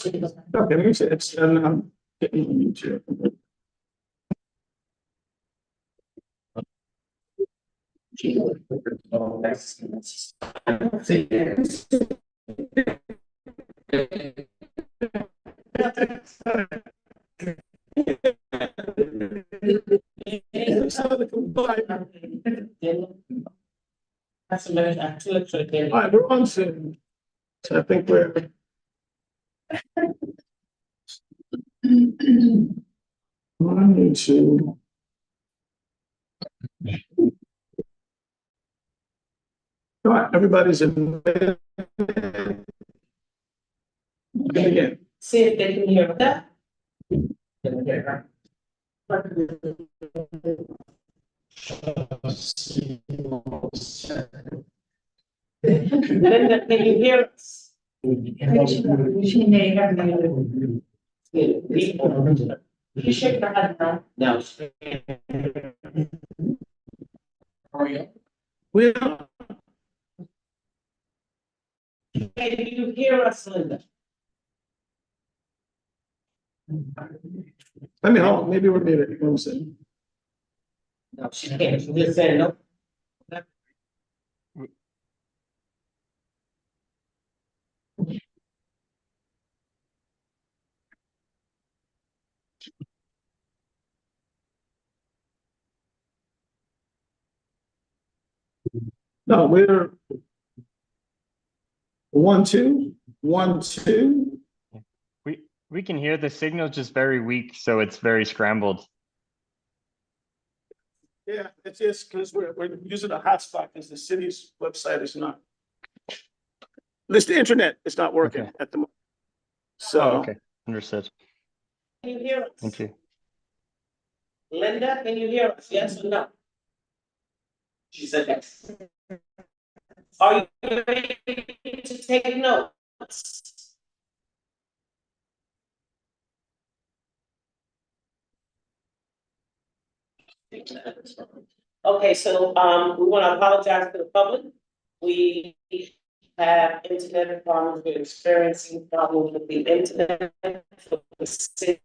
Okay, let me see, it's, I'm getting on YouTube. That's a very excellent. All right, we're on Zoom. So I think we're. One, two. All right, everybody's in. Again. See if they can hear that. Linda, can you hear us? You shake your head now. No. We Can you hear us, Linda? Let me hold, maybe we're muted. One second. No, she can't. She just said no. No, we're 1, 2, 1, 2. We can hear the signal just very weak, so it's very scrambled. Yeah, it's just because we're using a hotspot because the city's website is not. At least the internet is not working Okay. at the moment. So. Oh, okay, understood. Can you hear us? Thank you. Linda, can you hear us? Yes or no? She said yes. Are you ready to take notes? Okay, so we want to apologize to the public. We have internet problems. We're experiencing problems with the internet for the city.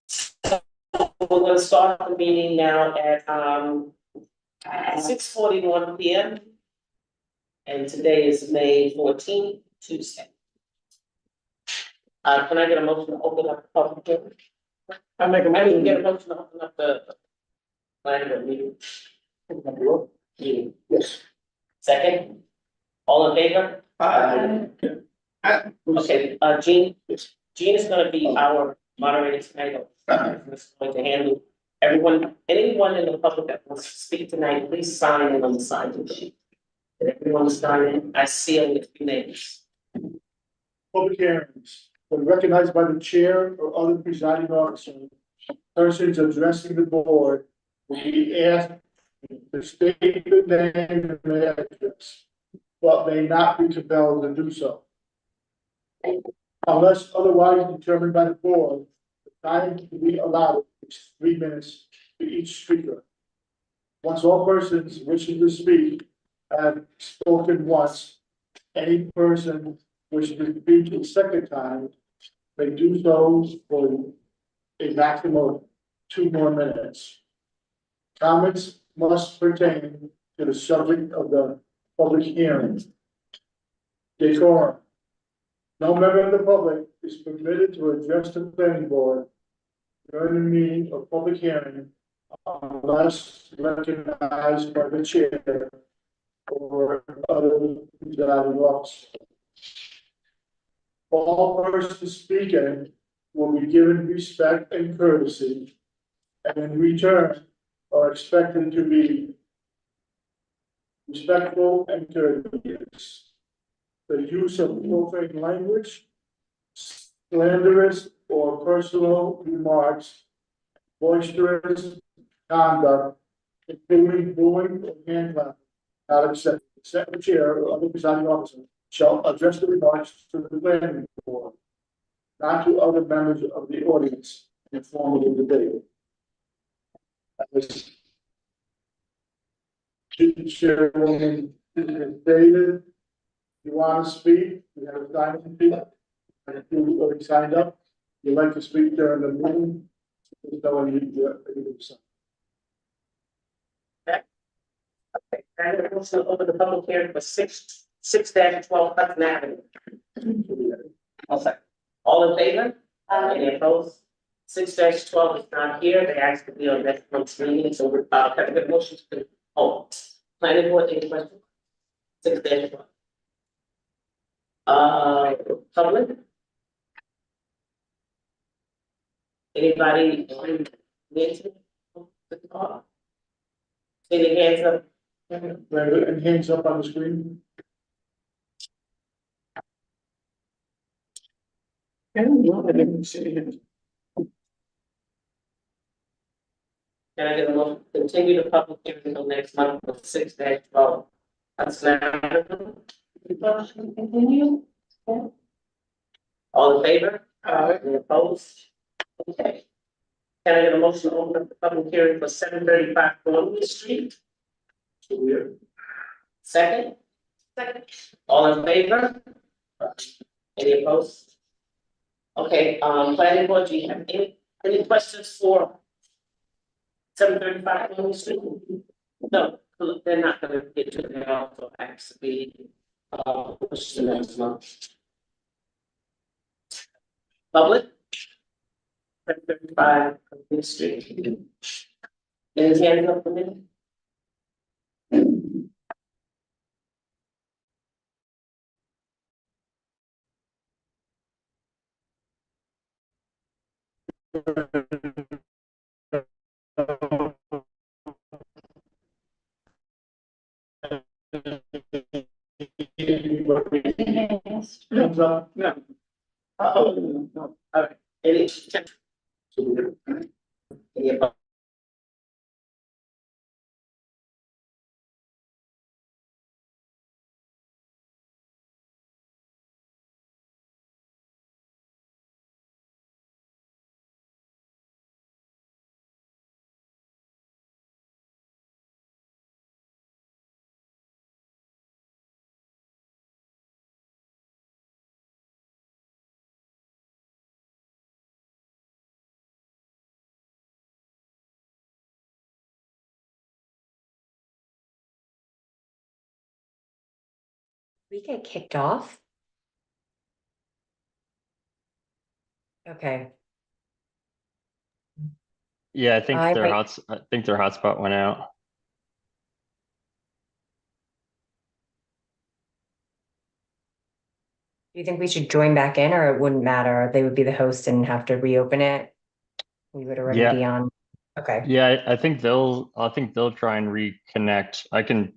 So we're going to start the meeting now at 6:41 p.m. And today is May 14th, Tuesday. Can I get a motion to open up the public hearing? I make a I didn't motion. get a motion to open up the planning meeting. Yes. Second, all in favor? Okay, Jean, Yes. Jean is gonna be our moderator tonight. She's going to handle everyone, anyone in the public that wants to speak tonight, please sign in on the sign-in sheet. And everyone sign in, I seal with your names. Public hearings, when recognized by the chair or other presiding officer, persons addressing the board will be asked to state the name and address, but may not be compelled to do so. Unless otherwise determined by the board, the time to be allowed is 3 minutes to each speaker. Once all persons wishing to speak have spoken once, any person wishing to speak a second time may do so for a maximum of 2 more minutes. Comments must pertain to the subject of the public hearing. Decorum. No member of the public is permitted to address the planning board during the meeting or public hearing unless recognized by the chair or other presiding officer. All persons speaking will be given respect and courtesy, and in return are expected to be respectful and courteous. The use of profane language, slanderous or personal remarks, boisterous conduct, including booing or hand clapping, not accepted, except the chair or other presiding officer shall address the remarks to the planning board, not to other members of the audience in formal debate. As Chairwoman stated, you want to speak, you have a sign-in fee. And if you already signed up, you'd like to speak during the meeting, there's no one you do so. Okay, and we're also open the public hearing for six dash 12 Hudson Avenue. I'll second. All in favor? Any opposed? 6-12 is not here, they asked to be on next month's meeting, so we're, have a good motion to hold. Planning board, any questions? 6-12. Public? Anybody need to talk? See the hands up? And hands up on the screen. I don't know, I didn't see it. Can I get a motion to continue the public hearing until next month for 6-12? That's now. Motion to continue? Okay. All in favor? Any opposed? Okay. Can I get a motion to open up the public hearing for 735 Columbia Street? Second? Second. All in favor? Any opposed? Okay, planning board, do you have any questions for 735 Columbia Street? No, they're not gonna get to it, also has to be, pushed to next month. Public? 735 Columbia Street. Any hands up for me? Hands up. No. Oh, no, All right, any opposed? We get kicked off? Okay, Yeah, I think I their might- hotspot went out. do you think we should join back in or it wouldn't matter? They would be the host and have to reopen it? We would already Yeah. be on. Okay, Yeah, I think they'll try and reconnect.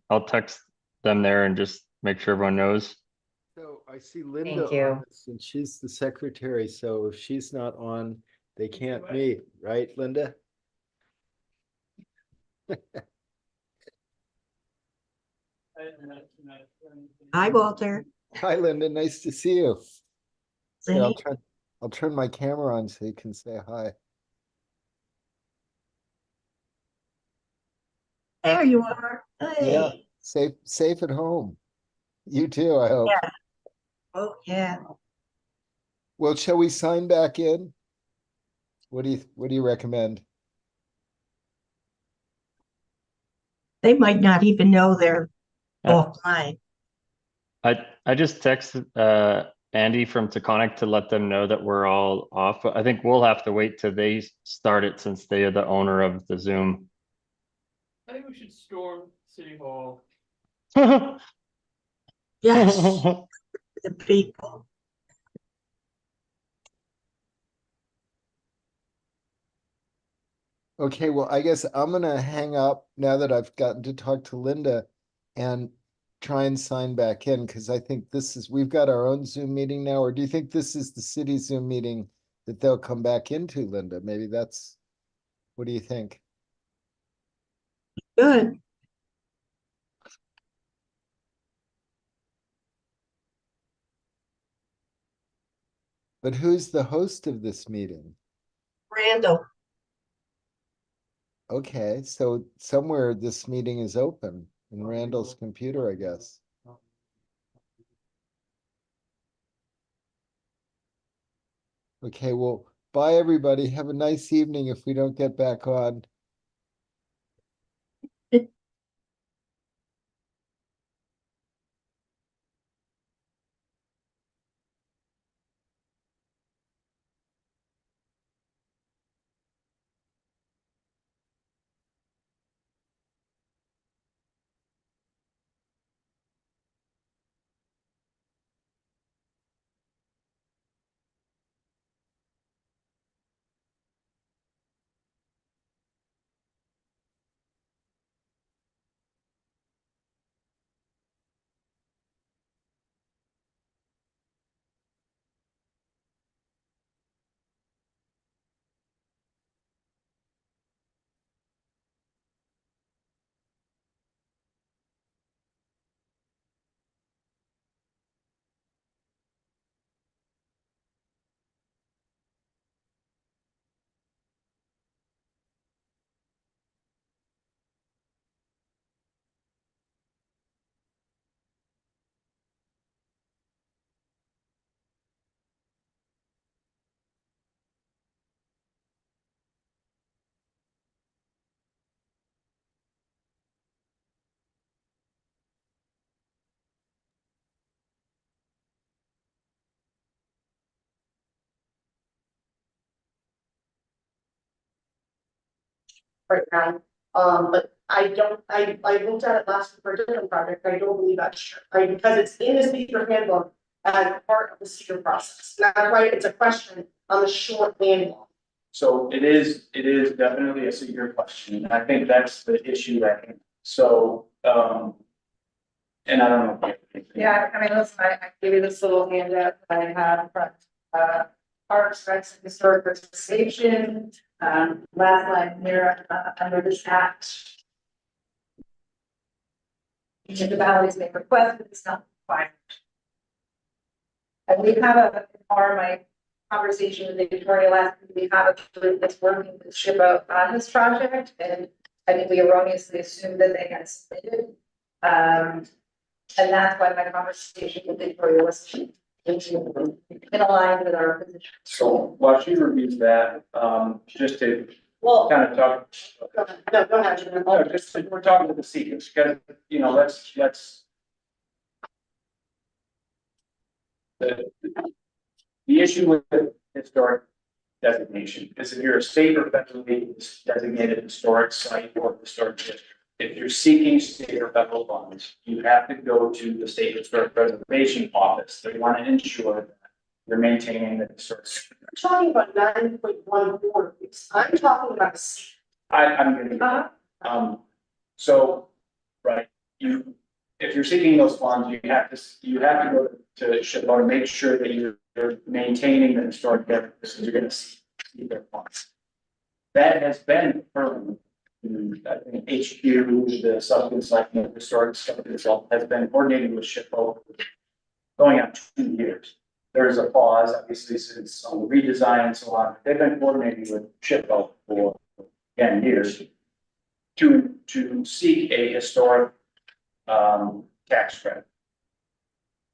I'll text them there and just make sure everyone knows. So I see Linda Thank you. on this, and she's the secretary, so if she's not on, they can't meet, right, Linda? Hi, Walter. Hi, Linda, nice to see you. Say, Here, I'll turn my camera on so you can say hi. there you are. Yeah, Hey. safe at home. You too, I hope. Yeah. Oh, yeah. Well, shall we sign back in? What do you recommend? They might not even know they're Uh, offline. I just texted Andy from Taconic to let them know that we're all off, but I think we'll have to wait till they start it since they are the owner of the Zoom. I think we should storm City Hall. Yes, the people. Okay, well, I guess I'm gonna hang up now that I've gotten to talk to Linda and try and sign back in, because I think we've got our own Zoom meeting now, or do you think this is the city Zoom meeting that they'll come back into, Linda? Maybe what do you think? Good. But who's the host of this meeting? Randall. Okay, so somewhere this meeting is open in Randall's computer, I guess. Okay, well, bye, everybody. Have a nice evening if we don't get back on. right now. But I looked at it last week for a different project, I don't believe that's true, right, because it's in the speaker handbook as part of the secure process. That's why it's a question on the short handbook. So it is definitely a secure question, and I think that's the issue that, so, and I don't know. if you have anything. Yeah, I mean, listen, I gave you this little handout that I have from, Parks, Recs, and Historic Preservation, last line here, under this act. Municipalities may request, but it's not required. And we have my conversation with Victoria last week, we have a group that's working with SHPO on this project, and I think we erroneously assumed that they had submitted. And that's why my conversation with Victoria was in aligned with our position. So while she reviews that, just to Well, kind of talk. go ahead. No, go ahead, Jim. Oh, just, we're talking to the seekers, because, let's. The issue with historic designation is if you're a state or federally designated historic site or historic district, if you're seeking state or federal funds, you have to go to the state historic preservation office. They want to ensure that you're maintaining the historic. I'm talking about 9.14, I'm talking about. I'm gonna. So, right, if you're seeking those funds, you have to go to SHPO to make sure that you're maintaining the historic character, because you're gonna see their funds. That has been firm. I think HQ, the substance like the historic stuff itself has been coordinating with SHPO going on 2 years. There is a pause, obviously, since on the redesign and so on. They've been coordinating with SHPO for, again, years to seek a historic tax credit.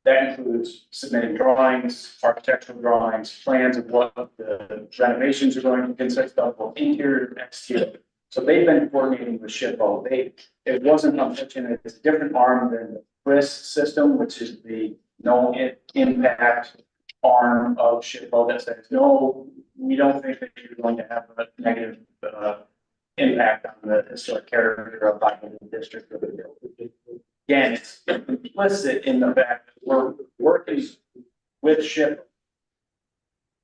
That includes submitting drawings, architectural drawings, plans of what the renovations are going to consist of, both interior and exterior. So they've been coordinating with SHPO. It wasn't unfortunate, it's a different arm than the CRIS system, which is the no impact arm of SHPO that says, no, we don't think that you're going to have a negative impact on the historic character of the district or the building. Again, it's implicit in the fact that we're working with SHPO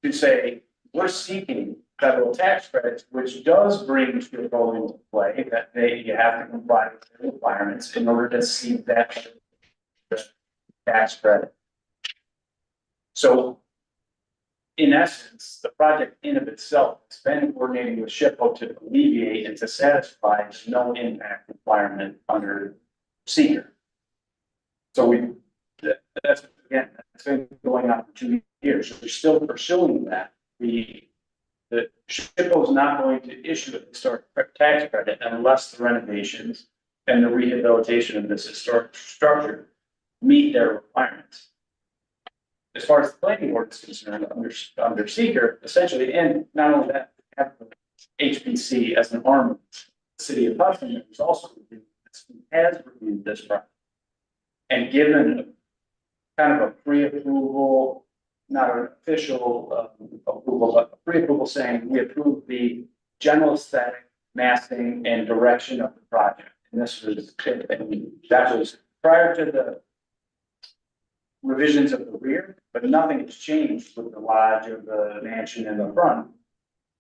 to say, we're seeking federal tax credits, which does bring SHPO into play, that you have to comply with the requirements in order to see that tax credit. So in essence, the project in of itself has been coordinating with SHPO to alleviate and to satisfy the no impact requirement under seeker. So that's been going on for 2 years. We're still pursuing that. The SHPO is not going to issue a historic tax credit unless the renovations and the rehabilitation of this historic structure meet their requirements. as far as the planning board is concerned, under seeker, essentially, and not only that, we have the HPC as an arm of the city of Hudson, who's also has reviewed this project. And given kind of a pre-approval, not an official approval, but a pre-approval saying we approve the general aesthetic, massing, and direction of the project. And this was, that was prior to the revisions of the rear, but nothing has changed with the lodge or the mansion in the front.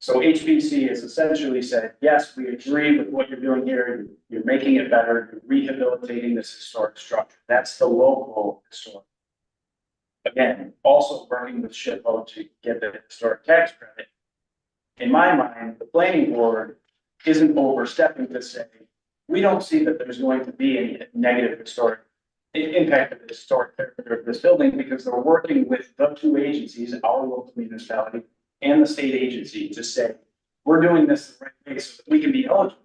So HPC has essentially said, yes, we agree with what you're doing here. You're making it better, you're rehabilitating this historic structure. That's the local historic. Again, also working with SHPO to get the historic tax credit. In my mind, the planning board isn't overstepping to say, we don't see that there's going to be any negative historic impact of the historic character of this building, because they're working with the two agencies, our local municipality and the state agency, to say, we're doing this the right way so that we can be eligible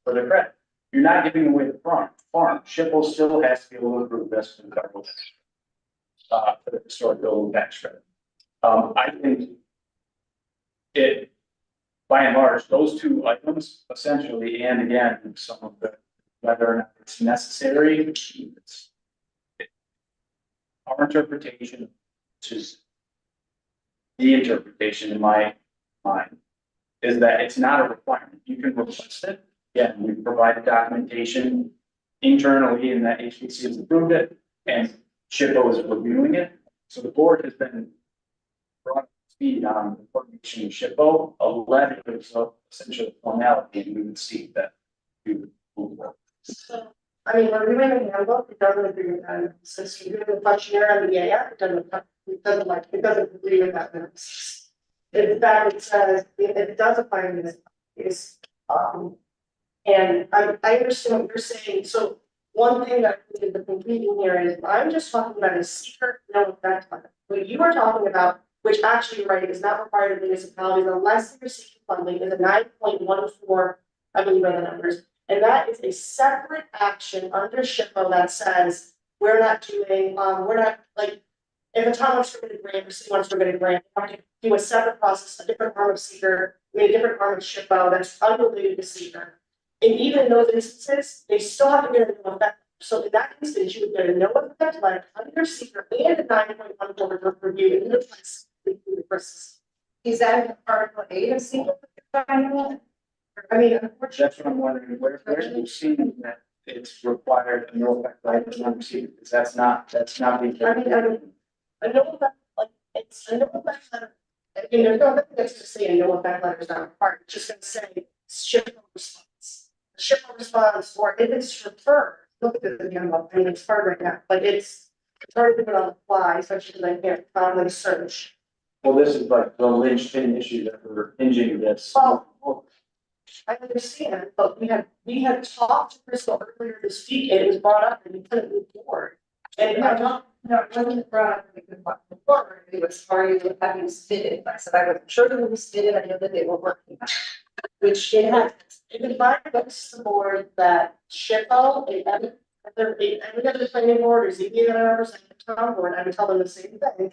for the credit. You're not giving away the farm. SHPO still has to be able to approve this for the historic building tax credit. I think it, by and large, those two items essentially, and again, some of the, whether or not it's necessary, it's our interpretation, which is the interpretation in my mind, is that it's not a requirement. You can request it. Yeah, we provide documentation internally, and that HPC has approved it, and SHPO is reviewing it. So the board has been brought up to speed on the coordination of SHPO. A letter is essentially formality, and we would see that we would move forward. So, I mean, when we went in the handbook, it doesn't agree with that. Since you do the questionnaire on the EAF, it doesn't agree with that. In fact, it says, it does apply to this, is, and I understand what you're saying. So one thing that the confusion here is, I'm just talking about a secret no effect letter. What you are talking about, which actually, right, is not required of municipalities unless they're seeking funding, is a 9.14, I believe are the numbers. And that is a separate action under SHPO that says, we're not doing, we're not, like, if a town wants to get a grant or city wants to get a grant, we have to do a separate process, a different arm of seeker, a different arm of SHPO that's unrelated to seeker. And even in those instances, they still have to get a no effect. So in that instance, you would get a no effect letter under seeker and a 9.14 review in the place. Is that Article 8 of seeker? I mean, unfortunately. That's what I'm wondering, where do you see that it's required a no effect letter to receive? Because that's not the. I know effect, like, it's a no effect letter. I mean, there's no nothing that's to say a no effect letter is not required, it's just gonna say SHPO response. SHPO response, or if it's referred, look at the handbook, I mean, it's hard right now, like it's hard to put on the fly, especially because I can't finally search. Well, this is like the linchpin issue that we're hinging this. Well, I understand, but we had talked to Crystal earlier this week, and it was brought up, and we couldn't move forward. And I don't. No, it wasn't brought up, because before, it was already having submitted, I said I wasn't sure that it was submitted, I know that they were working. Which it had, it advised the board that SHPO, every other planning board or ZBA that I represent the town board, I would tell them the same thing.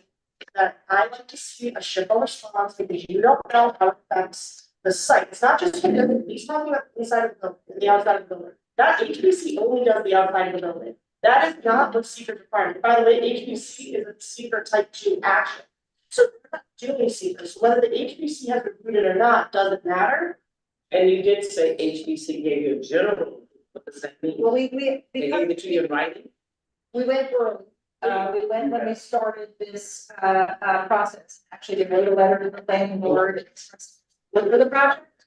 That I like to see a SHPO response, because you don't know how it affects the site. It's not just because he's talking about the inside of the building, the outside of the building. That HPC only does the outside of the building. That is not what secret requirement. By the way, HPC is a secret type 2 action. So we're not doing secret. So whether the HPC has reviewed it or not doesn't matter. And you did say HBC gave you a general, what does that mean? Well, They gave it to you in writing? we went through, we went when we started this, process, actually, they wrote a letter to the planning board. Look for the project.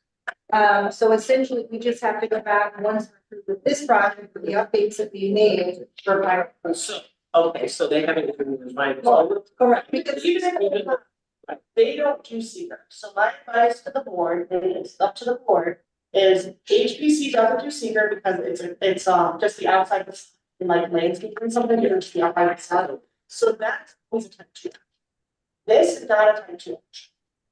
So essentially, we just have to go back once we're through with this project, with the updates that we made for my. So, okay, so they haven't even invited. Well, correct, Because because even if they don't do secret. So my advice to the board, and it's up to the board, is HPC doesn't do secret because it's just the outside of the like landscape and something, you know, just the outside of the side. So that's always a type 2. This is not a type 2.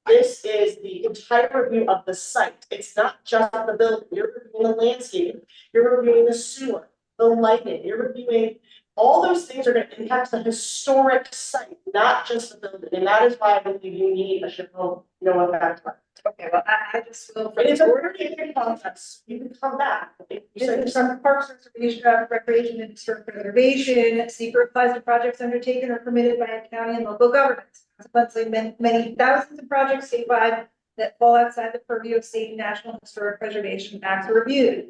This is the entire review of the site. It's not just the building. You're reviewing the landscape. You're reviewing the sewer, the lighting. You're reviewing all those things are gonna impact the historic site, not just the building, and that is why I believe you need a SHPO, no effect. Okay, well, I just will. But it's a pretty big process, you can come back. You said There's some parks, conservation, recreation and historic preservation, secret applies to projects undertaken or permitted by a county and local governments. Consequently, many thousands of projects statewide that fall outside the purview of state and national historic preservation acts are reviewed.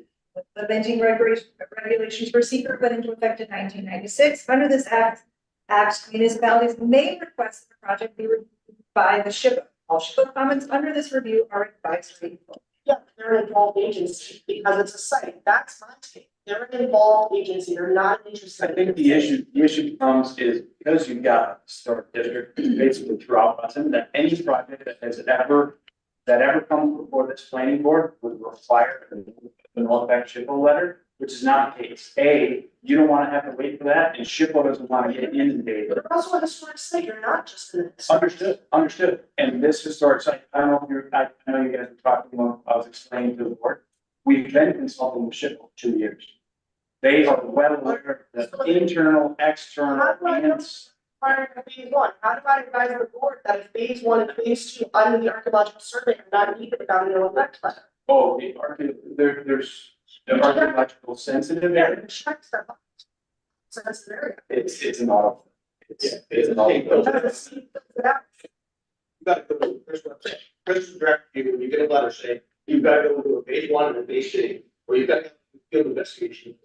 The venting regulations for secret went into effect in 1996. Under this act, municipalities may request the project be reviewed by the SHPO. All SHPO comments under this review are advisory. Yeah, they're an involved agency because it's a site, that's my take, they're an involved agency, they're not interested. I think the issue becomes is because you've got a historic district basically throughout Hudson, that any project that ever comes before this planning board would require an all-back SHPO letter, which is not the case. A, you don't want to have to wait for that, and SHPO doesn't want to get inundated. But you're also a historic site, you're not just an. Understood. And this historic site, I don't know if I know you guys were talking about, I was explaining to the board. We've been consulting with SHPO for 2 years. They are well aware of the internal, external, and Prior to phase one, how do I advise the board that if phase one and phase two under the archaeological survey are not needed without no effect letter? oh, there's the archaeological sensitive Yeah, area. check stuff. So that's the area. It's an auto. It's an It auto. doesn't seem that- You gotta go to Chris website. Chris will direct you, when you get a letter saying, you've gotta go to a phase one and a phase two, or you've got to do field investigation.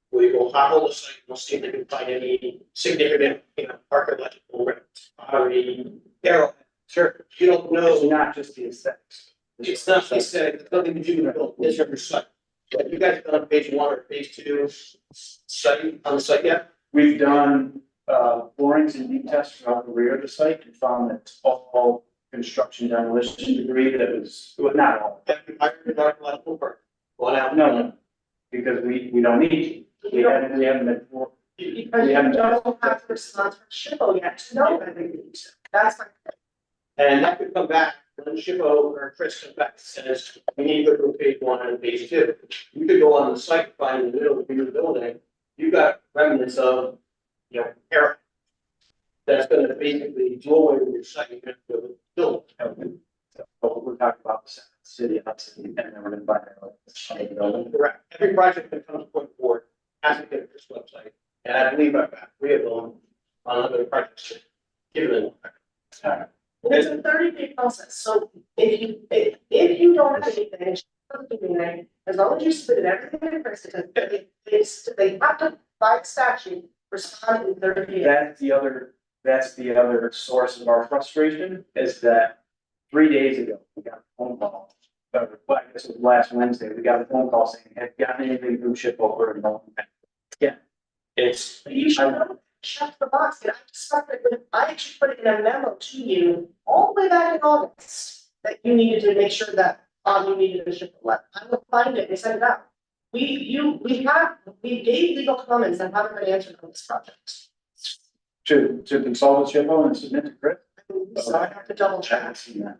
Where you go hot on the site, you'll see if they can find any significant, archaeological pottery, arrow. Sure. You don't It's know, not just the aesthetics. it's not, it's nothing to do with the building, it's your site. But you guys have done phase one or phase two study on the site yet? We've done borings and deep tests throughout the rear of the site and found that all construction demolition debris that was, well, not all. Have you hired an archaeological firm? Going out? No, because we don't need to. We haven't been. Because you don't have the response from SHPO yet to know whether you need to. That's my. And that could come back, when SHPO or Chris comes back and says, we need to go to phase one and phase two. You could go on the site, find in the middle of the building, you've got remnants of, air. That's gonna basically blow away with your site, you're gonna go to build. But we're talking about the city of Hudson and then we're gonna buy it. Correct. Every project that comes forward has to get this website, and I believe I've got 3 of them on other projects. Given. It's a 30-day process, so if you don't have anything, as long as you submitted everything in person, they have to, by statute, respond in 30 days. That's the other source of our frustration is that 3 days ago, we got a phone call. This was last Wednesday, we got a phone call saying, have you gotten anything from SHPO for development? Yeah, it's. You should know, check the box, and I actually put it in a memo to you all the way back in August. That you needed to make sure that, you needed a SHPO letter, I will find it and send it out. We gave legal comments that haven't been answered on this project. To consult with SHPO and submit to Chris. So I have to double I check. haven't seen that.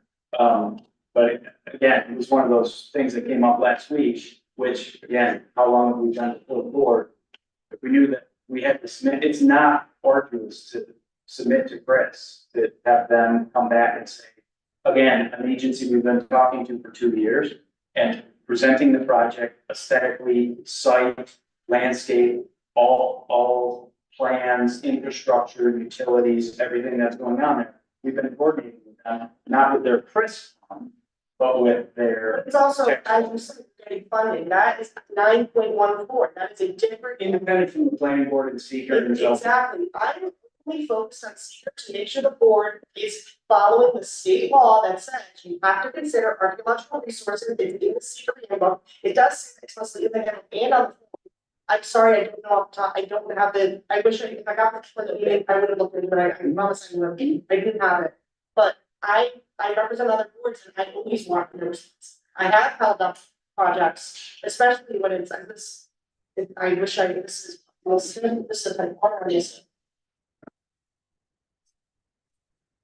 But again, it was one of those things that came up last week, which again, how long have we done it for the board? If we knew that we had to submit, it's not arduous to submit to Chris, to have them come back and say, again, an agency we've been talking to for 2 years and presenting the project aesthetically, site, landscape, all plans, infrastructure, utilities, everything that's going on there. We've been coordinating with them, not with their Chris fund, but with their. It's also, as you said, getting funding, that is 9.14, that is a different. Independent from the planning board and seeker and so. Exactly, I'm only focused on seeker to make sure the board is following the state law that says you have to consider archaeological resources, it's in the seeker handbook. It does say explicitly in the handbook and on the. I'm sorry, I don't know off the top, I don't have I wish if I got this for the meeting, I would have looked into it, I promise I would, I didn't have it. But I represent other boards and I always want the response. I have held up projects, especially when it's like this. I wish this is an part of this.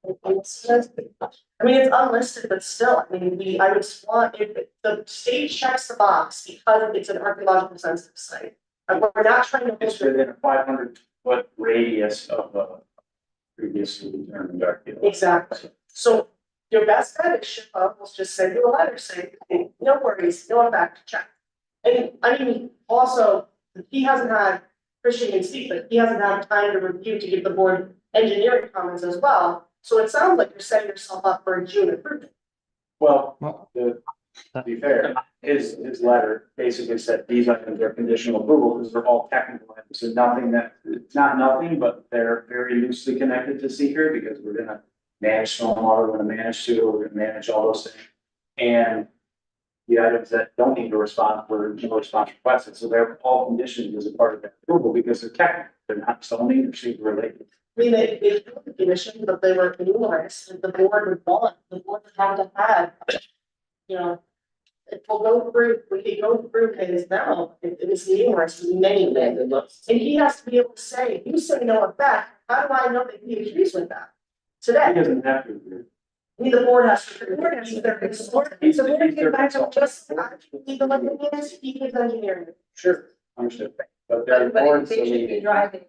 I mean, it's unlisted, but still, I mean, I would want, if the state checks the box because it's an archaeological sensitive site. And we're not trying to. It's within a 500-foot radius of a previously determined archaeological. Exactly. So your best bet is ship up, will just send you a letter saying, "Hey, no worries, no effect, check." And I mean, also, he hasn't had, Christian can speak, but he hasn't had time to review to give the board engineering comments as well. So it sounds like you're setting yourself up for a June improvement. Well, to be fair, his letter basically said these items are conditional approval because they're all technical items. So nothing that, it's not nothing, but they're very loosely connected to seeker because we're gonna manage stormwater, we're gonna manage sewer, we're gonna manage all those things. And the items that don't need a response were no response requested. So they're all conditioned as a part of that approval because they're technical. They're not zoning or seeker related. I mean, they did the condition, but they were numerous, and the board would want, the board would have to have, you know. If we'll go through, we could go through his memo, it was numerous, many things. And he has to be able to say, you say no effect, how do I know that he agrees with that? He Today, doesn't have to agree. I mean, the board has to. The board has to- Either it's- He's- the board he's can their back up consultant. just, legal opinions, he gives engineering. Sure, understood. But they're But boards, they so should be they- driving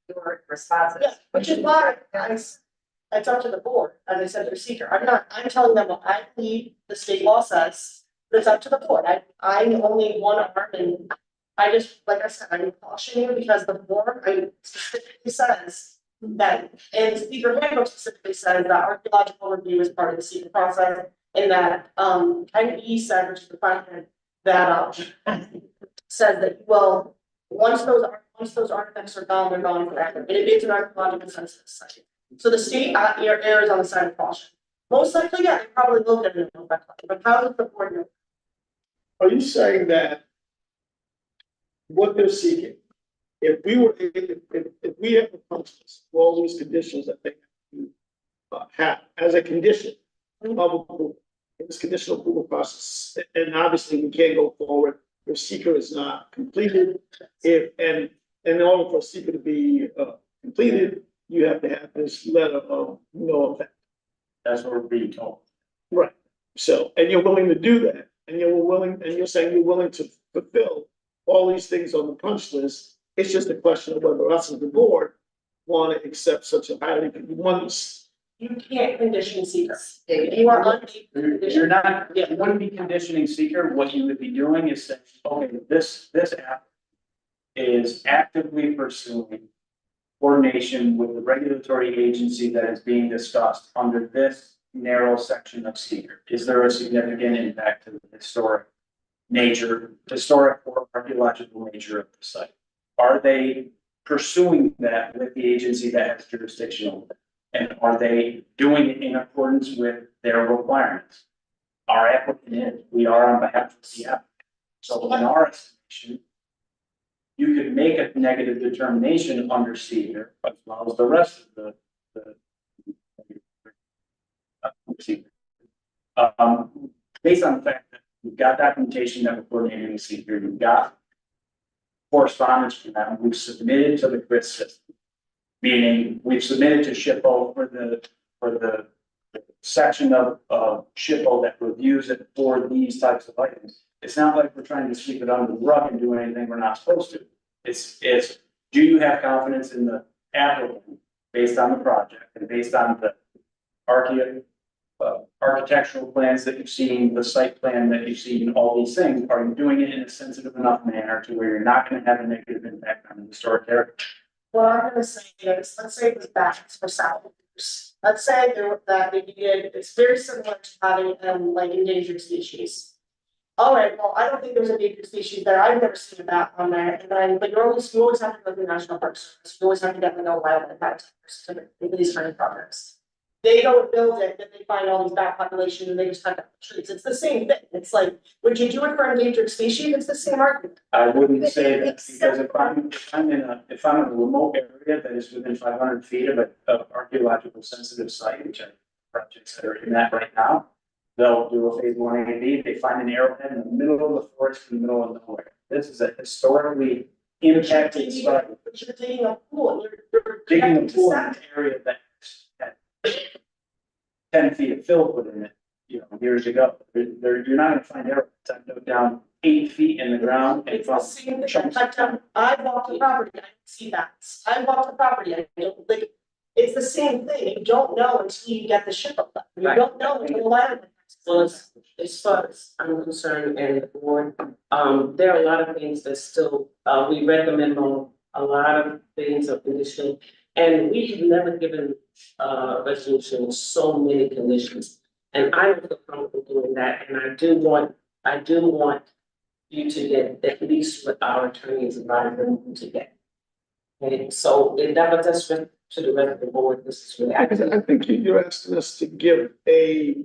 your responses. Yeah, which is why it's up to the board, as I said, for seeker, I'm telling them what I believe the state law says, but it's up to the board, I'm only one arm and. I just, like I said, I'm cautioning you because the board, specifically says that, and speaker handbook specifically says that archaeological review is part of the seeker process. And that, NE said, which is the plan, that, says that, well, once those artifacts are gone, they're gone forever, and it is an archaeological sensitive site. So the state, errs on the side of caution. Most likely, yeah, they probably will get an effect, but how does the board know? Are you saying that what they're seeking, if we have to punch this, for all these conditions that they have to have as a condition of approval, in this conditional approval process, and obviously we can't go forward if seeker is not completed, and in order for seeker to be completed, you have to have this letter of no effect. That's what we're being told. Right. So, and you're willing to do that, and you're saying you're willing to fulfill all these things on the punch list. It's just a question of whether us as the board want to accept such a highly, once. You can't condition seeker. You are unable to You're condition. not, yeah, you wouldn't be conditioning seeker. What you would be doing is saying, okay, this app is actively pursuing coordination with the regulatory agency that is being discussed under this narrow section of seeker. Is there a significant impact to the historic or archaeological nature of the site? Are they pursuing that with the agency that has jurisdiction over it? And are they doing it in accordance with their requirements? Our applicant is, we are on behalf of the applicant. So in our estimation, you could make a negative determination under seeker, as well as the rest of the seeker. Based on the fact that we've got documentation that we're coordinating with seeker, you've got correspondence from them, we've submitted to the CRIS system. Meaning we've submitted to SHPO for the section of SHPO that reviews it for these types of items. It's not like we're trying to sweep it under the rug and do anything we're not supposed to. It's, do you have confidence in the applicant based on the project and based on the architectural plans that you've seen, the site plan that you've seen, all these things, are you doing it in a sensitive enough manner to where you're not gonna have a negative impact on the historic area? What I'm gonna say is, let's say it was bats for salamanders. Let's say that they needed, it's very similar to having like endangered species. All right, well, I don't think there's endangered species there. I've never seen a bat on there, but you always have to go to the National Park Service. You always have to get the no wildlife habitat to these kind of projects. They go and build it, then they find all these bat populations and they just cut down the trees. It's the same thing. It's like, would you do it for endangered species? It's the same argument. I wouldn't say that, because if I'm in a remote area that is within 500 feet of of archaeological sensitive site, which are projects that are in that right now, they'll do a phase 1AB, they find an arrowhead in the middle of the forest, in the middle of nowhere. This is a historically impacted site. But you're digging a pool, and you're Digging a connecting to pool in sap. an area that had 10 feet of fill put in it, years ago. You're not gonna find arrowheads. I've dug down 8 feet in the ground and It's the from. same thing, I walk the property, I see that, I walk the property, I don't, like, it's the same thing, you don't know until you get the ship up, you Right. don't know until the land. Well, as far as I'm concerned and the board, there are a lot of things that still, we read the memo, a lot of things are conditional. And we have never given, resolution so many conditions. And I don't feel comfortable doing that, and I do want you to get at least what our attorneys advise them to get. Okay, so it never does to the rest of the board, this is really. I think you're asking us to give a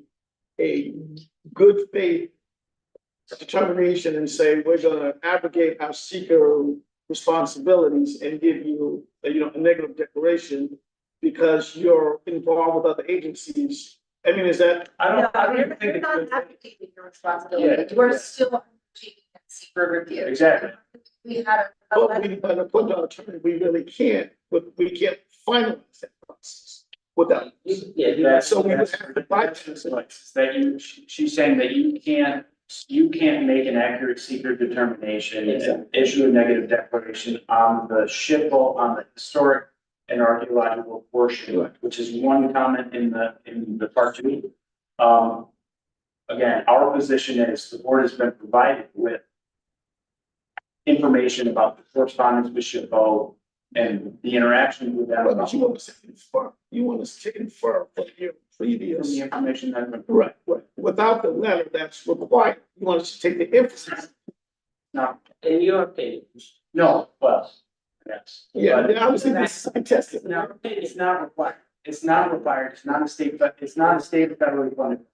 good faith determination and say, we're gonna abrogate our seeker responsibilities and give you, a negative declaration because you're involved with other agencies. I mean, is that? I don't You're even think you're not it's. advocating your responsibility, we're still taking that secret review. Exactly. We had a But letter. we, but according to our attorney, we really can't, but we can't finalize that process without. Yeah, So we would That's- have to bypass that's it. what- that she's saying that you can't make an accurate secret determination and issue a negative declaration on the SHPO, on the historic and archaeological portion, which is one comment in the part two. Again, our position is the board has been provided with information about the correspondence with SHPO and the interaction with them. But you want us to infer, from your From previous. the information that's been. Right, without the letter that's required, you want us to take the emphasis. No, in your opinion, no, well, yes. Yeah, But- obviously this is contested. in our opinion, It's not required. It's not required. It's not a state federally funded.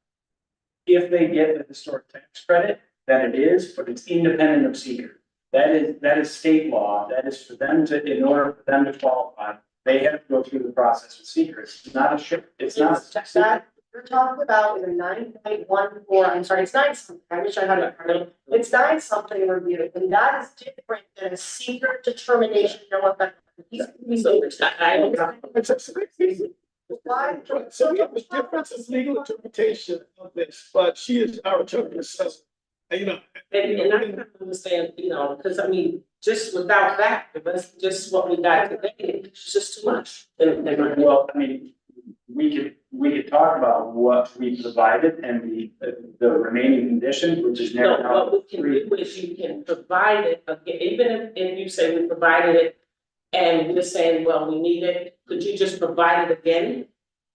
If they get the historic tax credit, then it is, but it's independent of seeker. That is state law. That is for them to, in order for them to qualify, they have to go through the process with seeker. It's not a ship, it's not. It's that, you're talking about in a 9.14, I'm sorry, it's 9 something, I wish I had it. It's 9 something review, and that is different than a secret determination, no effect. so I don't. Why? So we have a difference in legal interpretation of this, but she is our attorney, so, And I kind of understand, because I mean, just without that, if that's just what we got today, it's just too much. Well, I mean, we could talk about what we provided and the remaining conditions, which is No, narrowed down. what we can do is you can provide it, again, even if you say we provided it and we're saying, well, we need it, could you just provide it again?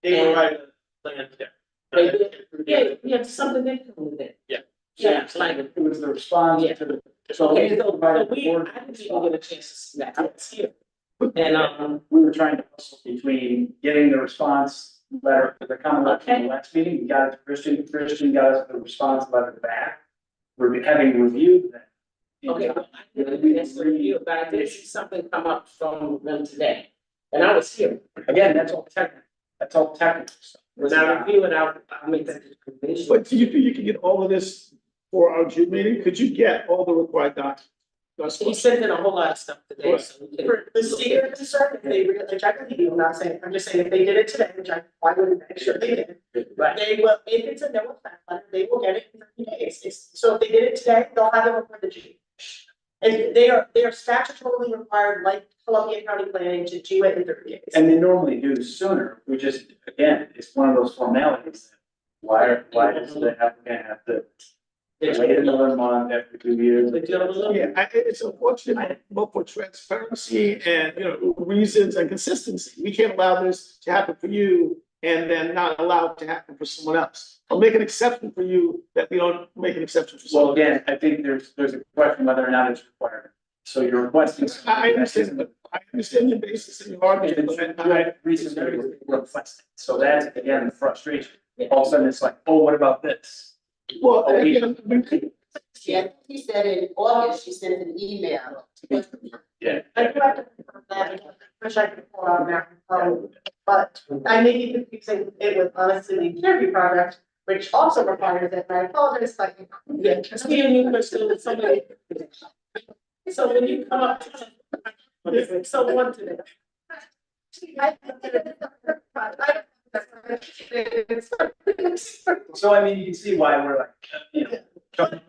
They provide a plan, Yeah, something different with it. Yeah. Yeah, it's like, It was the response to the. okay, so provided the we, board- I didn't even get a chance to see that, I was here. And, We were trying to hustle between getting the response letter, the comment letter from the last meeting, we got it to Christian got us the response letter back. We're having reviewed that. okay, I didn't get a chance to review it, but I did see something come up from them today. And I was here, Again, that's all technical stuff. when I review it, I'll make that determination. but do you think you can get all of this for our June meeting? Could you get all the required documents? He sent in a whole lot of stuff today, so we can. For the secret concern, if they really, which I believe, I'm not saying, I'm just saying, if they did it today, which why wouldn't make sure they did? Right. They will, if it's a no effect letter, they will get it in 30 days. So if they did it today, they'll have it before the June. And they are statutorily required, like Columbia County Planning, to do it in 30 days. And they normally do sooner, we just, again, it's one of those formalities. Why does the applicant have to wait another month after 2 years? Yeah, it's unfortunate, both for transparency and, reasons and consistency. We can't allow this to happen for you and then not allow it to happen for someone else. Or make an exception for you that we don't make an exception for Well, someone. again, I think there's a question whether or not it's required. So you're requesting. I understand, but I understand your basis and your argument, but I, Recently requested. So that's, again, the frustration. All of a sudden, it's like, oh, what about this? well, again, Yeah, he said in August, she sent an email. Yeah. I do have to confirm that, I wish I could pull out that, but I may be confusing it with honestly the interview project, which also requires it, and I apologize, if I can. Yeah, just me and you, Crystal, and somebody. So when you come up, so one today. So I mean, you can see why we're like,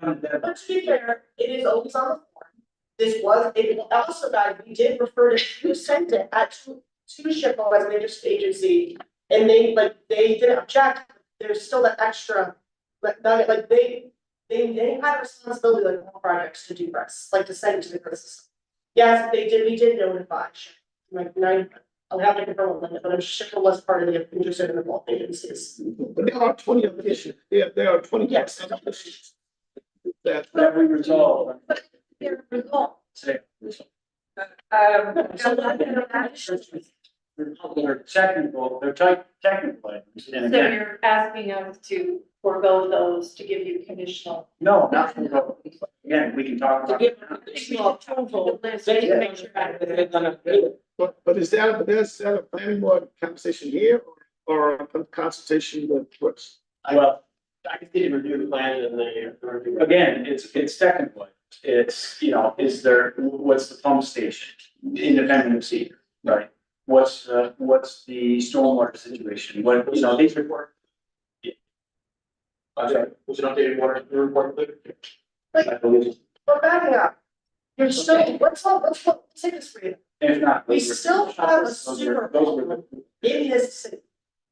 But to be fair, it is always on the form. This was, it also, guys, we did refer to, you sent it at to SHPO as an interest agency. And they, like, they didn't object, there's still that extra, like, they had a responsibility, like, all projects to do this, like, to send it to the criticism. Yes, they did, we did notify, like, I'll have to confirm with Linda, but I'm sure SHPO was part of the interested in the both agencies. But there are 20 other issues, there are 20 Yes. other issues. That, That we resolve. They're resolved. Say, So they're technical items, and you're again, asking us to forego those to give you conditional. no, not for those. Again, we can talk To about. give them additional approval, they can make sure that they're gonna do it. but is that a planning board conversation here or a consultation with what's? Well, I can see the review the plan and the. again, it's technical. It's, you know, what's the pump station, independent of Cedar, right? What's the stormwater situation? What, you know, these report. Was it updated water report? Like, but backing up, you're still, let's take this for you. If not. We still have a sewer problem in this city.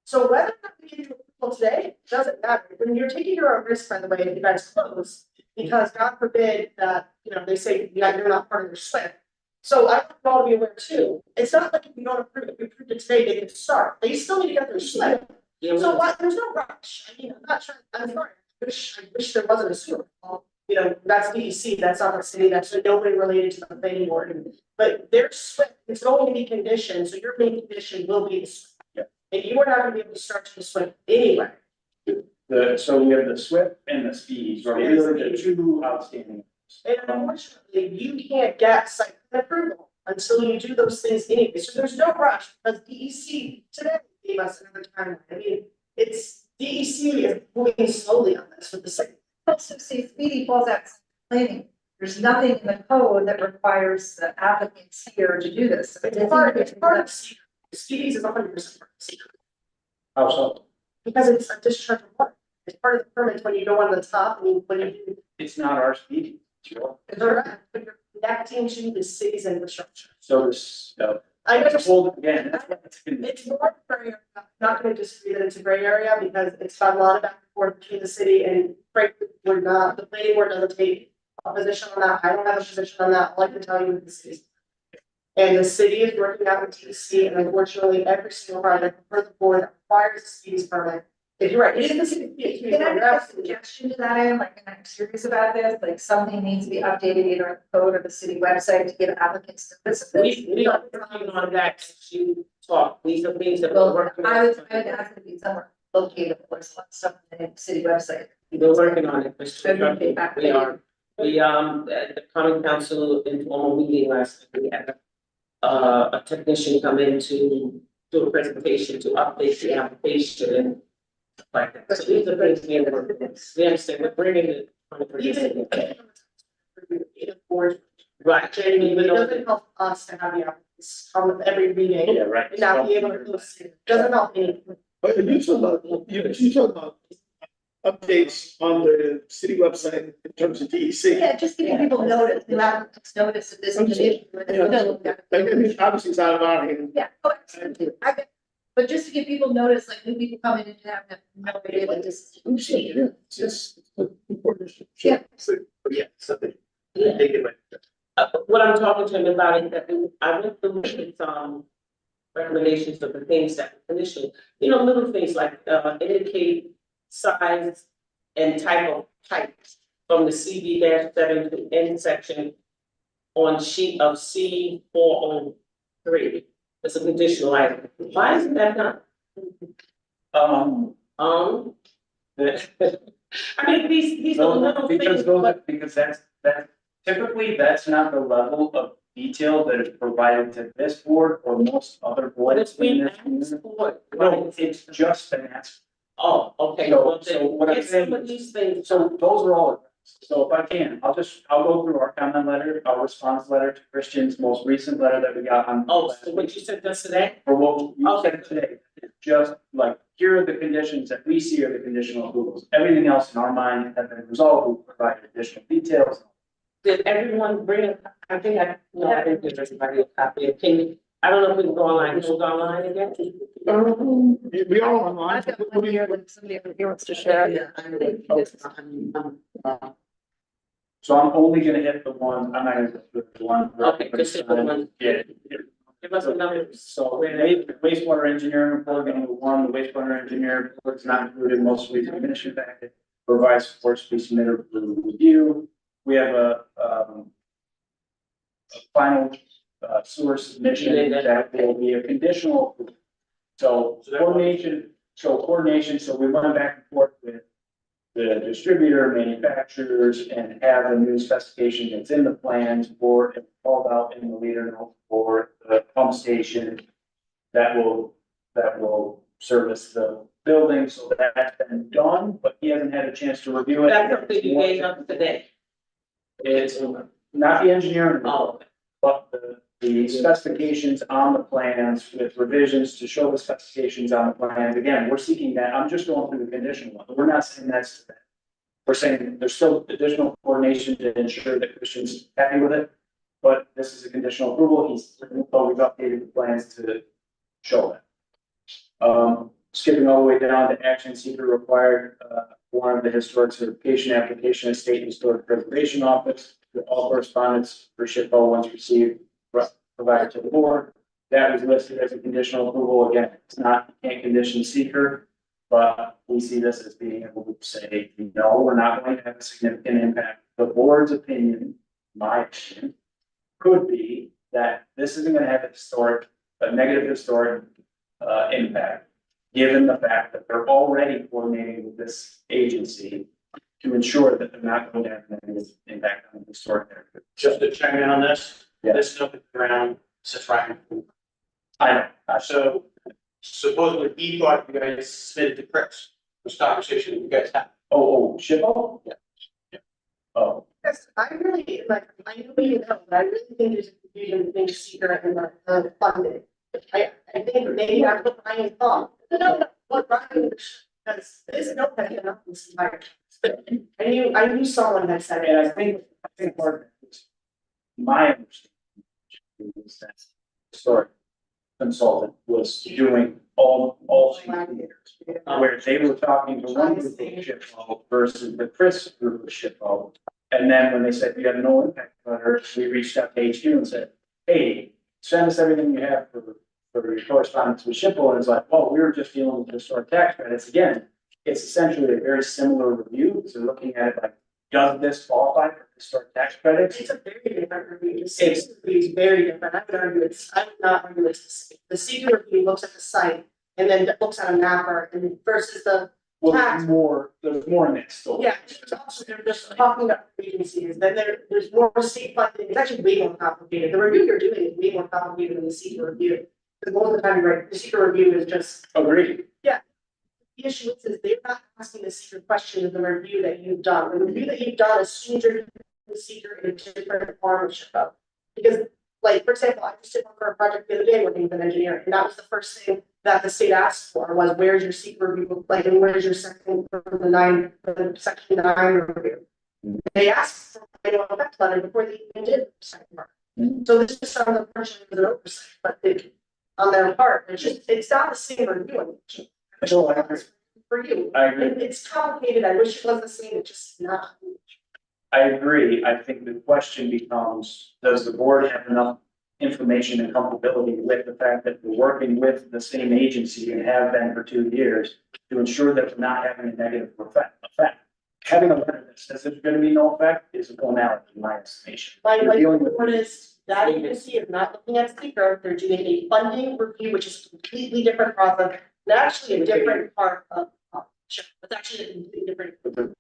So whether or not we can do approval today, doesn't matter. When you're taking your own risk, by the way, if you guys close, because God forbid that, you know, they say, yeah, you're not part of your SWIFT. So I want you all to be aware too, it's not like if you don't approve it, if you approve it today, they can start, they still need to get their SWIFT. So what, there's no rush, I mean, I'm not trying, I'm sorry, I wish there wasn't a sewer. Well, you know, that's DEC, that's not the city, that's nobody related to the planning board. But their SWIFT, it's going to be conditioned, so your main condition will be the SWIFT. Yeah. And you are not gonna be able to start the SWIFT anyway. So we have the SWIP and the speeds, right? These are the two outstanding. And unfortunately, you can't get site plan approval until you do those things anyway, so there's no rush, because DEC today gave us another timeline. I mean, it's, DEC is moving slowly on this with the site. Also, see, speedy falls out planning. There's nothing in the code that requires the applicants here to do this. It's part of secret. Speedies is 100% secret, How so? because it's a discharge of water. It's part of the permit when you go on the top, I mean, when you do, It's not our speed. Sure. correct, but you're connecting to the city's infrastructure. So this, I it's understand. hold again, that's what it's. It's more gray area. I'm not gonna disagree that it's a gray area because it's got a lot of back and forth between the city and frankly, we're not, the planning board doesn't take a position on that. I don't have a position on that. All I can tell you is the city. And the city is working out with TC and unfortunately every single project for the board that requires a city's permit. If you're right, it is the city. Can I make a suggestion to that end, like, and I'm serious about this, like, something needs to be updated either in the code or the city website to give applicants notice of this. We are working on that as you talk, these are things that we're Well, working I on. would ask it to be somewhere located, or some stuff in the city website. We're working on it, Mr. Okay, Truckee. back to We you. are, at the common council informal meeting last week, we had a technician come in to do a presentation to update the application and like that. So these are things we understand, we're bringing it. Even. Board, Right, Jamie, it we know doesn't help us to have the applicants come with every meeting Yeah, right. and not be able to post it. Doesn't help me. But you talk about updates on the city website in terms of DEC. Yeah, just giving people notice, the applicants notice that this is an issue. I mean, obviously it's out of our hands. Yeah, oh, absolutely. But just to give people notice, like new people coming in and have no idea what this is. It's just important. Yeah. Yeah, something. Yeah. What I'm talking to him about is that I went through his recommendations of the things that the commission, you know, little things like indicate size and type of pipes from the CD-7 to N section on sheet of C403. It's a conditional item. Why isn't that done? I mean, these are little things, but Because that's typically, that's not the level of detail that is provided to this board or most other boards. it's been asked for. No, it's just been asked. Oh, okay, So- well, so what I'm then, get some saying of these things. So those are all, so if I can, I'll go through our comment letter, our response letter to Christian's most recent letter that we got on. Oh, so what you sent us today? For what you said today, just like, here are the conditions that we see are the conditional approvals. Everything else in our mind have been resolved. We'll provide additional details. Did everyone bring a, I think no, I didn't give everybody a copy. I don't know if we can go online, can we go online again? We are online. I've got one here, like somebody over here wants to share. Yeah. So I'm only gonna hit the one, I'm not gonna hit the one. Okay, just hit the one. Yeah. Give us a number. So wastewater engineering report, going to one, the wastewater engineering report is not included in most recent mission packet. Revised reports to be submitted for review. We have a final sewer submission that will be a conditional. So coordination, so we went back and forth with the distributor, manufacturers, and have a new specification that's in the plans for, and called out in the leader note for the pump station that will service the building, so that's been done, but he hasn't had a chance to review it. That's something you gave up today. It's not the engineering, Oh, but the specifications on the plans with revisions to show the specifications on the plans. Again, we're seeking that. I'm just going through the conditional one. We're not saying that's, we're saying there's still additional coordination to ensure that Christian's happy with it. But this is a conditional approval. We've updated the plans to show that. Skipping all the way down to action seeker required, one of the historic certification application of State Historic Preservation Office. All correspondence for SHPO once received, provided to the board. That was listed as a conditional approval. Again, it's not, you can't condition seeker, but we see this as being able to say, no, we're not going to have a significant impact. The board's opinion, my opinion, could be that this isn't going to have a negative historic impact, given the fact that they're already coordinating with this agency to ensure that they're not going to have a negative impact on the historic area. Just to chime in on this, Yeah. this stuff at the ground sits right. I know, So supposedly he thought you guys submitted to Chris, this conversation that you guys had. SHPO? Yeah. Oh, Yes, I really, like, I know you know, but I really think there's a confusion between seeker and the funding. I think maybe that's what Ryan thought. No, what Ryan, because there's no question of this entire. I knew someone that said it. and I think part of it is my understanding is that historic consultant was doing all 2 years, where they were talking to one group of SHPO versus the Chris group of SHPO. And then when they said you have no impact letter, we reached out to HQ and said, hey, send us everything you have for your correspondence with SHPO. And it's like, well, we were just dealing with historic tax credits. Again, it's essentially a very similar review. So looking at it like, does this qualify for historic tax credits? It's a very different review. The seeker review is very different. I would not argue it's the same. The seeker review looks at the site and then looks at a mapper and versus the Well, tax. there's more in it still. Yeah, it's also, they're just talking about agencies, then there's more state funding, it's actually way more complicated, the review you're doing is way more complicated than the seeker review. Because most of the time, you're right, the seeker review is just, Agreed. the issue is they're not asking the seeker question of the review that you've done, the review that you've done assumes you're doing the seeker in a different form of SHPO. Because, like, for example, I just did one for a project the other day working with an engineer, and that was the first thing that the state asked for was where's your seeker review, like, and where's your second the section 9 review. They asked for an effect letter before they even did the second part. So this is some of the person with an oversight, but on their part, it's not the same review. No, I agree. For you. I agree. It's complicated. I wish it was the same, it's just not. I agree. I think the question becomes, does the board have enough information and comfortability with the fact that we're working with the same agency and have been for 2 years to ensure that we're not having a negative effect? Having a letter that says there's going to be no effect is a formality in my estimation. My We're dealing with- report is that agency is not looking at seeker, they're doing a funding review, which is a completely different process. And actually a different part of, it's actually a completely different.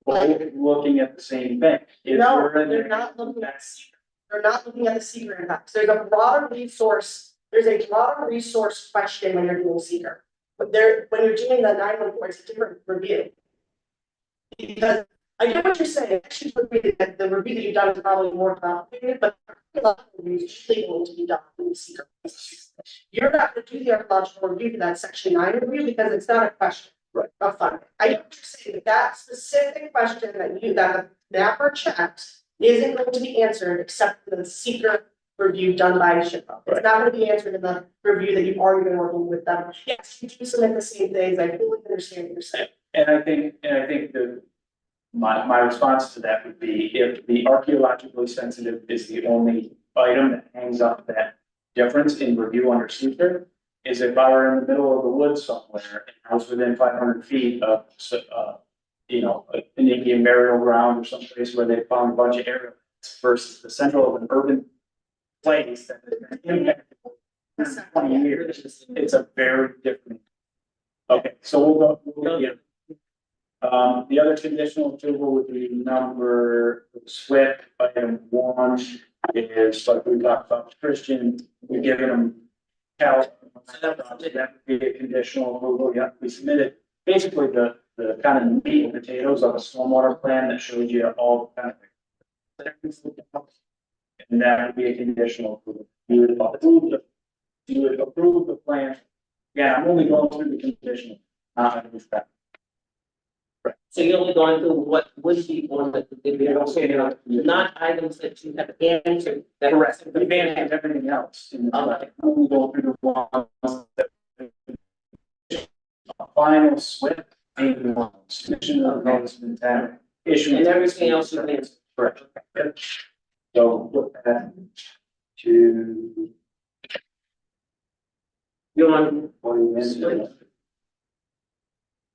We're looking at the same thing. If No, we're in they're there- not looking at seeker. They're not looking at the seeker impacts. There's a broader resource question when you're doing seeker. But when you're doing the 914, it's a different review. Because I get what you're saying, actually, the review that you've done is probably more complicated, but a lot of reviews usually going to be done in seeker. You're not gonna do the archaeological review for that section 9 review because it's not a question. Right. Of funding. I get what you're saying, but that specific question that the mapper checked isn't going to be answered except for the seeker review done by SHPO. It's Right. not gonna be answered in the review that you've already been working with them. Yes, you do submit the same things, I fully understand what you're saying. And I think my response to that would be if the archaeologically sensitive is the only item that hangs up that difference in review under seeker, is if I were in the middle of the woods somewhere and I was within 500 feet of, an Indian burial ground or someplace where they found a bunch of areas versus the central of an urban place that has been impacted for 20 years, it's a very different. Okay, so we'll go, yeah. The other conditional approval would be number SWIP item 1 is like we talked about with Christian, we've given them that would be a conditional approval, yeah, we submitted basically the kind of meat and potatoes of a stormwater plan that shows you all the kind of. And that would be a conditional approval. You would approve the plan. Yeah, I'm only going through the conditional, not the respect. So you're only going through what would be on the, not items that you have answered. That Correct, we've answered everything else. In the Okay. we'll go through the ones that. Final SWIP, submission of notice of intent, issue. And everything else you answered. Correct. Yep. So put that to. You're on, What do you mean?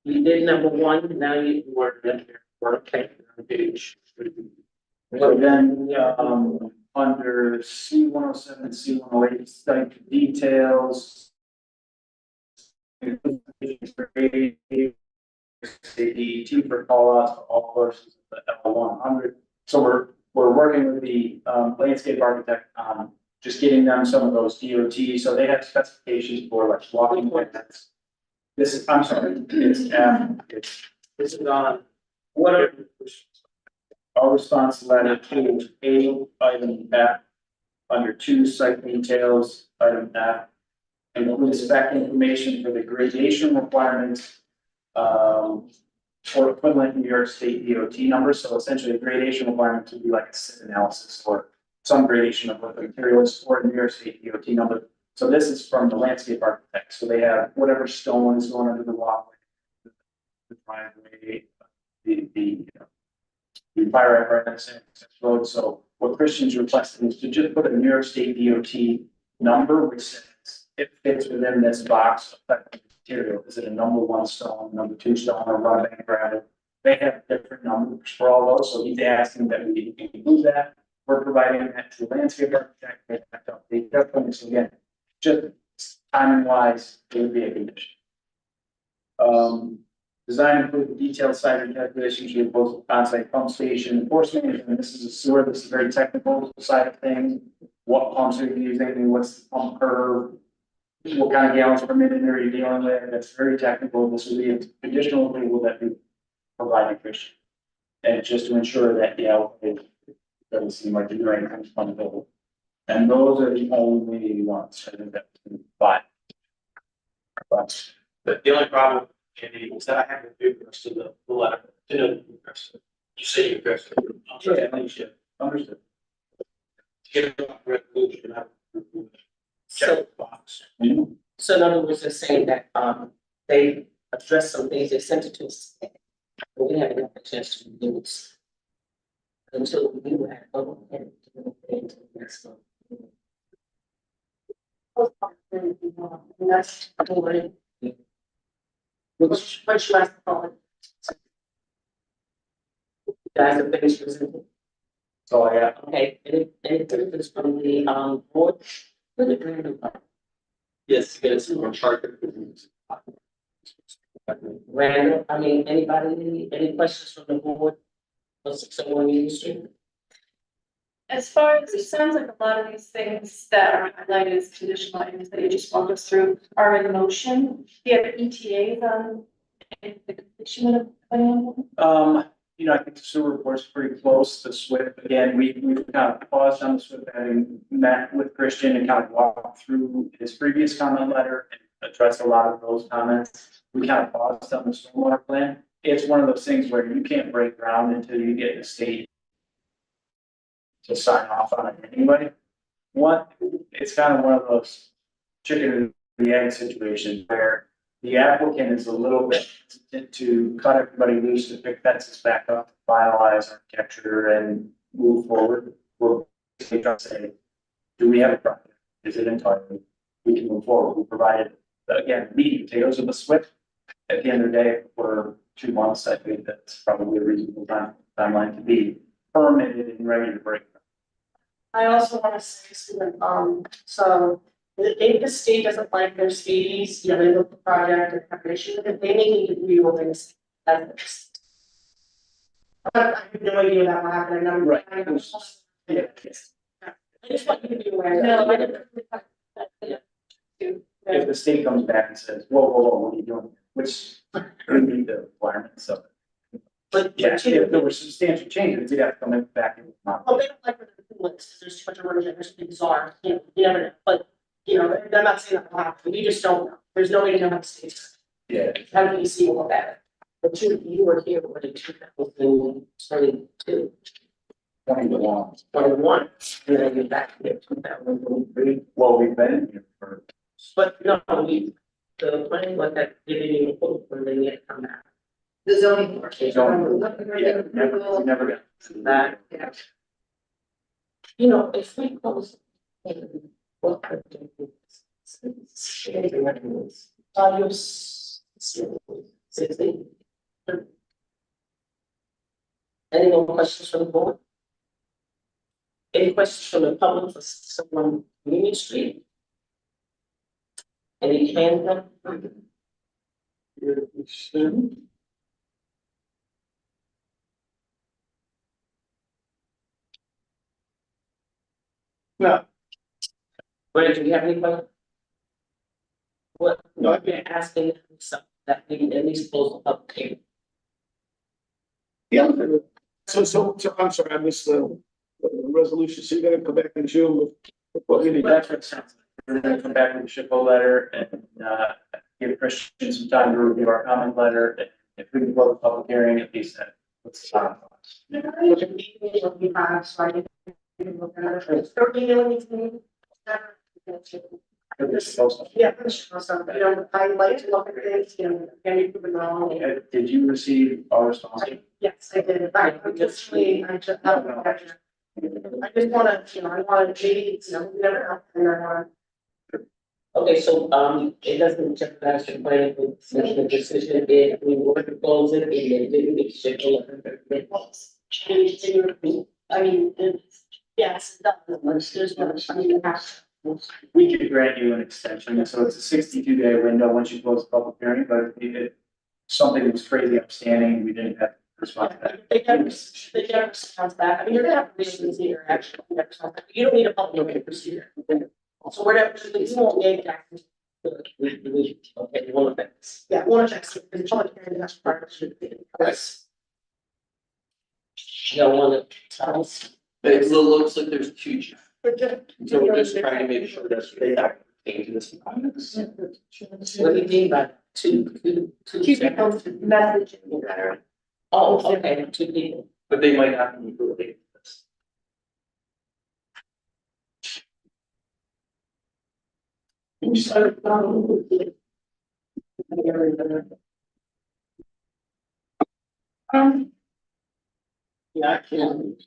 you did number 1, now you work in here, work page. So then, under C 107, C 108, site details. DET for call outs for all courses of the L100. So we're working with the landscape architect on just getting them some of those DOT, so they have specifications for like walking paths. This is, I'm sorry, this is on, what are our response letter to A, item F, under 2 site details, item F. And include spec information for the gradation requirements, or equivalent New York State DOT numbers. So essentially, a gradation requirement would be like a SIP analysis or some gradation of what the materials or a New York State DOT number. So this is from the landscape architect. So they have whatever stone is going under the walkway, the driveway, the fire apparatus, road. So what Christian's requesting is to just put a New York State DOT number, which says it fits within this box of material. Is it a number 1 stone, number 2 stone, or rubber and gravel? They have different numbers for all those, so he's asking that we include that. We're providing that to the landscape architect. They have to update that one. So again, just timing wise, it would be a condition. Design include detailed site calculations for both on-site pump station enforcement, and this is a sewer. This is a very technical side of things. What pumps are you using? What's the pump curve? What kind of gallons per minute are you dealing with? That's very technical. This will be a additional approval that we provide Christian. And just to ensure that, it doesn't seem like you're doing anything fundamental. And those are the only ones I think that we buy. But But the only problem, Andy, is that I haven't reviewed the rest of the letter, to know the rest of it. You say you addressed it. I'm sorry, yeah, understood. Understood. get a resolution, I would So, check the box. so in other words, they're saying that, they addressed some things, they sent it to us. But we haven't had a chance to review it. Until we were at, and next one. And that's the word. Which last call. Guys have finished presenting. So I, Okay, any this from the, board? Yes, yes, we're charged. Randall, anybody, any questions from the board? Someone in the industry? As far as, it sounds like a lot of these things that are highlighted as conditional items that you just walked us through are in motion. Do you have ETAs on the completion of the plan? you know, I think the sewer report's pretty close to SWIP. Again, we've kind of paused on the SWIP, having met with Christian and kind of walked through his previous comment letter and addressed a lot of those comments. We kind of paused on the stormwater plan. It's one of those things where you can't break ground until you get the state to sign off on it anyway. It's kind of one of those chicken and the egg situations where the applicant is a little bit hesitant to cut everybody loose, to pick fences back up, finalize architecture and move forward. We're basically trying to say, do we have a project? Is it entitled? We can move forward. We provided, again, meat and potatoes of the SWIP. At the end of the day, for 2 months, I think that's probably a reasonable timeline to be permitted and ready to break. I also want to say, Stephen, so if the state doesn't like their speedies, you know, they look at the project and have an issue with it, they may need to reopen this. That's. I have no idea that will happen, and I'm. Right. Yeah. I just want you to be aware. No, I didn't. If the state comes back and says, whoa, what are you doing? Which could meet the requirements of it. But Yeah, if there were substantial changes, we'd have to come back and. well, they don't like the list, there's too much erosion, there's bizarre, you know, you never know, but, you know, I'm not saying that will happen, we just don't know, there's no way to know how the state's. Yeah. How do you see all that? But you were here when in 2022, 21, and then you're back here 2023. Well, we've been here for. But no, the planning was that they didn't even put when they had come back. The zoning board. Yeah, never got. That, Yeah. you know, if we close. What could do? Sixteen. Any more questions from the board? Any questions from the public for someone on Union Street? Any hands up? No, Brandon, do you have any questions? What, No. I've been asking something that we can at least close the public hearing. the other thing, so I'm sorry, I missed the resolution, so you're gonna come back in June with what we need. That's what it sounds like. We're gonna come back with a SHPO letter and, give Christian some time to review our comment letter. And if we can close the public hearing, at least that. Let's start. So I can look at it. Start emailing me to me. Yeah, for sure, so, you know, I like to look at things, you know, can be proven wrong. Did you receive our response? Yes, I did, I just wanna, you know, I wanna change, you know, we never have, and I want. Okay, so, it doesn't jeopardize your plan to make the decision if we were to close it, and they didn't get scheduled. Change in your, I mean, yes, it does, there's no, I mean, it has. We could grant you an extension, so it's a 62-day window once you close the public hearing, but if something was crazy outstanding, we didn't have to respond to that. They never response back, I mean, you're gonna have reasons here, actually, you don't need a public hearing procedure. So we're not, we won't make that. Okay, one of them. Yeah, one of that's, because public hearing, that's part of it. Yes. You don't wanna tell us. It looks like there's two, But just. so we're just trying to make sure that they are into this. What do you mean by two? Two people's messaging better. Oh, okay, two people. But they might not be related to this. Yeah, I can't.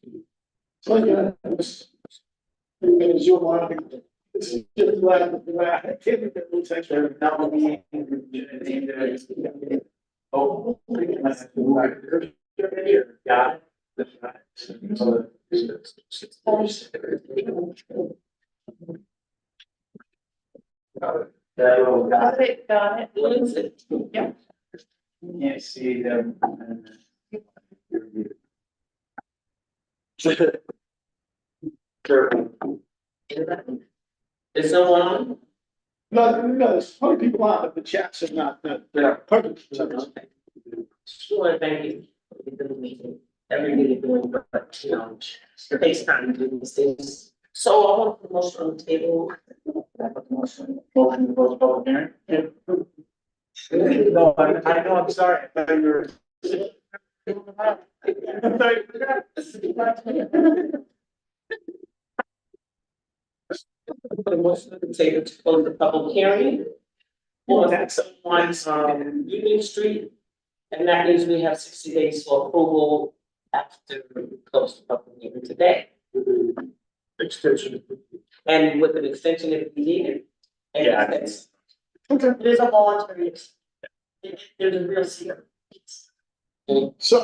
So, yeah, it's. It's your line. It's just like, I can't get that little text there. Oh. Got Got it. What is it? Yeah. Can't see them. Is someone on? No, there's plenty of people on, but the chats are not, they're perfect. Sure, thank you. we do the meeting, every meeting doing, but, you know, it takes time to do these things. So I want the motion on the table. Motion to close public hearing. No, I know, I'm sorry. I thought you were- Put a motion on the table to close the public hearing. For that one's Union Street. And that means we have 60 days for approval after we close the public hearing today. Extension. And with an extension if we need it. And Yeah. that's, It is a voluntary, there's a real secret. So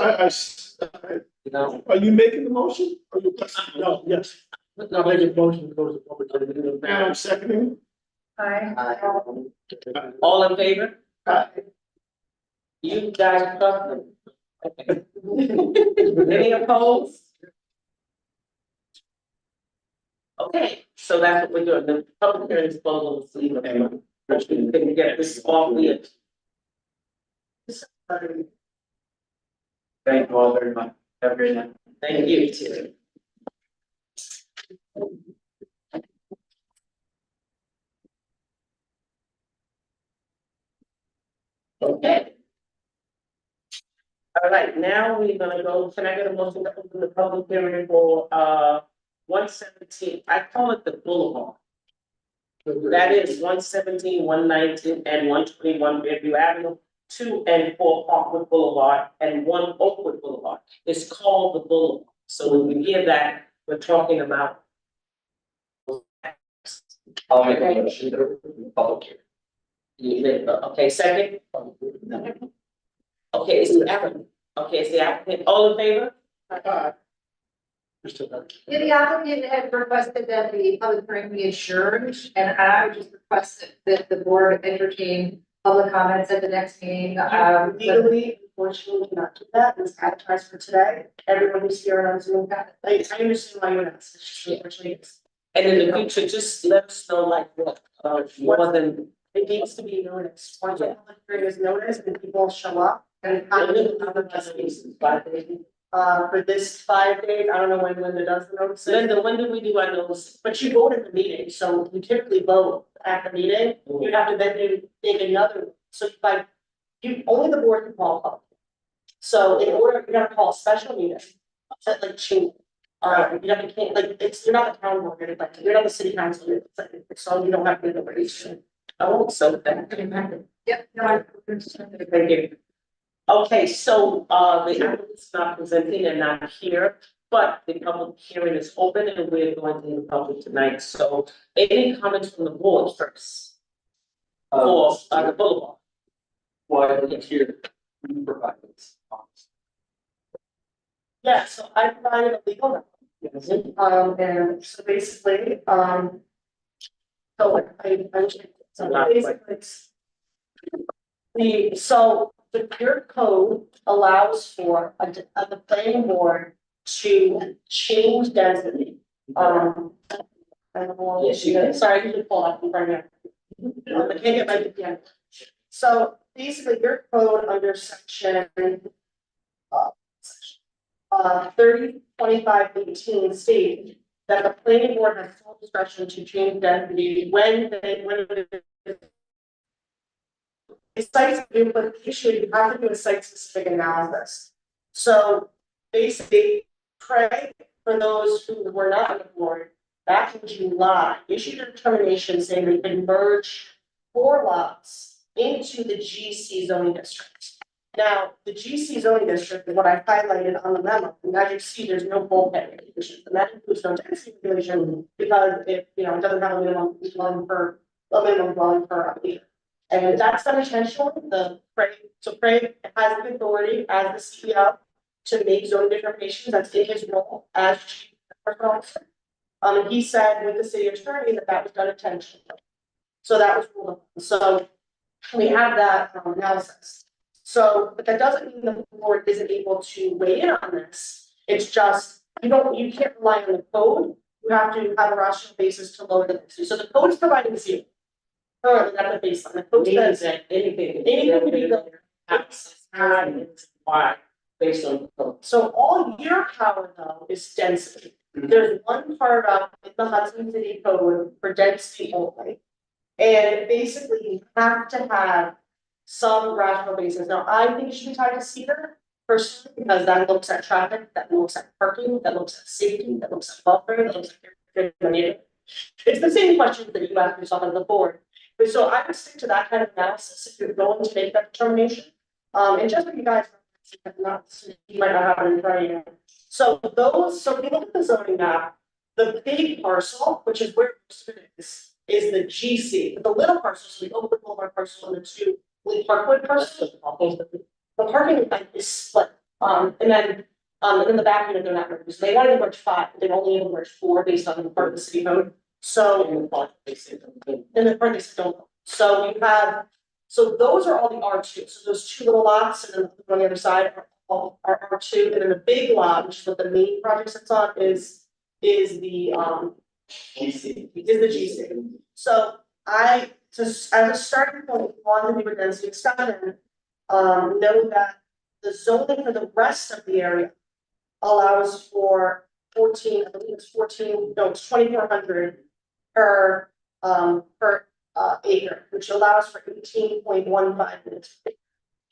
you know. are you making the motion? Or you? No, yes. No, Make a motion to close the public hearing. And I'm seconding. all in favor? You guys, okay. Any opposed? Okay, so that's what we're doing, the public hearing is closed, we'll see what we can get this off the. Thank you all very much. Have a great night. Thank you, too. Okay. All right, now we're gonna go, can I get a motion to open the public hearing for 117, I call it the Boulevard. That is 117, 119, and 121 Fairview Avenue, 2 and 4 Parkwood Boulevard, and 1 Oakwood Boulevard. It's called the Boulevard. So when we hear that, we're talking about. I'll make a motion to open the public hearing. Okay, second? Okay, it's the applicant. Okay, it's the applicant. All in favor? Yeah, the applicant had requested that the public hearing be adjourned, and I would just request that the board entertain public comments at the next meeting. Legally, unfortunately, we cannot do that, it's advertised for today, everyone who's here on Zoom, I understand why you're not, it's just unfortunately, And in the future, just let us know like what, more than. it needs to be noticed, once the public hearing is noticed, and people show up, and for this 5 days, I don't know when Linda does the notice. Linda, when do we do our notice? But you vote at the meeting, so you typically vote at the meeting, you have to then make another, so like, only the board can call a public. So in order, you're gonna call a special meeting, like change. You have to, can't, like, you're not the town board, you're not the city council, so you don't have to deliberation. Oh, so that can happen. Yep, no, I. Thank you. Okay, so the applicant's not presenting and not here, but the public hearing is open and we're going to the public tonight, so any comments from the board first? For the Boulevard? Why are you here? You provide this. Yeah, so I provided a legal record. And so basically, so like, so basically, the pure code allows for the planning board to change density. Yes, you can. Sorry, you can pull up in front of you. I can't get my, yeah. So basically, your code under section 302518 states that the planning board has full discretion to change density when the site duplication, you have to do a site specific analysis. So basically, Craig, for those who were not on the board, back in July, issued a determination saying we can merge 4 lots into the GC zoning district. Now, the GC zoning district is what I highlighted on the memo, and as you see, there's no bulkhead regulations, and that includes no density regulation, because it doesn't have a minimum dwelling per meter. And that's done intentionally, Craig has the authority as the CEO to make zoning determinations, that's in his role as chief enforcement officer. And he said with the city attorney that was done intentionally. So that was ruled upon. So we have that analysis. So, but that doesn't mean the board isn't able to weigh in on this. It's just, you can't rely on the code. You have to have a rational basis to lower the density. So the code is providing zero. Currently, that's the baseline. The code says Means that anything. anything can be built. Why based on code. So all your power though is density. There's one part up in the Hudson City Code for density only. And basically you have to have some rational basis. Now, I think it should be tied to Cedar personally, because that looks at traffic, that looks at parking, that looks at safety, that looks at welfare, that looks at your neighborhood. It's the same question that you asked yourself as the board. But so I would stick to that kind of analysis if you're going to make that determination. And just for you guys, you might not have it in front of you. So if you look at the zoning map, the big parcel, which is where most of it is the GC. But the little parcels, so the open boulevard parcel and the two Lee Parkwood parcels, the parking is split. And then the back unit, they're not merged. So they wanted to merge 5, but they've only able to merge 4 based on the part of the city code. So in the part they said don't. So you have, so those are all the R2. So those 2 little lots and then on the other side are R2, and then the big lot, which is what the main project sits on, is the GC. Is the GC. So as a starting point, want to do a density discussion, know that the zoning for the rest of the area allows for 14, I believe it's 14, no, it's 2,400 per acre, which allows for 18.15 minutes.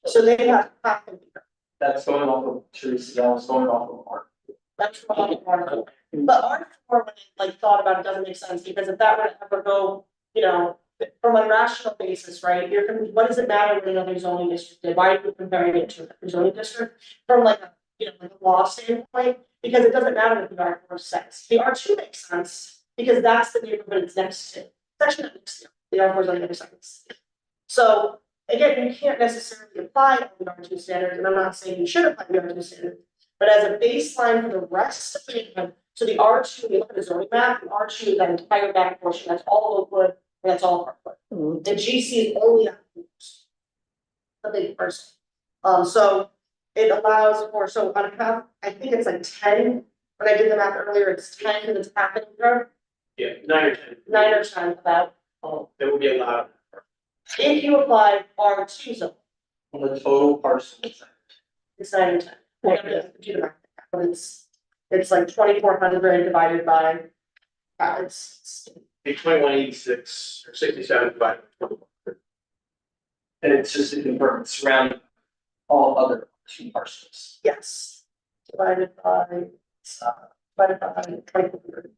So they have half an acre. That's going off of Teresa, that was going off of Mark. That's from R4. But R4, when I thought about it, doesn't make sense, because if that were to ever go, from a rational basis, right? What does it matter when another zoning district did? Why are you comparing it to a zoning district? From like a law standpoint, because it doesn't matter what the R4 says. The R2 makes sense because that's the neighborhood it's next to. It's actually not next to. The R4 is on the other side. So again, you can't necessarily apply the R2 standards, and I'm not saying you should apply the R2 standards, but as a baseline for the rest of the neighborhood, so the R2, when you look at the zoning map, the R2 is that entire back portion, that's all Oakwood, and that's all Parkwood. The GC is only that the big person. So it allows for, so on half, I think it's like 10, when I did the math earlier, it's 10 and it's happening there. Yeah, 9 or 10. 9 or 10 about. That would be allowed. If you apply R2 zone, On the total parcel. it's 9 or 10. I have to do the math, but it's like 2,400 divided by, it's Be 2186 or 67 divided by 24. And it's just to confirm, it's surrounding all other 2 parcels. yes. Divided by 2,400.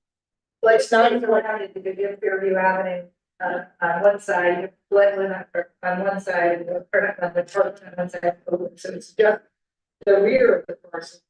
Like it's not even what happened if you have Fairview Avenue, on one side, you have Glenwood on one side, and the front on the front on one side, open, so it's just the rear of the parcel.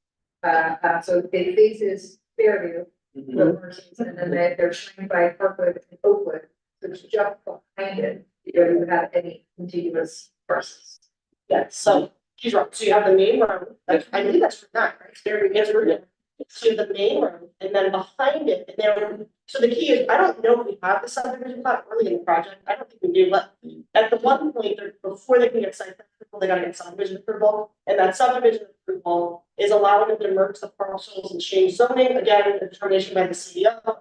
So it faces Fairview, the parcels, and then they're trained by Parkwood and Oakwood, so it's just behind it, you don't even have any contiguous parcels. Yeah, so she's right. So you have the main road, I believe that's Route 9, right? It's very, it's Route 9. So you have the main road, and then behind it, and there, so the key is, I don't know if we have the subdivision plat early in the project, I don't think we do, but at the one point, before they can get site plan approval, they gotta get subdivision approval, and that subdivision approval is allowing them to merge the parcels and change zoning, again, a determination by the CEO.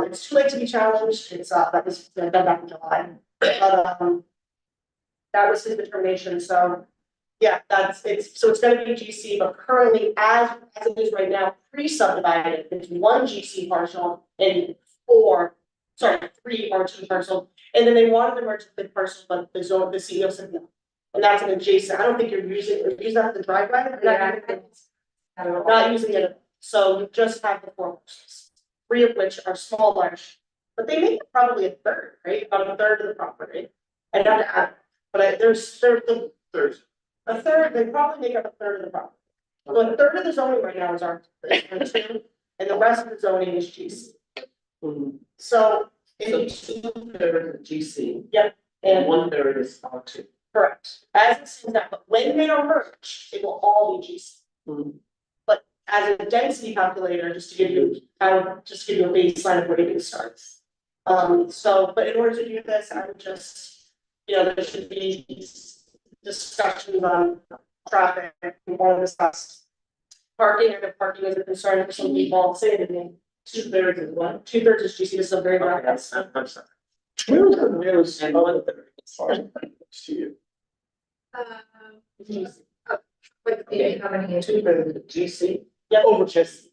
It's too late to be challenged, it's, that was done back in July, but, that was his determination, so. Yeah, so it's gonna be GC, but currently as it is right now, pre-subdivided, it's 1 GC parcel and 3 R2 parcel. And then they wanted to merge the big parcel, but the CEO said no. And that's an adjacent, I don't think you're using that for the driveway, not using it, so you just have the 4 parcels. 3 of which are smaller, but they make probably a third, right? About a third of the property. I'd have to add, but there's a third, they probably make up a third of the property. So a third of the zoning right now is R2, and the rest of the zoning is GC. So. So 2/3 is GC. Yep. And 1/3 is R2. Correct, as it stands now, but when they are merged, it will all be GC. But as a density calculator, just to give you a baseline of where you can start. But in order to do this, I would just, there should be discussions on traffic, we want to discuss parking, and if parking is a concern for some people, say it again. 2/3 is what? 2/3 is GC, this is a very rough. I'm sorry. Where's the nearest, And 1/3 is to you? Like maybe how many Two for the GC. Over just.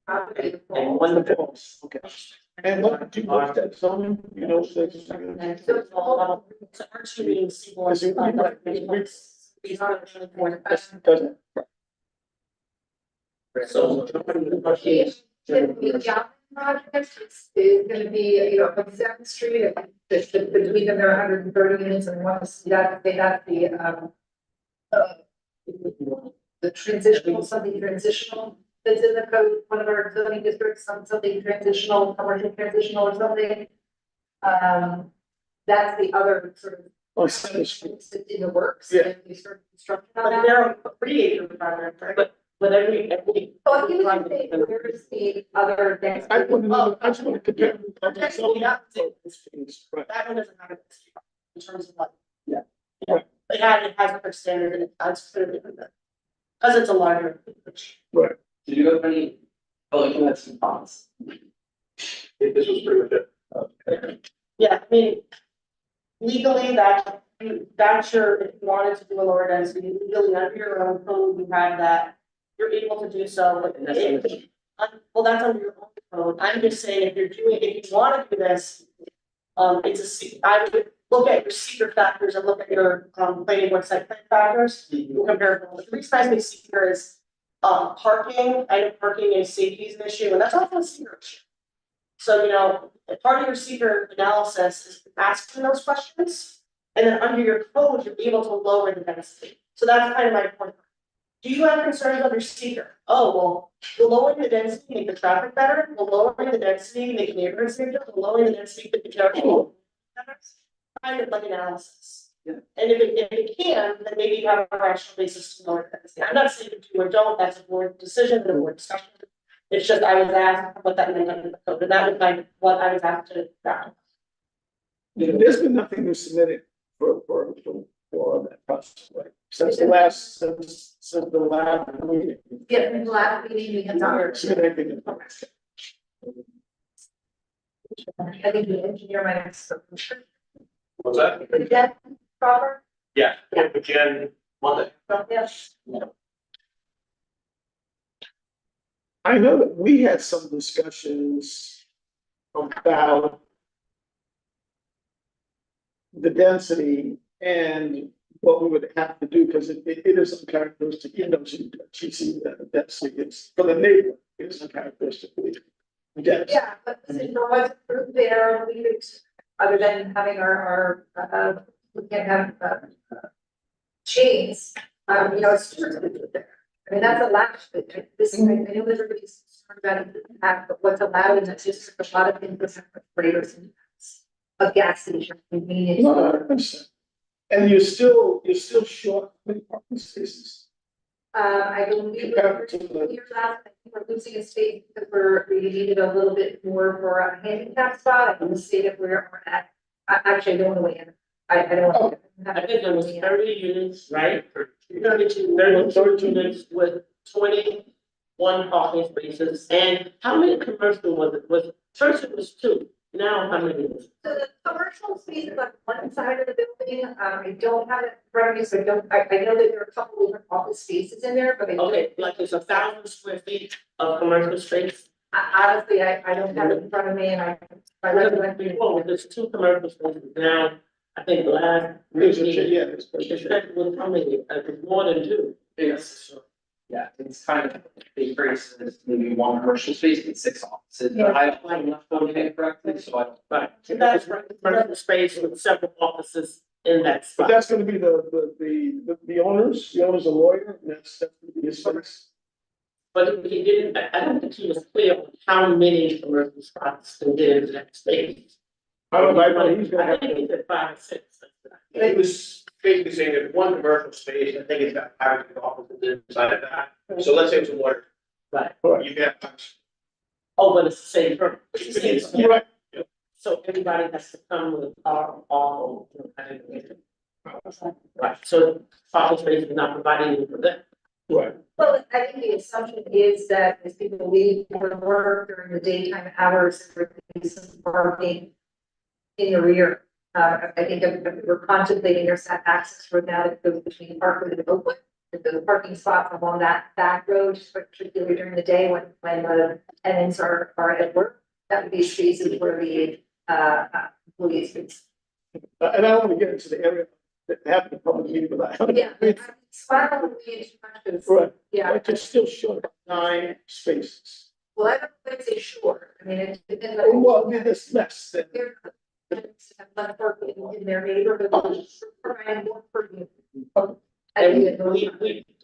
And one The for balls, okay. And what, do you know that zoning, you know, So it's all, So our two meetings. Does it- these are the four. doesn't, So. The job project is gonna be, you know, from Seventh Street, between them, there are 130 units, and one is that, they got the transitional, something transitional that's in the code, one of our zoning districts, something transitional, commercial transitional or something. That's the other sort of oh, Center Street. in the works. Yeah. And we start construction on But that. they're a 3 acre project, right? But every. Oh, give us a thing, where's the other next? I wouldn't, I just want to compare. Okay, so Right. that one doesn't have it in terms of like. Yeah. Yeah, it has a standard and it's clearly different. Because it's a larger. Right. Did you have any, you had some thoughts? If this was pretty much it. Yeah, I mean. Legally, that's your, if you wanted to do a lower density, legally under your own code, you have that. You're able to do so, but well, that's under your own code. I'm just saying, if you want to do this. I would look at your secret factors and look at your planning board site plan factors. Compare them. The reason I say secret is parking. I know parking and safety is an issue, and that's often a secret issue. So, you know, part of your secret analysis is asking those questions, and then under your code, you're able to lower the density. So that's kind of my point. Do you have concerns under seeker? Oh, well, will lowering the density make the traffic better? Will lowering the density make neighborhoods safer? Will lowering the density make the general? Kind of like analysis. Yeah. And if it can, then maybe you have a rational basis to lower the density. I'm not saying do or don't, that's a board decision, and a board discussion. It's just, I was asked what that meant under the code, and that was like what I was asked to draft. There's been nothing new submitted for that process, right? Since the last meeting. Yeah, from the last meeting, we had done. Submit anything in the past. I think the engineer might have some. What's that? Is that proper? Yeah, again, Monday. Yes. I know that we had some discussions about the density and what we would have to do, because it is uncharacteristic, you know, she see that the density is, for the neighborhood, it is uncharacteristic. Yes. Yeah, but since there was proof there, we could, other than having our, we can't have, chains, you know, it's true to do there. I mean, that's allowed, but this, I know everybody's concerned about it, but what's allowed in that district, a lot of things that have graders and a gas station, convenience. No, I understand. And you're still short many parking spaces. I believe Compared to the- years last, I think we're losing a space because we needed a little bit more for a handicap spot. I can see if we're at, actually, I don't know when. I don't want to. I think there was 30 units, right? 32 units with 21 parking spaces. And how many commercial was it? First it was 2. Now how many is it? So the commercial space is on one side of the building. I don't have it in front of me, so I know that there are a couple different office spaces in there, but I don't. Okay, like there's 1,000 square feet of commercial space. Honestly, I don't have it in front of me, and I Before, there's 2 commercial spaces now. I think the last. There's How many? More than 2. Yes. Yeah, it's kind of increases maybe 1 commercial space and 6 offices. Yeah. I don't know if correctly, so I. Right, so that's commercial space with several offices in that But spot. that's gonna be the owner's a lawyer, and that's gonna be his space. But he didn't, I don't think he was clear on how many commercial spots there is in that space. I don't know, he's gonna I have think to. he said 5 or 6. It was basically saying there's 1 commercial space, I think it's got parking offices inside of that. So let's say it's a lawyer, Right, you can have. oh, but it's the same firm. It's the same firm. Right. So everybody has to come with all. Right, so office space is not providing for them. Right. Well, I think the assumption is that as people leave for work during the daytime hours, there is some parking in the rear. I think if we're contemplating there's that access road now that goes between Parkwood and Oakwood. the parking spots along that back road, particularly during the day when the tenants are at work. That would be spaces where the, employees could. And I don't want to get into the area that happened in public meeting, but I. Yeah. Spot on the instructions. Right, Yeah. but it's still short of 9 spaces. Well, I don't say short. I mean, it depends. Oh, well, I mean, there's less than. Have less parking in their neighborhood. Providing more parking. And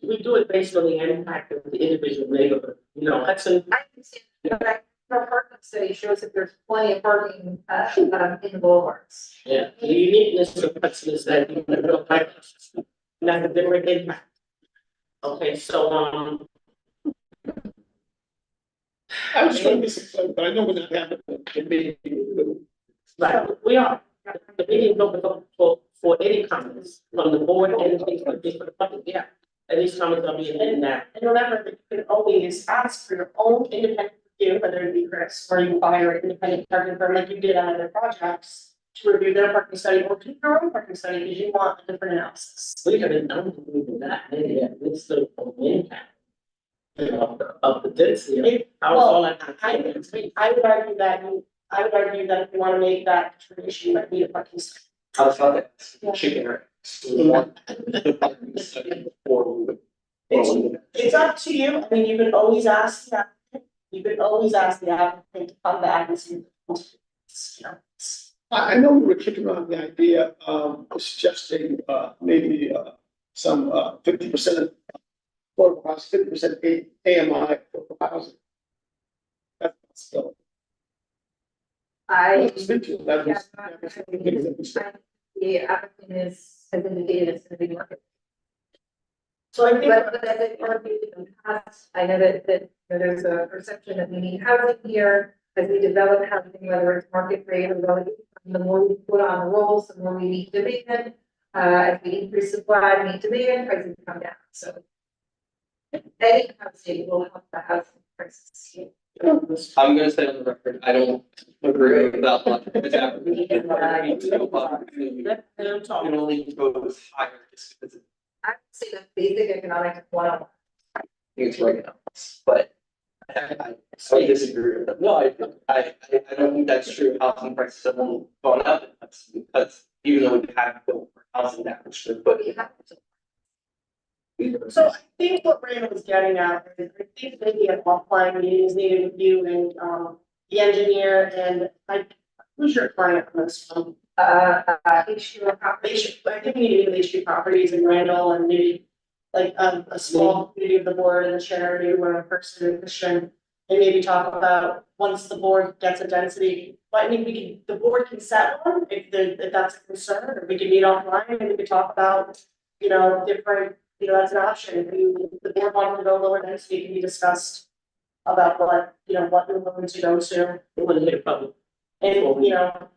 we do it based on the impact of the individual neighborhood, you know, Hudson. I understand, but our parking study shows that there's plenty of parking, in the boulevards. Yeah, the uniqueness of Hudson is that you don't have a different impact. Okay, so, I was trying to be excited, but I know we're not having a meeting. right, we are, the meeting open for any comments from the board, anything for the public, yeah. And these comments are being in that. And remember that you can always ask for your own independent review, whether it be Chris or you hire an independent parking firm like you did on other projects to review their parking study or do your own parking study because you want a different analysis. We haven't done even that, maybe it's the impact. You know, of the density. I was all I would argue that if you want to make that determination, you might need a parking study. I was thought Yeah. that chicken or one. It's up to you, I mean, you could always ask the applicant to come back and see. You know. I know we were kicking around the idea of suggesting, maybe, some, 50%. Affordable house, 50% AMI for housing. That's still. I. Speak to that. The applicant has indicated it's gonna be market. So I think. But as it argued in the past, I know that you know, there's a perception that we need housing here as we develop housing, whether it's market rate or relative. The more we put on the rolls, the more we meet demand. As we increase supply, meet demand, prices come down, so. Any housing will help the housing prices. I'm gonna say on the record, I don't agree with that one. It only goes higher just because I would say that basic economics is one on it's right now, but I disagree with that. No, I don't think that's true. Housing prices have only gone up, and that's because even though we have built for housing that much, but So I think what Brandon was getting at is, I think maybe an offline meeting is needed with you and, the engineer and like, who's your client on this one? HQ Properties, I think we need to do HQ properties in Randall and maybe like, a small committee of the board and the chair, maybe one person and Christian. And maybe talk about, once the board gets a density, but I mean, the board can set one if that's a concern, or we can meet offline and we could talk about, you know, different. You know, that's an option, if the board wanted to go lower density, it can be discussed about what we're willing to go to. It wouldn't hit a public. And, you know,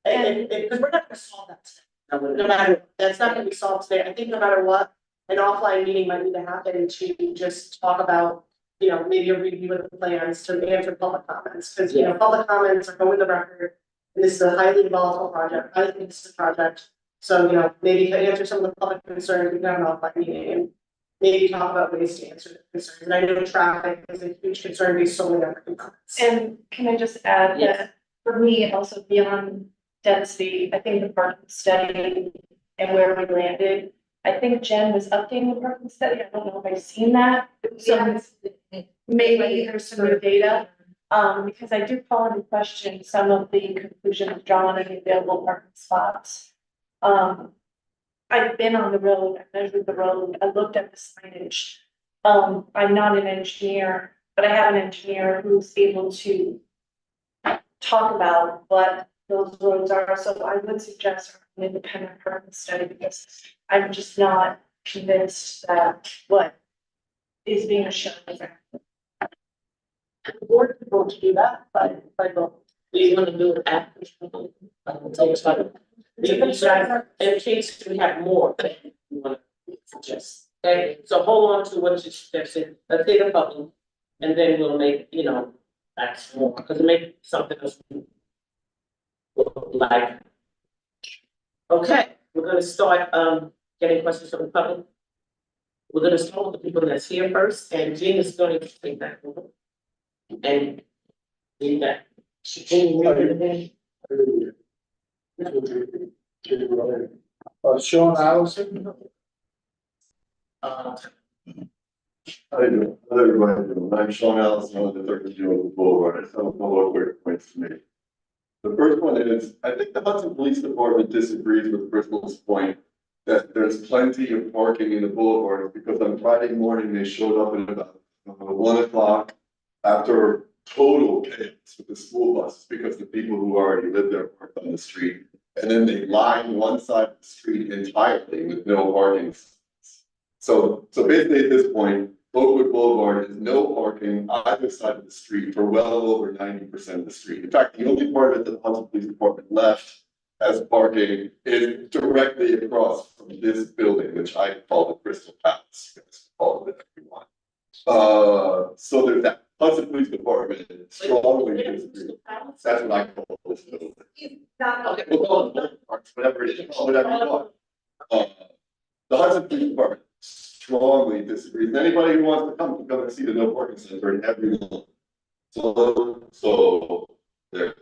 because we're not gonna solve that today. No matter, that's not gonna be solved today, I think no matter what, an offline meeting might need to happen to just talk about, you know, maybe a review of the plans to answer public comments, because, you know, public comments are going to the record. And this is a highly volatile project, I think this is a project. So, you know, maybe to answer some of the public concerns, we can have an offline meeting and maybe talk about ways to answer the concerns. And I know traffic is a huge concern based solely on the comments. And can I just add Yes. that for me, and also beyond density, I think the parking study and where we landed, I think Jen was updating the parking study. I don't know if I've seen that. So maybe there's some new data. Because I do call into question some of the conclusions drawn in the available parking spots. I've been on the road, I measured the road, I looked at the signage. I'm not an engineer, but I have an engineer who's able to talk about what those roads are, so I would suggest an independent parking study, because I'm just not convinced that what is being shown is accurate. The board could vote to do that, but we want to do it after. In case we have more, we want to suggest. Okay, so hold on to what you suggested, let's take a couple, and then we'll make, you know, ask more, because it may something else. Like. Okay, we're gonna start, getting questions from the public. We're gonna start with the people that's here first, and Jean is going to take that. And leave that. Jean, read it again. Sean Allison. How you doing? Hello, everybody. I'm Sean Allison, I'm the 32 Boulevard. I have a couple of quick points to make. The first one is, I think the Hudson Police Department disagrees with Bristol's point that there's plenty of parking in the boulevard, because on Friday morning, they showed up at about 1 o'clock after total chaos with the school buses, because the people who already live there parked on the street. And then they lined one side of the street entirely with no parking. So basically at this point, Oakwood Boulevard is no parking either side of the street for well over 90% of the street. In fact, the only part of it that the Hudson Police Department left as parking is directly across from this building, which I call the Crystal Palace. You guys can call it whatever you want. So there's that. Hudson Police Department strongly disagrees. That's what I call this building. Okay, we'll call it whatever it is, call it whatever you want. The Hudson Police Department strongly disagrees. Anybody who wants to come can come and see the no parking center in everyone. So there.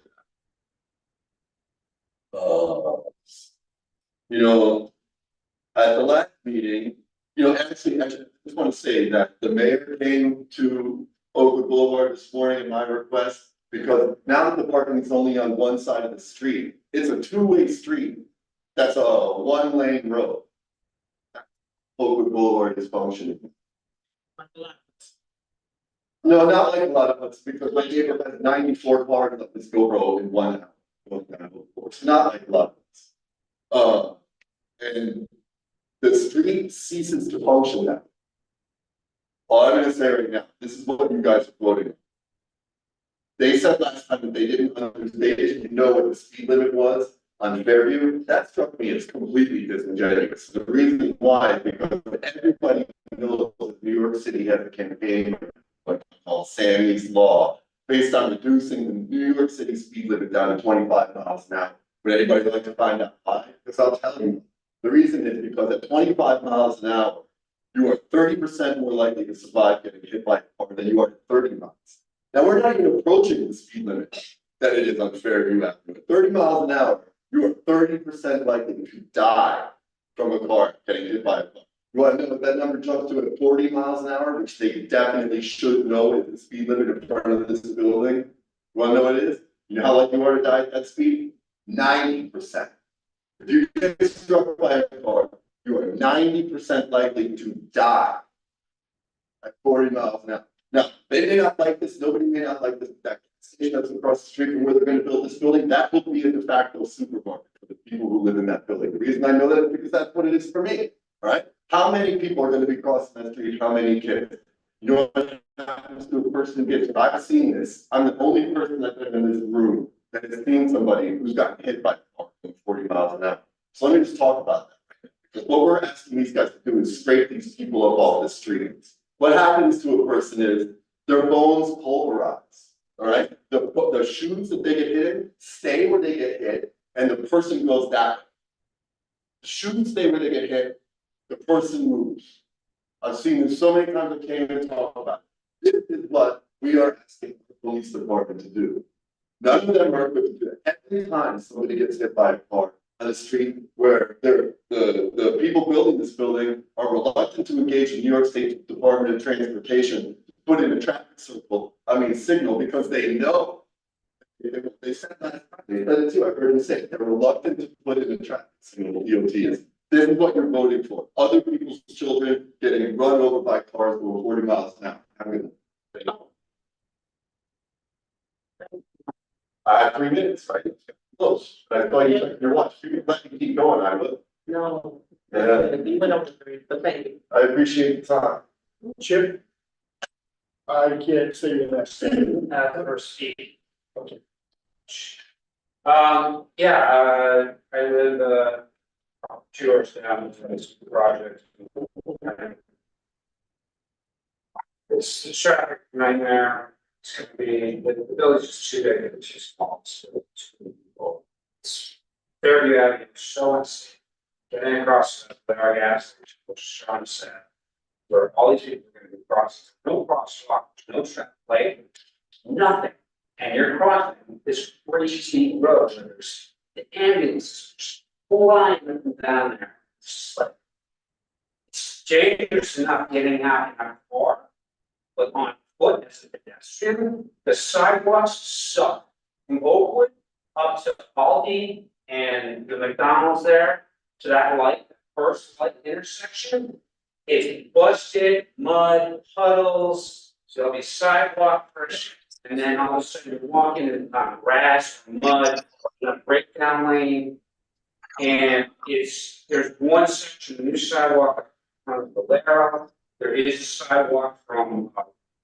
You know, at the last meeting, actually, I just want to say that the mayor came to Oakwood Boulevard this morning at my request, because now that the parking is only on one side of the street, it's a two-way street. That's a one-lane road. Oakwood Boulevard is functioning. No, not like a lot of us, because my neighbor has 94 cars up this GoPro in 1 hour. It's not like a lot of us. And the street ceases to function now. All I'm gonna say right now, this is what you guys are voting on. They said last time that they didn't know what the speed limit was on Fairview. That struck me as completely disingenuous. The reason why is because everybody knows that New York City has a campaign, what called Sammy's Law, based on reducing the New York City speed limit down to 25 miles an hour. Would anybody like to find out why? Because I'll tell you, the reason is because at 25 miles an hour, you are 30% more likely to survive getting hit by a car than you are at 30 miles. Now, we're not even approaching the speed limit that it is on Fairview Avenue. At 30 miles an hour, you are 30% likely to die from a car getting hit by a car. You want to know what that number jumps to at 40 miles an hour, which they definitely should know is the speed limit in front of this building? You want to know what it is? You know how likely you are to die at that speed? 90%. If you get struck by a car, you are 90% likely to die at 40 miles an hour. Now, they may not like this, nobody may not like this, that station that's across the street from where they're going to build this building, that will be a de facto supermarket for the people who live in that building. The reason I know that is because that's what it is for me, all right? How many people are going to be crossing that street? How many kids? You know what happens to a person who gets, I've seen this, I'm the only person that's been in this room that has seen somebody who's gotten hit by a car at 40 miles an hour. So let me just talk about that. Because what we're asking these guys to do is scrape these people up off the streets. What happens to a person is their bones pulverize, all right? The shoes that they get hit in stay where they get hit, and the person goes that way. The shoes stay where they get hit, the person moves. I've seen this so many times I can't even talk about it. This is what we are asking the police department to do. None of them are equipped to do it. Every time somebody gets hit by a car on a street where the people building this building are reluctant to engage the New York State Department of Transportation to put in a traffic signal, because they know. They said that, they said it too, I heard them say, they're reluctant to put in a traffic signal, DOT is. This is what you're voting for. Other people's children getting run over by cars going 40 miles an hour. I have 3 minutes, right? Close. I thought you checked your watch. You can let me keep going, I will. No. Yeah. We went over 3, but thank you. I appreciate the time. Chip? I can't say your last name. First Steve. Okay. I live 2 doors down from this project. It's a traffic nightmare. It's gonna be, the village is too big and too small, so it's Fairview Avenue, so much getting across the gas station, which Sean said. where all these people are gonna be crossing, no crosswalk, no traffic light, nothing. And you're crossing this pretty steep road, and there's the ambulance flying up and down there. It's like, it's dangerous enough getting out in a car, but on foot as a pedestrian, the sidewalks suck. From Oakwood up to Aldi and the McDonald's there, to that light, the first light intersection. It's busted, mud, puddles, so there'll be sidewalk first, and then all of a sudden you're walking in grass, mud, in a breakdown lane. And there's one section, the new sidewalk from Valero, there is a sidewalk from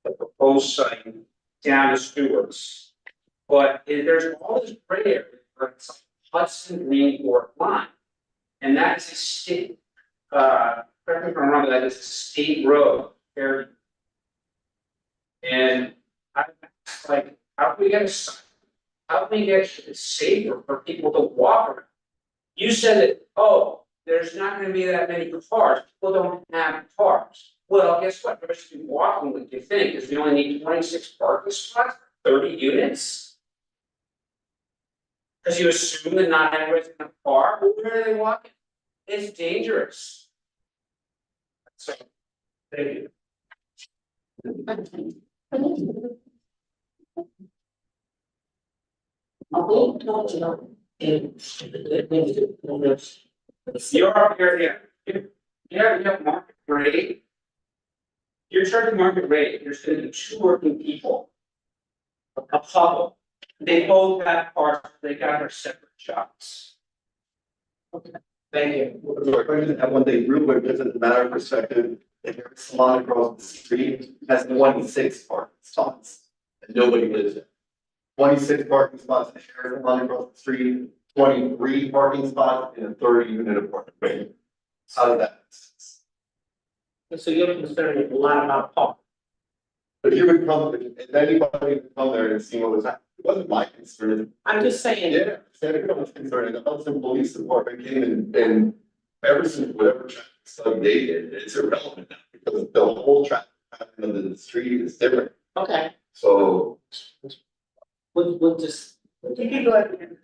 the proposed site down to Stewart's. But there's all this gray area where it's like Hudson Green or line. And that is a state, correct me if I'm wrong, that is a state road, very. And I like, how do we get it safer for people to walk around? You said that, oh, there's not gonna be that many cars, people don't have cars. Well, guess what, there should be walking, what you think, because we only need 26 parking spots, 30 units? Because you assume that not everybody's in a car, well, where are they walking? It's dangerous. So, thank you. You're up here, yeah, market rate. You're charging market rate, you're sending 2 working people. A couple, they both have cars, they got their separate jobs. Okay, thank you. And when they grew, it doesn't matter perspective, if there's a salon across the street has 26 parking spots and nobody lives there. 26 parking spots, the sheriff salon across the street, 23 parking spots in a 30-unit apartment. How did that make sense? So you're concerned a lot about parking. But you would come, if anybody would come there and see what was happening, it wasn't my concern. I'm just saying. Yeah, Senator was concerned, the Hudson Police Department came and ever since whatever traffic study they did, it's irrelevant now because the whole traffic pattern of the street is different. Okay, So. we'll just. You can go ahead.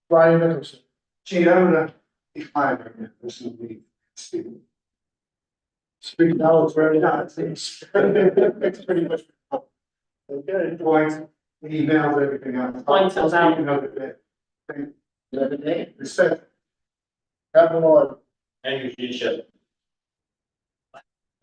Brian Nicholson. Gee, I'm gonna be fine right now, this will be speaking. Speak now, it's very not. It's pretty much. Okay, points, emails, everything else. Points I'll about- speak another day. Thank you. Another day. Respect. Have an order. Thank you, Keisha.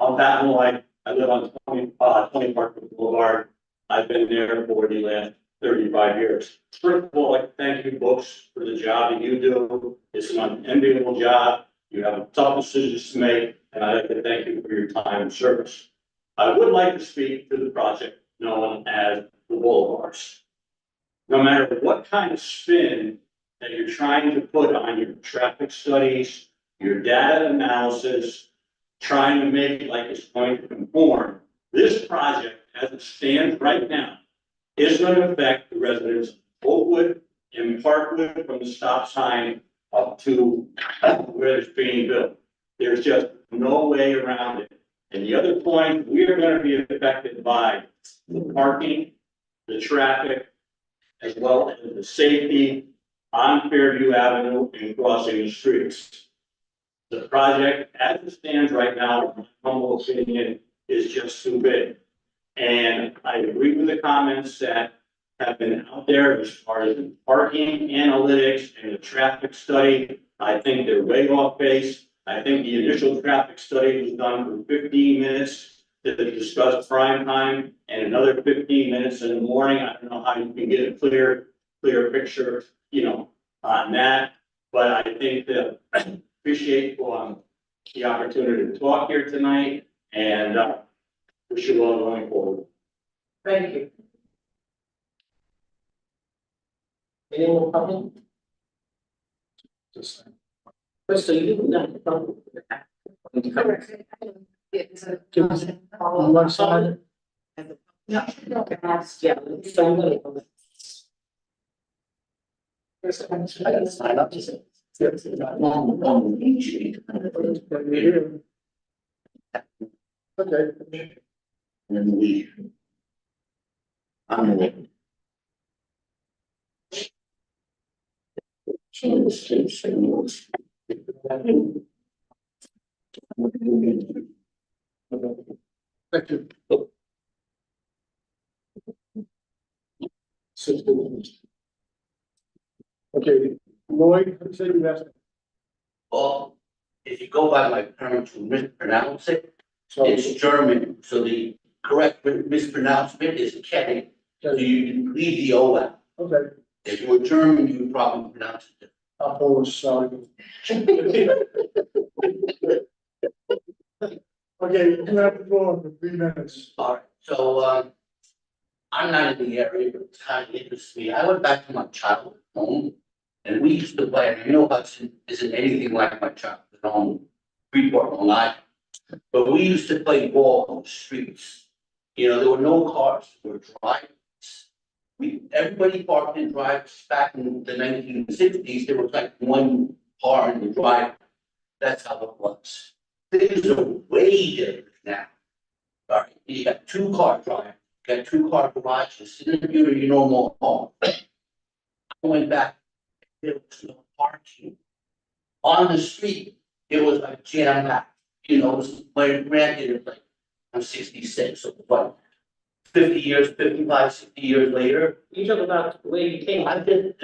I'm Pat Malloy. I live on 20 Parkwood Boulevard. I've been there for the last 35 years. First of all, I'd like to thank you folks for the job that you do. It's an unenviable job. You have tough decisions to make, and I'd like to thank you for your time and service. I would like to speak to the project known as the Boulevards. No matter what kind of spin that you're trying to put on your traffic studies, your data analysis, trying to make it like it's going to conform, this project, as it stands right now, is going to affect the residents of Oakwood and Parkwood from the stop sign up to where it's being built. There's just no way around it. And the other point, we are going to be affected by the parking, the traffic, as well as the safety on Fairview Avenue and crossing the streets. The project, as it stands right now, in my humble opinion, is just too big. And I agree with the comments that have been out there as far as the parking analytics and the traffic study. I think they're way off base. I think the initial traffic study was done for 15 minutes to discuss prime time and another 15 minutes in the morning. I don't know how you can get a clear picture, on that. But I think that appreciate the opportunity to talk here tonight and wish you well going forward. Thank you. Any more comment? Crystal, you didn't have to come. On one side. Yeah. Yeah. So many of them. I gotta sign up to say. Okay. And we. I'm ready. Thank you. Okay, Lloyd, say your last name. Well, if you go by my parents who mispronounce it, So, it's German, so the correct mispronouncement is Kenny. So you can leave the O out. okay, If you were German, you would probably pronounce it different. I'm always sorry. Okay, you have the floor for 3 minutes. All right, so, I'm not in the area, but it's kind of interests me. I went back to my childhood home. And we used to play, and you know, Hudson isn't anything like my childhood home, Freeport, Long Island. But we used to play ball on the streets. You know, there were no cars, there were driveways. Everybody parked in driveways back in the 1960s. There was like one car in the driveway. That's how it was. Things are way different now. All right, you got 2-car drive, you got 2-car garages, and then you're your normal home. I went back, there was no parking. On the street, it was like jam packed, you know, it was like, granted, it was like, I'm 66, so what? 50 years, 55, 60 years later, You talk about the way you came. I'm just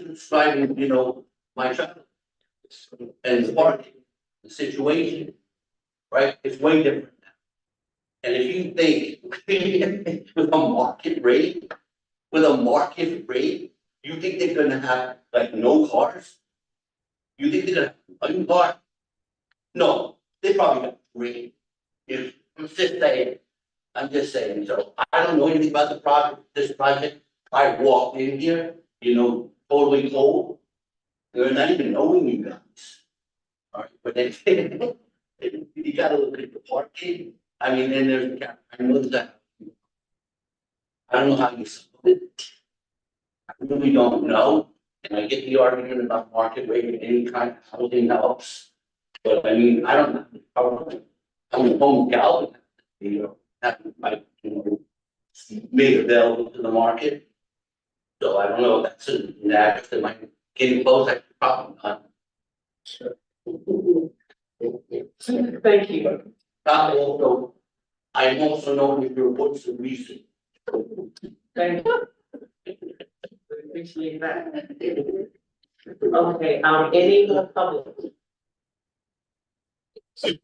describing, you know, my childhood. And the parking, the situation, right, it's way different now. And if you think with a market rate, you think they're gonna have like no cars? You think they're gonna have one car? No, they probably got 3. I'm just saying, so I don't know anything about the project, this project. I walked in here, you know, totally cold. They're not even knowing you guys. All right, but then you gotta look at the parking. I mean, then there's, I know that. I don't know how you solve it. I really don't know. And I get the argument about market rate, any kind of housing helps. But I mean, I don't know. I'm home Galvin, you know, have like, you know, made available to the market. So I don't know if that's an act that might get close, I probably not. Thank you. I also know that your voice of reason. Thank you. Appreciate that. Okay, any more public? Just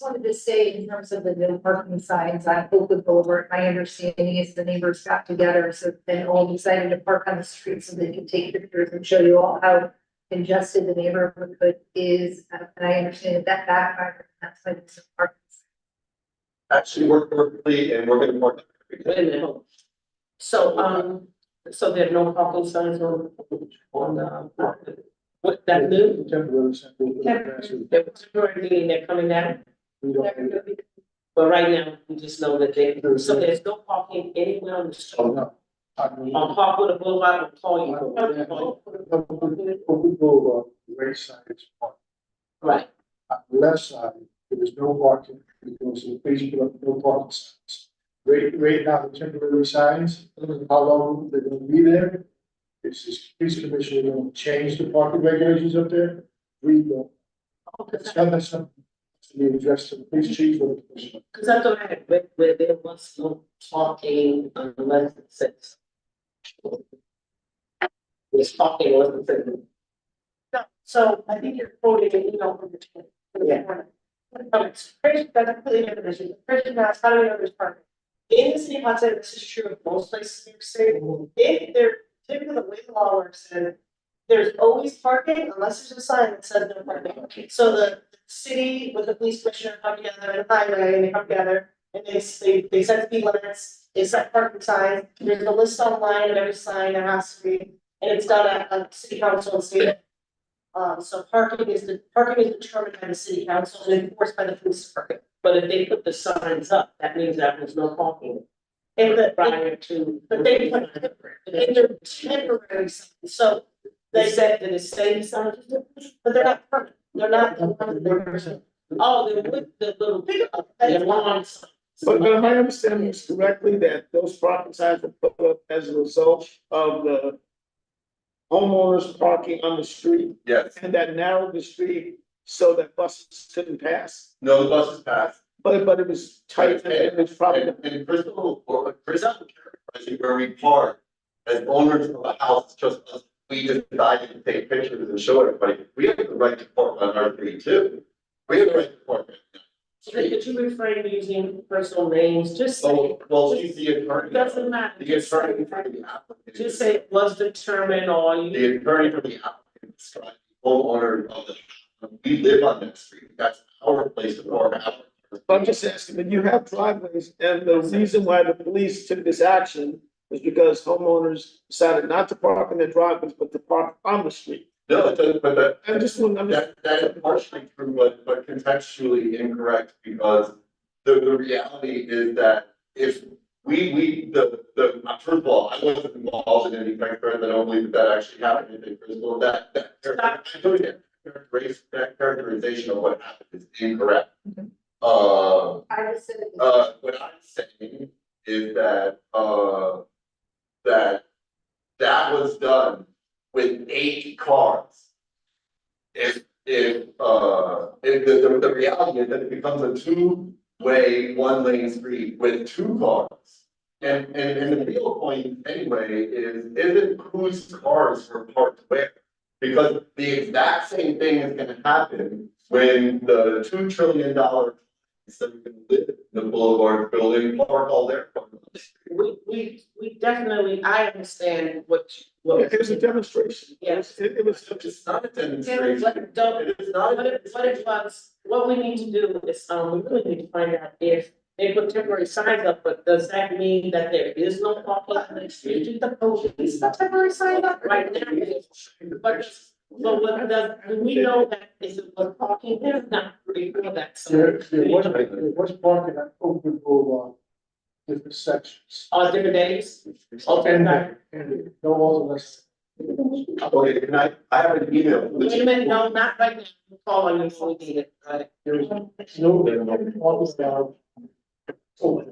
wanted to say in terms of the no parking signs on Oakwood Boulevard, my understanding is the neighbors got together, so then all decided to park on the street so they could take pictures and show you all how congested the neighborhood is. And I understand that that backfired, that's why it's parking. Actually worked perfectly and we're gonna work. Wait a minute. So there are no parking signs on what that new? Temporary sample. They're temporary, they're coming down. But right now, we just know that so there's no parking anywhere on the street. On Parkwood Boulevard, Oakwood Boulevard, the right side is parked. right, On the left side, there is no parking because the police put up no parking signs. Right now, the temporary signs, I don't know how long they're gonna be there. It's this police commissioner gonna change the parking regulations up there. We don't. It's not something to be addressed to the police chief or the commissioner. because I thought I had read where there was no parking unless it says. There's parking unless it says. No, so I think you're quoting an email from the. Yeah. It's crazy, that's a completely different issue. Christian asked, how do we know there's parking? In the city of Hudson, this is true of most places in New York State, if they're, typically the way the law works, is there's always parking unless there's a sign that says no parking. So the city with the police commissioner come together in the highway and they come together and they set speed limits, they set parking signs, there's a list online of every sign there has to be, and it's done at city council and state. So parking is determined by the city council and enforced by the police department. But if they put the signs up, that means that there's no parking. And Prior to. but they put, and they're temporary signs, so They they said that it's same signs. but they're not permanent, they're not. Oh, the little pickup, the lawns. But am I understanding this correctly, that those parking signs were put up as a result of the homeowners parking on the street? Yes, And that narrowed the street so that buses couldn't pass? no, the buses passed. But it was tight and it was probably. And Crystal, characterizing where we park as owners of a house, just us, we just decided to take pictures and show everybody, we have the right to park on our street too. We have the right to park. So could you refrain using personal names, just say, Oh, well, she's the attorney. doesn't matter. The attorney for the applicant. Just say it was determined or you. The attorney for the applicant described the homeowner of the, we live on that street, that's our place to park. I'm just asking, that you have driveways, and the reason why the police took this action was because homeowners decided not to park in their driveways, but to park on the street. No, it doesn't, but that, I'm just. that is partially true, but contextually incorrect, because the reality is that if first of all, I wasn't involved in any fact that I don't believe that actually happened, and first of all, that characterization of what happened is incorrect. I just said. What I'm saying is that, that was done with 8 cars. If the reality is that it becomes a 2-way, 1-lane street with 2 cars. And the real point anyway isn't whose cars were parked where. Because the exact same thing is gonna happen when the $2 trillion so we can live in the Boulevard building, park all their cars. We definitely, I understand what. It was a demonstration. Yes. It was. It's not a demonstration. What It is not. what we need to do is, we really need to find out if they put temporary signs up, but does that mean that there is no parking on the street? The police, the temporary sign up. Right now, but what does, do we know that is it was parking there? Not before that. So There was parking at Oakwood Boulevard, different sections. on different days? Okay, right. And no all of us. Okay, can I have an email? Wait a minute, no, not right now. We'll call on you if we need it, right? There's no, all is down. Oh.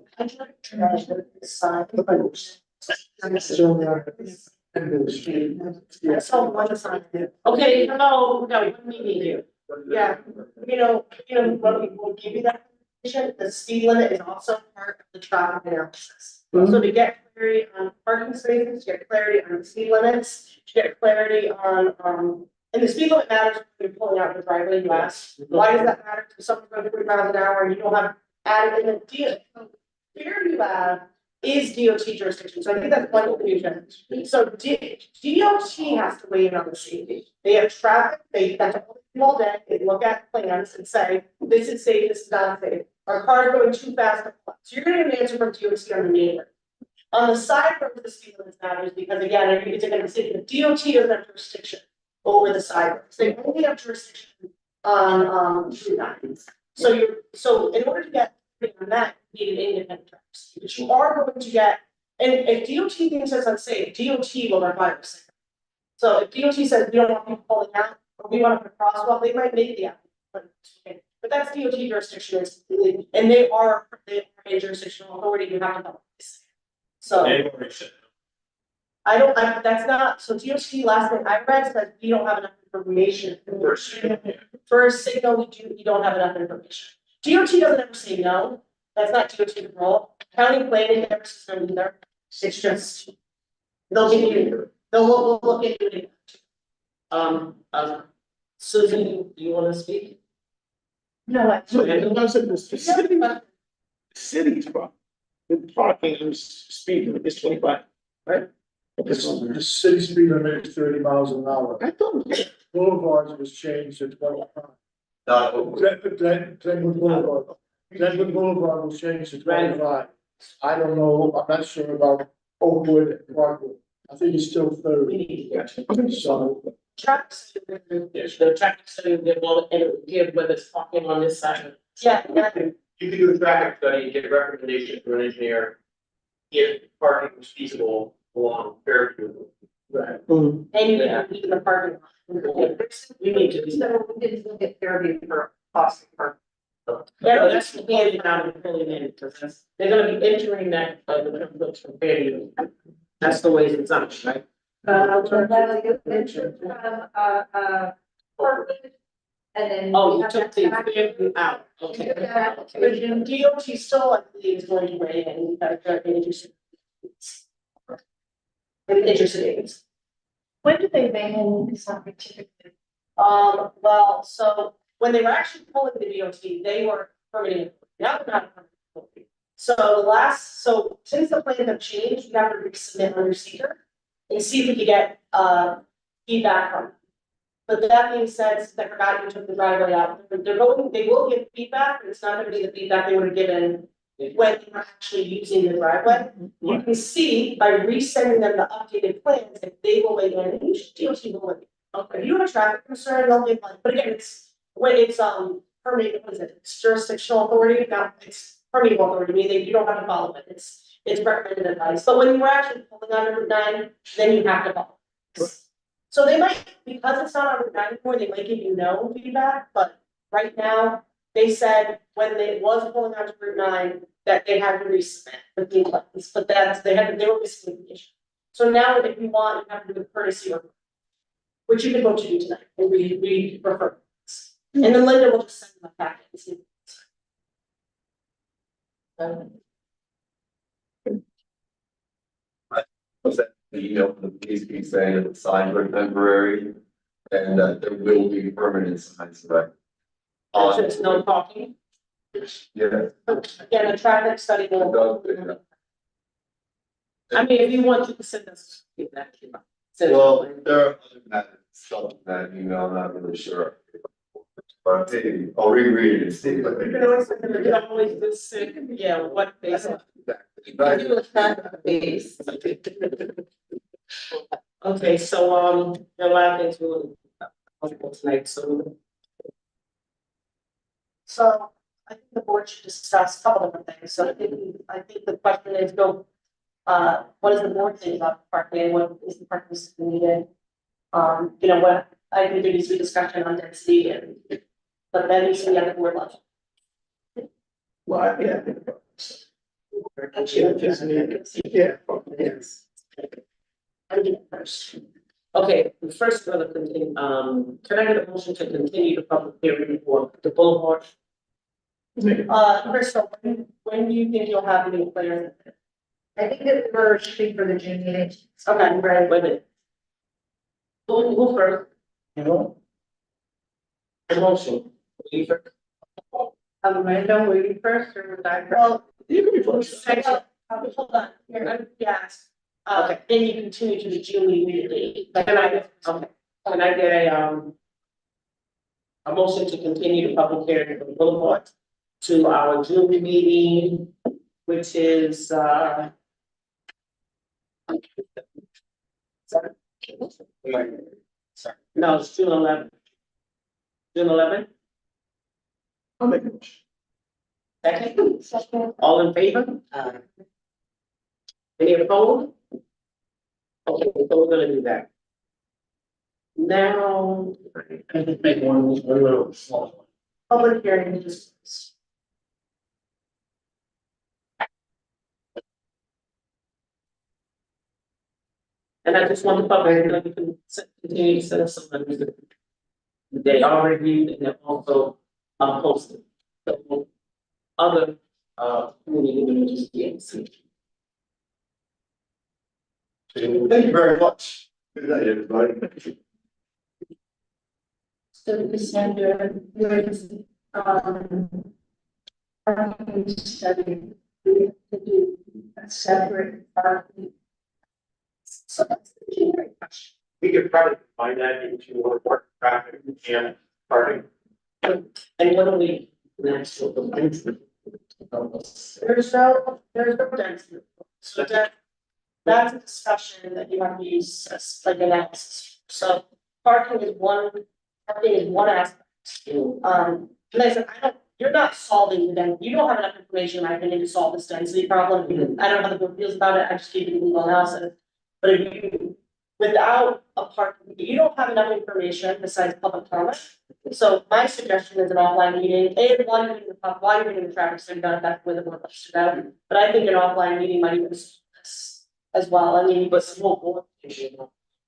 Yeah, so one sign. Okay, hello, we got one meeting here. Yeah, what we will give you that information, the speed limit is also part of the traffic analysis. So to get clarity on parking spaces, to get clarity on the speed limits, to get clarity on, and the speed limit matters when you're pulling out the driveway, you ask, why does that matter to someone going 30 miles an hour and you don't have added in the deal? Here you have is DOT jurisdiction, so I think that's one confusion. So DOT has to weigh in on the safety. They have traffic, that's all day, they look at plans and say, this is safe, this is not safe. Our car is going too fast. So you're gonna get an answer from DOT on the neighbor. On the side road, the speed limit matters because again, it's gonna be city, the DOT doesn't have jurisdiction over the side roads. They only have jurisdiction on Route 9. So in order to get on that, you need an independent tracks, which you are going to get, and if DOT thinks it's unsafe, DOT will require a signal. So if DOT says we don't want people pulling out, or we want to put a crosswalk, they might make the application. But that's DOT jurisdiction, and they are a jurisdictional authority, you have to know. So that's not, so DOT last thing I read said we don't have enough information. For a signal, we don't have enough information. DOT doesn't ever say no, that's not DOT's role. County planning never says no either. It's just, they'll we'll look into it. Susan, do you want to speak? No, So the city's parking and speed is 25, right? The city speed limit is 30 miles an hour. I thought. Boulevards was changed to 25. Glenwood Boulevard was changed to 25. I don't know, I'm not sure about Oakwood and Parkwood. I think it's still 30. So. Trucks, the traffic study, they will, and it will give whether it's parking on this side. Yeah. You can do a traffic study and get a recommendation from an engineer if parking is feasible along Fairview. Right. And you can be in the parking lot. We need to do that. So we didn't look at Fairview for cost of parking. Yeah, that's the hand down and filling in, because they're gonna be entering that, the books from Fairview. That's the way it's done, right? Portland, and then. Oh, we you have took that the Fairview out, okay. back. But DOT still, I believe, is going to weigh in, that they're interested. Interested. When do they ban something typically? Well, so when they were actually pulling the DOT, they were permitting, now they're not permitting. So since the plans have changed, we have to resubmit under seeker and see if we can get, feedback from them. But that being said, since I forgot you took the driveway out, they will give feedback, but it's not gonna be the feedback they would have given when they were actually using the driveway. You can see by resending them the updated plans, if they will weigh in, and you should DOT will weigh in. Okay, if you have a traffic concern, they'll give one, but again, it's permitting, what is it, it's jurisdictional authority, now it's permitting authority, meaning you don't have to follow it, it's recommended advice, but when you were actually pulling on Route 9, then you have to follow. So they might, because it's not on Route 9 anymore, they might give you no feedback, but right now, they said when they was pulling onto Route 9, that they had to resubmit with the plans, but they were missing the issue. So now if you want, you have to do a courtesy report, which you can vote to do tonight, and we prefer. And then Linda will just send them a packet and see. Was that the email from the police saying that the signs are temporary and that there will be permanent signs, right? So it's no parking, Yeah. Again, a traffic study will. I mean, if you want, you can send us feedback. Well, there are other methods, stuff in that email, I'm not really sure. But maybe I'll reread it and see. You can always just say, yeah, what they said. Okay, so, there are a lot of things we will, tonight, so. So I think the board should discuss a couple different things, so I think the question is, what does the board think about the parking, what is the parking system needed? What, I think there needs to be discussion on density and, but that needs to be at the board level. Well, yeah. Yeah. Yes. I'm gonna first. Okay, first we're gonna continue, can I get a motion to continue the public hearing for the Boulevard? Crystal, when do you think you'll have any players? I think that we're shooting for the June meeting. Okay, Wait a minute. Who first? The motion. You first. Amanda, were you first or was I first? Well, You can be first. hold on, here, yes, then you continue to the June immediately. Can I get, okay, can I get a motion to continue the public hearing for the Boulevard to our June meeting, which is, sorry. No, it's June 11th. June 11th? I'll make a motion. Second, all in favor? Any opposed? Okay, so we're gonna do that. Now. I just make one little small one. Public hearing is. And I just want the public, you know, you can continue to send us some letters that they are reviewed and they're also posted. So other community members can see. Thank you very much. Good night, everybody. So Cassandra, there's, parking study, we have to do a separate parking. So that's the generic question. We could probably find that into our work traffic and parking. And what do we next with the density? There's no density. So that's a discussion that you have to use as like analysis. So parking is one aspect. And I said, you're not solving the density, you don't have enough information, in my opinion, to solve this density problem. I don't know how the board feels about it, I just gave you the legal analysis. But if you without a parking, you don't have enough information besides public comment. So my suggestion is an offline meeting, while you're getting the traffic study done, that's where the board wants to go. But I think an offline meeting might even suit this as well, I mean, but small board.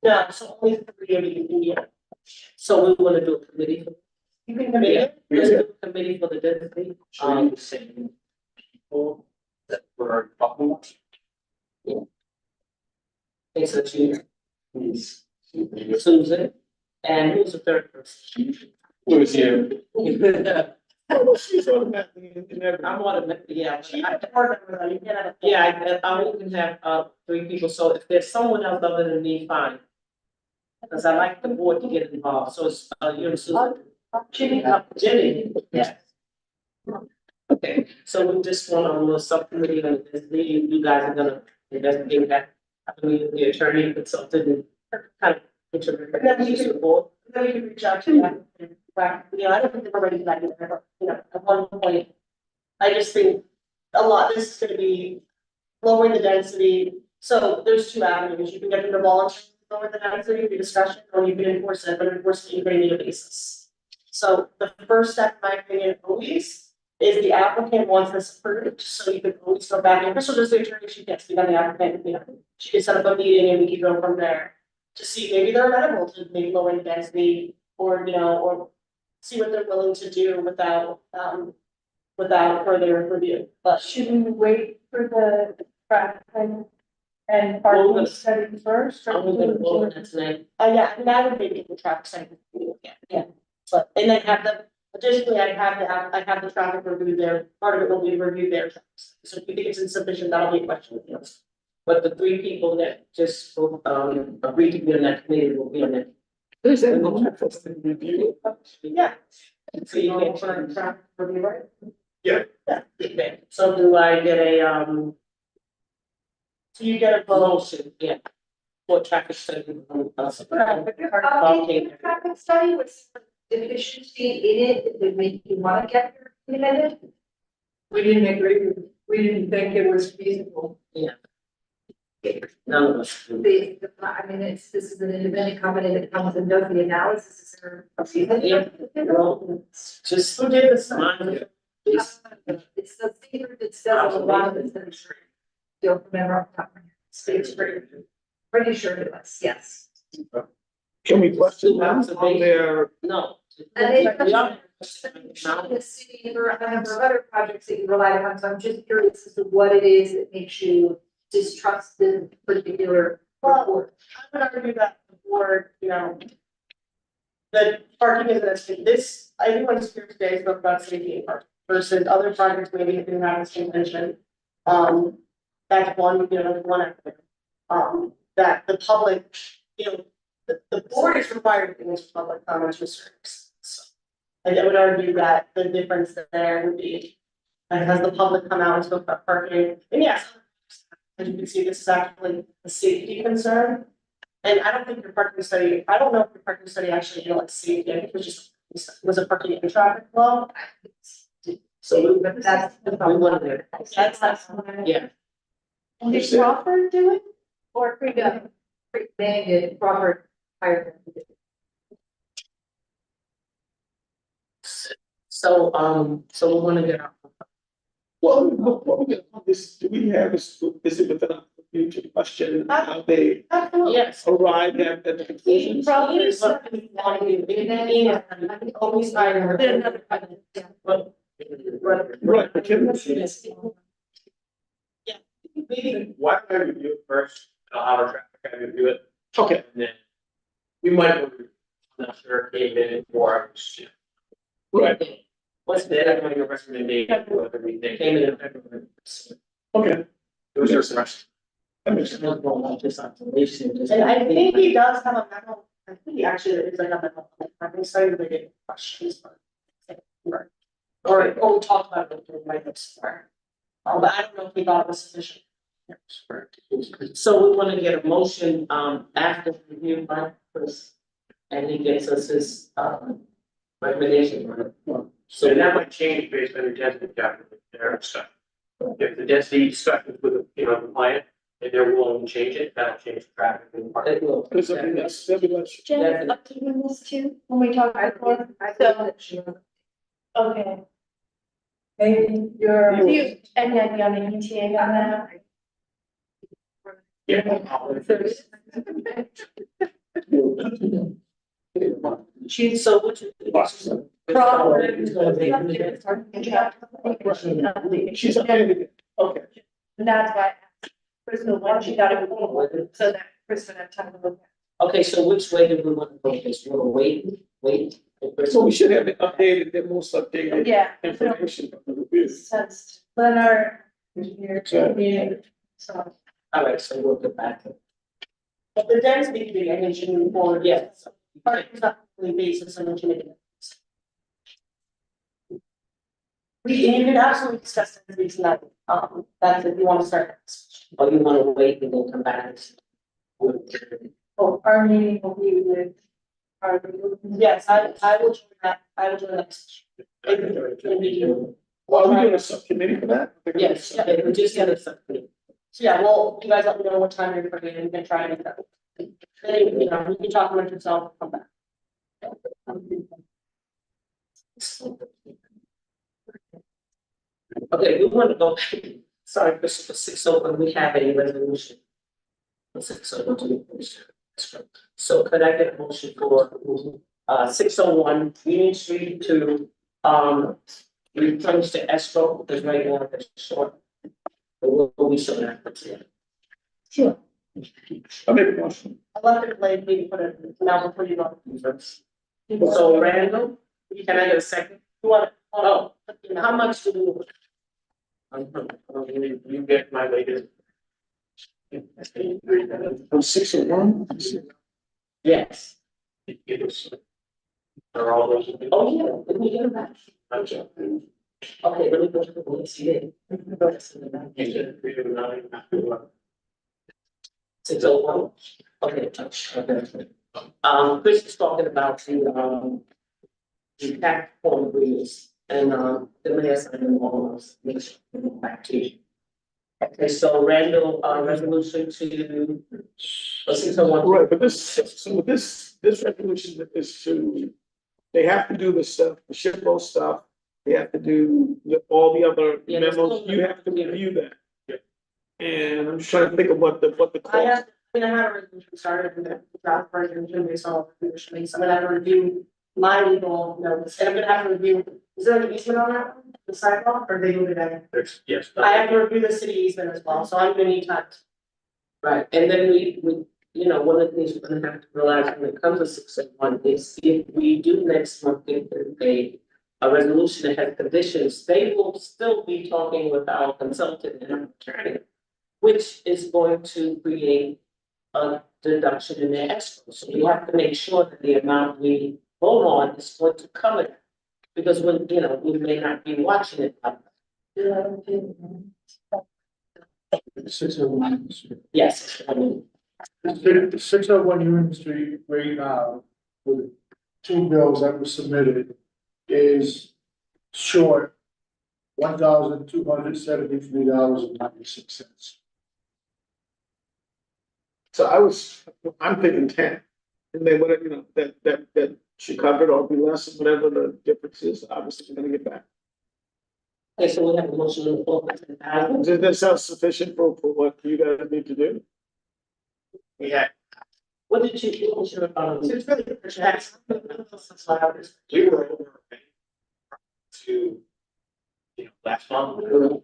No, so only 3 of you can get. So we wanna do a committee. You can commit it. Let's do a committee for the density. The same people that we're talking about. It's a two. Susan, and who's the third person? Who's you? She's automatically in every. I'm automatically, yeah. You have to partner with them, you can't have a. Yeah, I only can have, 3 people, so if there's someone else other than me, fine. Because I like the board to get involved, so it's, you and Susan. Jenny, yeah. Okay, so we just want on the subcommittee, and this meeting, you guys are gonna investigate that. I believe the attorney consulted and kind of. And then we can, then we can reach out to them. You know, I don't think they're ready for that either, but, you know, at one point, I just think this is gonna be lowering the density. So there's 2 avenues, you can get them to volunteer, lower the density, the discussion, or you can enforce it, but enforce it, you're gonna need a basis. So the first step, in my opinion, always is the applicant wants this approved, so you can always go back and Crystal does the attorney, she gets to be on the applicant, you know, she can set up a meeting and we can go from there. To see maybe they're amenable to maybe lowering density or, you know, or see what they're willing to do without further review. But Shouldn't we wait for the traffic and parking study first? I'm gonna vote on that tonight. yeah, and I would maybe get the traffic study. Yeah, but, and then additionally, I have the traffic review there, part of it will be reviewed there. So if you think it's insufficient, that'll be a question. But the 3 people that just, agreed to be on that committee will be on it. There's a review. Yeah. So you can traffic review, right? Yeah. Yeah. Okay, so do I get a, So you get a vote. motion, yeah, for traffic study? Traffic study with efficiency in it, that would make you wanna get your independent. We didn't agree, we didn't think it was feasible. None of us. I mean, this is an independent company that comes and does the analysis, is there a reason? Just Who did this? It's the secret that sells a lot of this. Don't remember off the top of my head. It's pretty sure it was, yes. Can we question them on their? No. And they, the city or a number of other projects that you rely on, so I'm just curious as to what it is that makes you distrust the particular report. I would argue that the board, you know, the parking is this, everyone's here today spoke about safety and parking versus other projects maybe didn't have the same intention. That's one, you know, that the public, you know, the board is required to use public comments restricts. So, I would argue that the difference there would be, has the public come out and spoke about parking, and yes, as you can see, this is actually a safety concern. And I don't think your parking study, I don't know if your parking study actually, you know, like safety, I think it was just, was a parking and traffic law. So That's the we problem. wanted to, That's, yeah. And did Crawford do it? Or mandated Crawford hired them to do it. So we're gonna get. Well, before we get on this, do we have, is it within our future question how they Yes. arrived at the conclusions? Probably is what we want to do, and then always hire another. Right, but can Yeah, maybe. Why don't I review it first, and I'll have our traffic guy review it, okay, and then we might, I'm not sure, came in for hours. right, What's the your recommendation, whether we think Came in in February. okay. it was just rushed? That makes sense. And I think he does have a memo, I think he actually is like a memo, I'm sorry, they get questions, but. Or we'll talk about it in my next part. But I don't know if he thought it was sufficient. So we wanna get a motion, after review by Chris. And he gives us his, recommendation. So that might change based on your density calculation there and stuff. If the density stuff is with, you know, the client, if they're willing to change it, that'll change the traffic. in the It will. There's something that's, there'll be less. Jen, updating this too, when we talk before, so, okay. Maybe you're. Do you, and then you on the ETA on that? She's so much. She's updated it, okay. And that's why, Crystal, once she got it, so that Chris would have time to look. Okay, so which way do we want to go? Just want to wait? So we should have it updated, the most updated Yeah. information. from the review. Sense, let our engineer, so. All right, so we'll get back to. But the density could be an issue moving forward. Yes. Parking on a basis and engineering. You could absolutely discuss the reason that, that's if you want to start. Or you want to wait and then come back? Oh, our meeting will be with. Our. Yes, I will join that, I will join that. Well, are we doing a subcommittee for that? Yes, yeah, we just got a subcommittee. So yeah, well, you guys let me know what time you're free and we can try and. Then, you know, we can talk amongst yourself, come back. Okay, we want to go, sorry, Christopher, 601, we have a resolution. 601. So could I get a motion for 601 Union Street to replenish the escrow, because right now it's short. But we'll be short after today. Sure. I'll make a motion. I left it late, we put it now before you go. So Randall, can I get a second? You want, Oh, how much do we? You get my latest. From 601? Yes. Are all those? Oh, yeah, let me get them back. Okay. Okay, let me go to the ECA. 601. Okay, okay. Chris is talking about the tax form agreements and the mayor's and all of those back to you. Okay, so Randall, resolution to 601. Right, but this resolution is to, they have to do the stuff, the SHPO stuff. They have to do all the other Yeah, memos, you have to review that. And I'm just trying to think of what the I cost. have, I had a resolution started with the draft version, based on conditioning, so I'm gonna have to review my legal notes, and I'm gonna have to review, is there an easement on that, one? The sidewalk, or they move it in? Yes. I have to review the city easement as well, so I'm gonna need time. Right, and then we, you know, one of the things we're gonna have to realize when it comes to 601 is if we do next month, get a resolution that has conditions, they will still be talking with our consultant and our attorney, which is going to create a deduction in their escrow. So we have to make sure that the amount we vote on is going to cover it. Because when, you know, we may not be watching it. Yes, I mean, The 601 Union Street right now, with two bills that were submitted, is short $1,273.96. So I'm thinking 10. And then whatever, you know, that should cover it or be less, whatever the difference is, obviously we're gonna get back. okay, so we have a motion on the floor for 10,000. Does that sound sufficient for what you guys need to do? Yeah. What did you, what was your, It's really the tax. We were over to, you know, last month.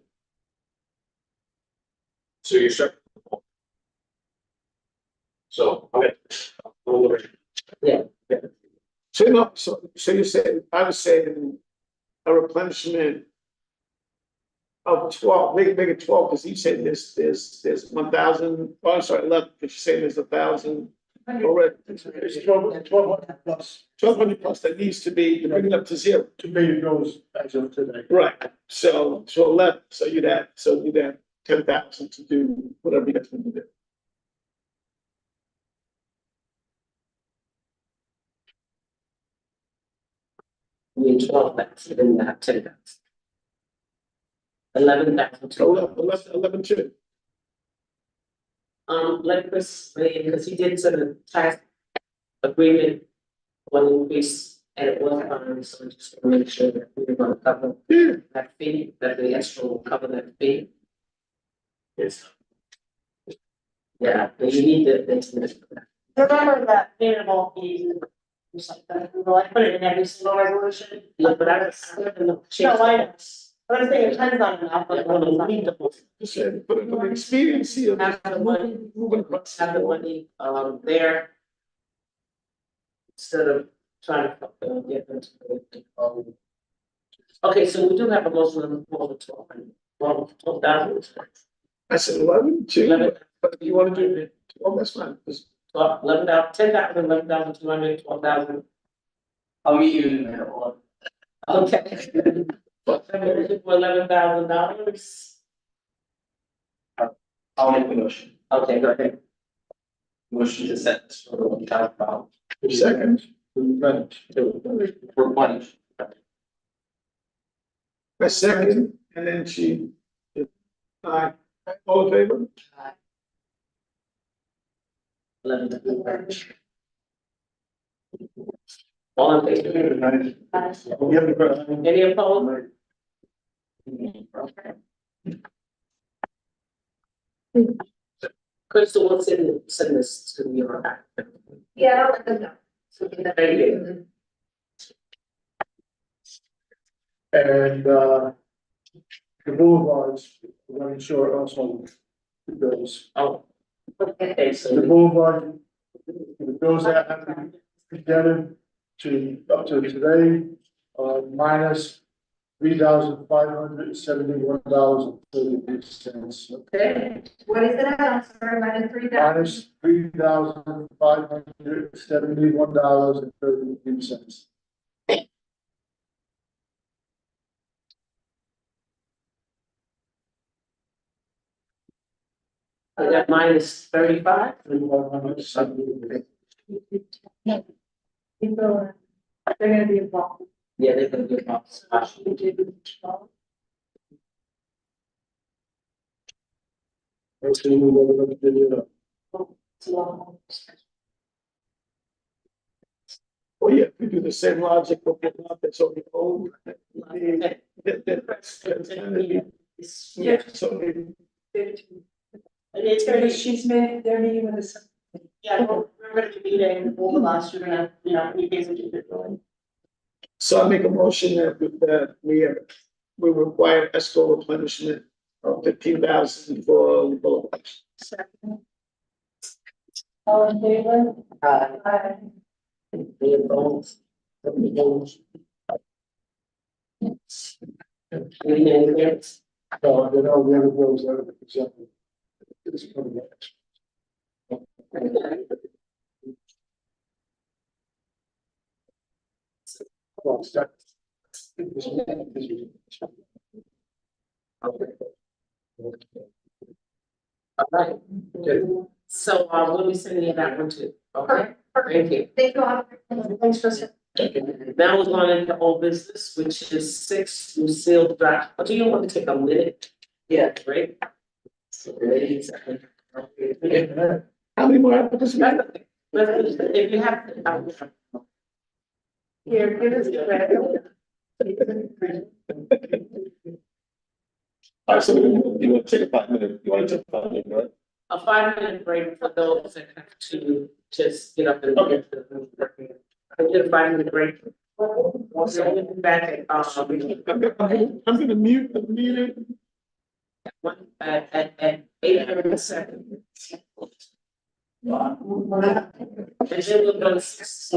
So you're starting. So, okay. yeah, So no, so you're saying, I was saying a replenishment of 12, make it 12, because you said there's 1,000, oh, I'm sorry, 11, because you're saying there's 1,000 already. It's 1,200 plus 1,200 plus that needs to be, to bring it up to zero. to pay the bills as of today. Right, so 11, so you'd have 10,000 to do whatever you guys want to do. we need 12,000, then you have 10,000. 11,000. 11 too. let Chris, because he did sort of tax agreement, one increase, and it was fine, so I just want to make sure that we're gonna cover that fee, that the extra will cover that fee. Yes. Yeah, but you need to, Remember that payable fees, just like that, well, I put it in every single resolution. yeah, but I don't know. No, I know, but I'm saying it depends on enough, but Well, it's not. we need to You said, for the expediency of have the money, moving across have the the board. money, there. Instead of trying to, get them to. Okay, so we do have a motion on the floor for 12,000. I said 11, 2, 11. but if you wanna do it, oh, that's fine, just 11,000, 10,000, 11,200, 12,000. I'll meet you in the middle. Okay. For $11,000. I'll make the motion. Okay, go ahead. Motion to set this for $1,000. second. Replenish. A second, and then she, all in favor? 11,000. All in favor? Any opposed? Crystal, what's in, send this to your back. Yeah, I'll let them know. So we can- Thank you. And, the boulevards, we're gonna ensure also the bills. Oh. Okay, so. The boulevard, the bills that have been presented to, up to today, minus $3,571.33. Okay. What is it at? I'm sorry, minus 3,000. Minus $3,571.33. I got minus 35. People, they're gonna be involved. Yeah, they're gonna be about. Oh, yeah, we do the same logic, but we're not, that's already old. Yeah, so maybe. It's gonna be, they're meeting with us. Yeah, we're gonna be meeting over the last year, and, we basically did really. So I make a motion that we require escrow replenishment of 15,000 for the boat. Second. All in favor? Aye. Any opposed? Any opposed? Anything else? So, you know, the other bills that are presented. It's coming next. Well, start. All right. Good. So, we'll be sending you that one too. Okay, thank you. Thank you all. Thanks, Tristan. Now we're going into old business, which is 6 Lucille Drive. Oh, do you want to take a minute? Yeah, great. So, ladies, How many more applicants? if you have. Here, give us the red. All right, so you want to take a 5 minute, you want to take a 5 minute, right? A 5-minute break for those that have to just get up and. I did a 5-minute break. So we'll be back at, I'm gonna mute the meeting. at 8:37. And then we'll go to 6.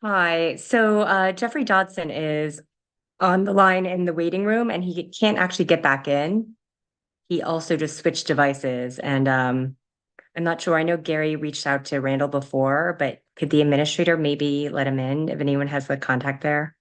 Hi, so Jeffrey Dodson is on the line in the waiting room and he can't actually get back in. He also just switched devices and I'm not sure. I know Gary reached out to Randall before, but could the administrator maybe let him in if anyone has the contact there?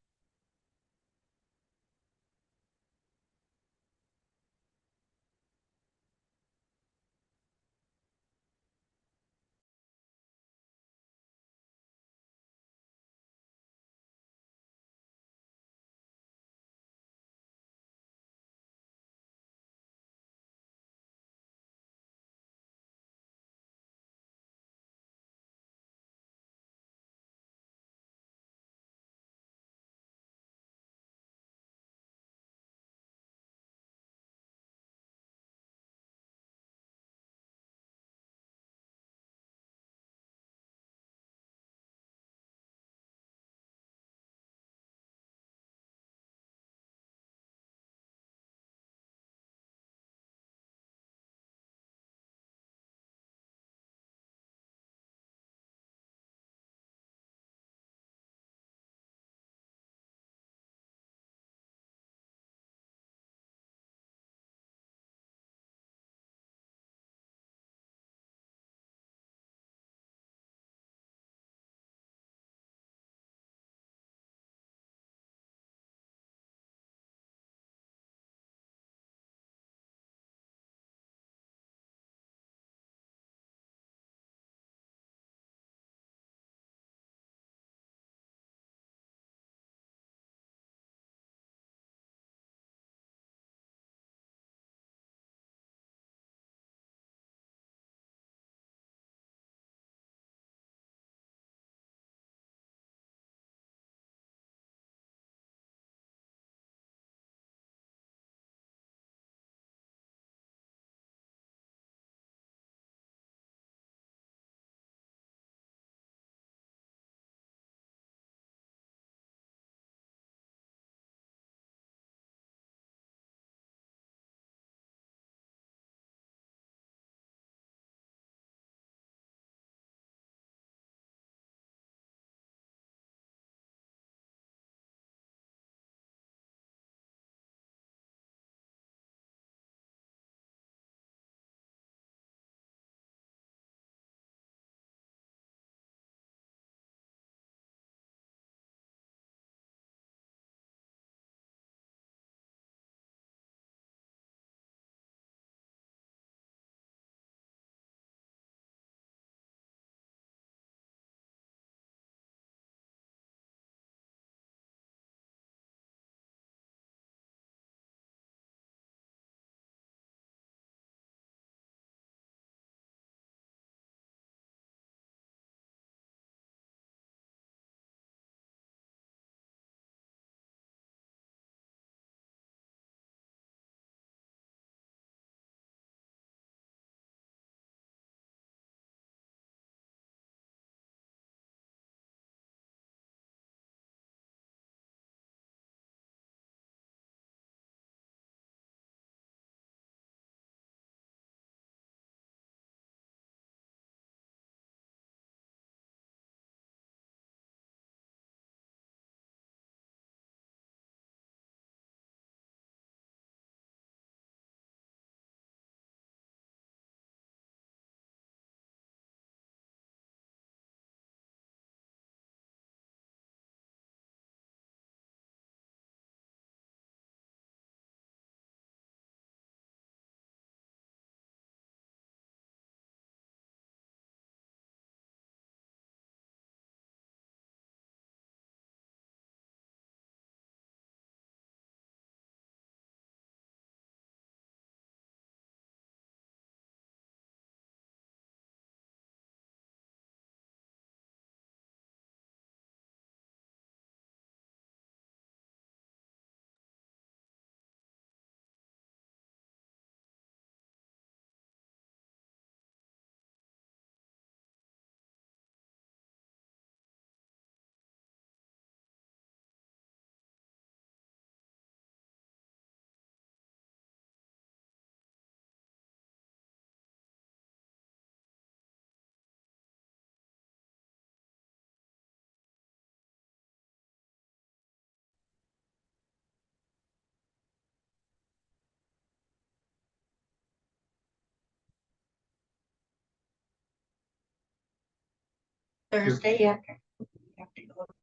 Thursday after. You have to go to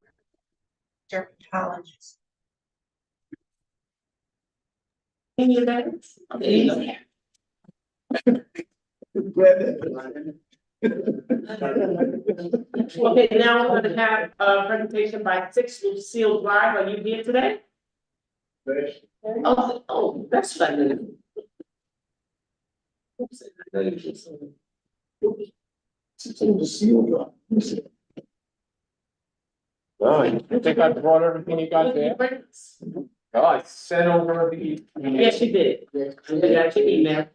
dermatologist. Can you guys? Okay. Okay, now we're gonna have a presentation by Six Lucille Drive. Are you here today? Oh, that's funny. Oh, I think I brought everything you got there. Oh, I sent over the. Yes, you did. I got your email.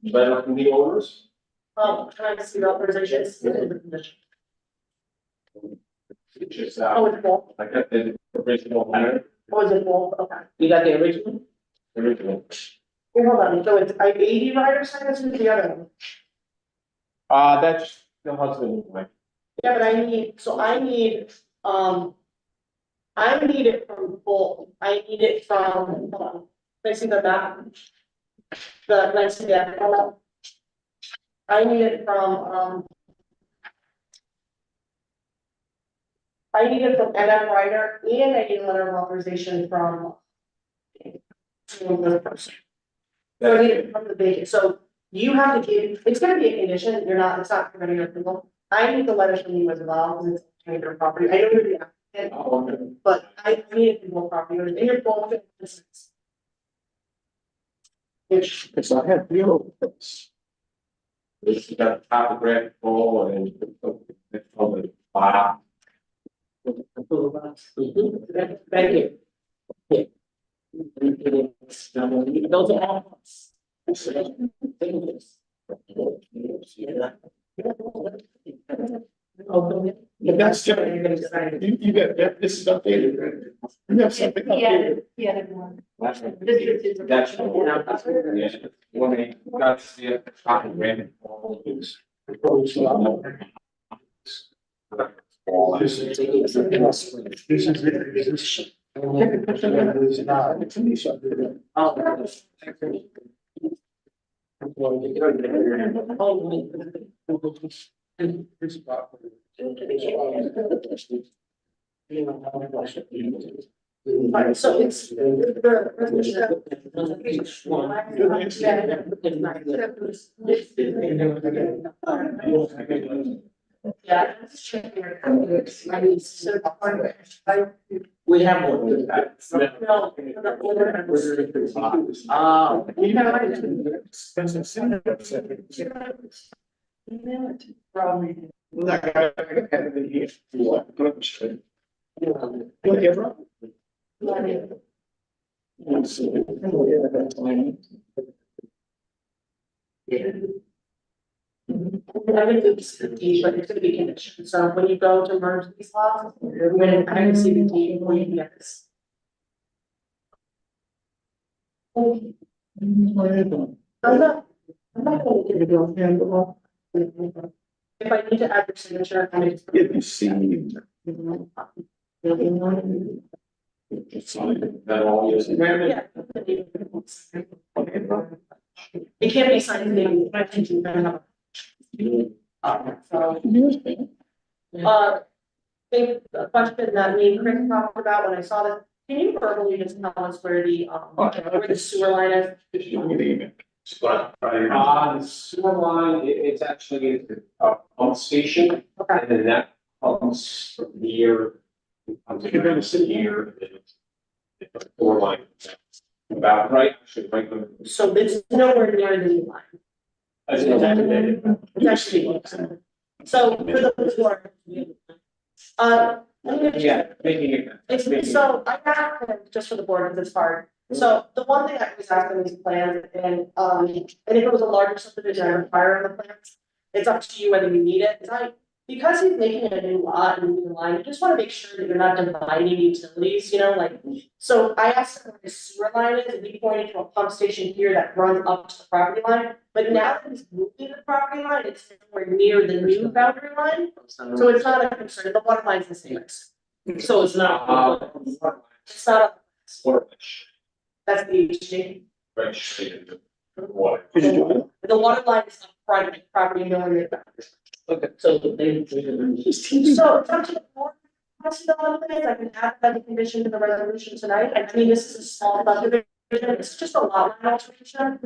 Letter from the owners. Oh, can I see the authorizations? Just Oh, it's both. I got the original letter. Oh, is it both? Okay. You got the original? Original. Wait, hold on, so it's I-80 rider signs and the other one? That's the husband. Yeah, but I need it from both, I need it from, can I see the map? Can I see that? I need it from, I need it from NF Rider and I need a letter of authorization from another person. So I need it from the vacant, so you have to give, it's gonna be a condition, it's not preventing your approval. I need the letters from you as well, because it's kind of your property, I know you're the applicant, but I need it from both property owners, and you're both. Which, Because I had zero. This got the topographic pole and it's on the bottom. Thank you. Those are all. But that's different. You got, this is updated, right? You have something updated. Yeah, everyone. That's when they got to see it, topographic pole is. This is Alright, so it's the resolution. Yeah. I mean, so. We have one. Like I had it in here. Whatever. I'm gonna do this deed, but it's gonna be conditioned, so when you go to merge these lots, you're gonna kind of see the deed when you get this. I'm not gonna give it to him. If I need to add your signature, I just. If you see. That all is. Yeah. It can't be signed, but I think you better have. So. Think the question that me and Chris talked about when I saw this, can you verbally just tell us where the sewer line is? The sewer line, it's actually a pump station, and then that pumps from here. You're gonna sit here. The sewer line, about right, should right. So it's nowhere near the new line. It's actually. So for the floor. Yeah, making it. It's, so I asked him, just for the board, because it's hard. So the one thing I was asking these plans and if it was a larger subdivision, I require the plans. It's up to you whether you need it. Because he's making a new lot and new line, you just want to make sure that you're not dividing utilities, like. So I asked him where the sewer line is, and he pointed to a pump station here that runs up to the property line. But now that he's moving the property line, it's nowhere near the new boundary line. So it's not a concern, the water line's the same. So it's not. It's not, Or that's the HG. registry. Water. The The water line is on private property, no one made that. Okay, so they. So it's up to the board. What's the other thing? I can add that the condition to the resolution tonight. I mean, this is a small subdivision. It's just a lot line alteration.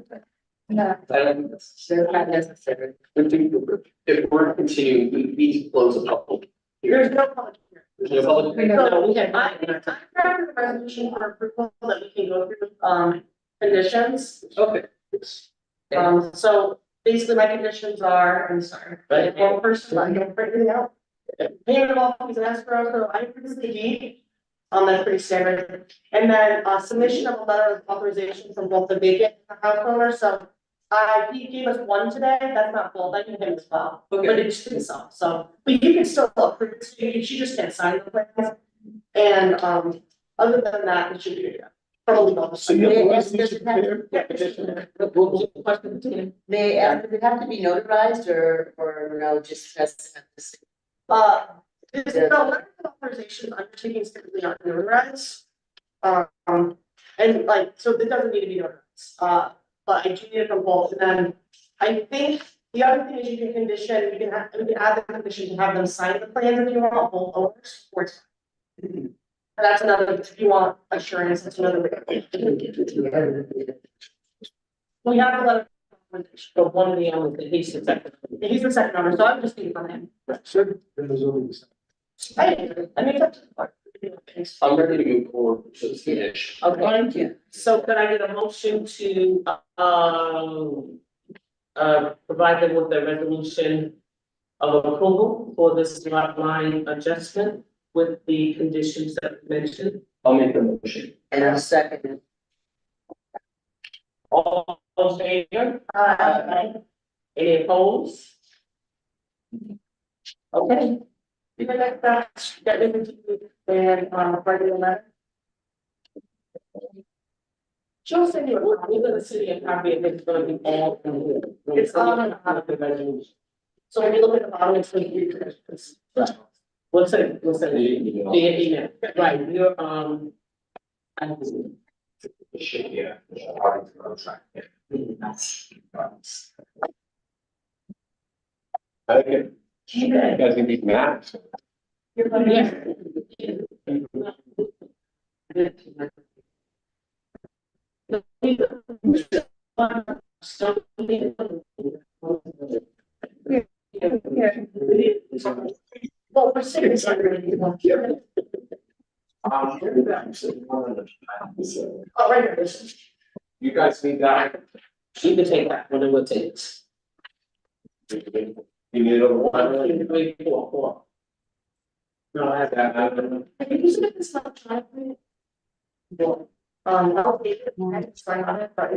Yeah. I don't think that's not necessary. If we're continuing, we need to close the public. There's no public hearing. There's no public. No, we had. I'm drafting the resolution for approval that we can go through, conditions. Okay. So basically my conditions are, I'm sorry, Right. one person, I don't print anything out. Payment of all fees and escrow, so I approve the deed. That's pretty standard. And then, submission of a letter of authorization from both the vacant and the house owner, so. He gave us one today, that's not full, I can him as well, but it's himself, so, but you can still approve it, so she just can't sign the plans. And, other than that, it should be good. Probably not. So you have a resolution prepared? Yeah. May I ask, does it have to be notarized or no, just has to have this? This is the letter of authorization undertakings typically aren't notarized. And like, so it doesn't need to be notarized, but I do need it from both, and then I think the other thing is you can condition, we can add the condition to have them sign the plans if you want, both owners, or it's. And that's another, if you want assurance, that's another way. We have a letter. But one of the owners, he's the second. He's the second owner, so I'm just speaking from him. Sure. There's always. I mean, it's up to the board. I'm ready to move forward to the finish. Okay, thank you. So could I get a motion to, provide them with the resolution of approval for this lot line adjustment with the conditions that we mentioned? I'll make the motion. And I'll second it. All in favor? Any opposed? Okay. You can like that, get it into and, regular letter. She'll send you, we're gonna see a copy of it's gonna be all. It's all on the resolution. So when you look at the bottom, it's like you can. What's it, via email, right, you're, I Yeah. Okay. You guys can be mad. Well, for six. Oh, right here. You guys need that? You can take that, whatever it takes. You need a one. 1, 2, 3, 4, 4. No, I have that. I think you should get this much time. I'll take it, I have to sign on it, but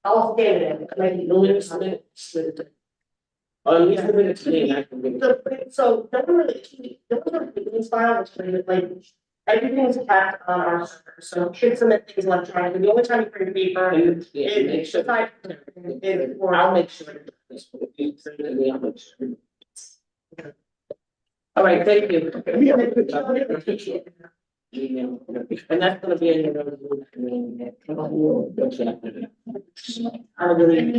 I'll scan it in, maybe. No, it's not it. Or at least a minute today, and I can give it. So, there were these files, like, everything is kept on our server, so kids submit things electronically, the only time you print paper. Yeah, make sure. Aside from it, or I'll make sure. That this will be sent to me, I'll make sure. All right, thank you. Email. And that's gonna be in your resolution. I believe.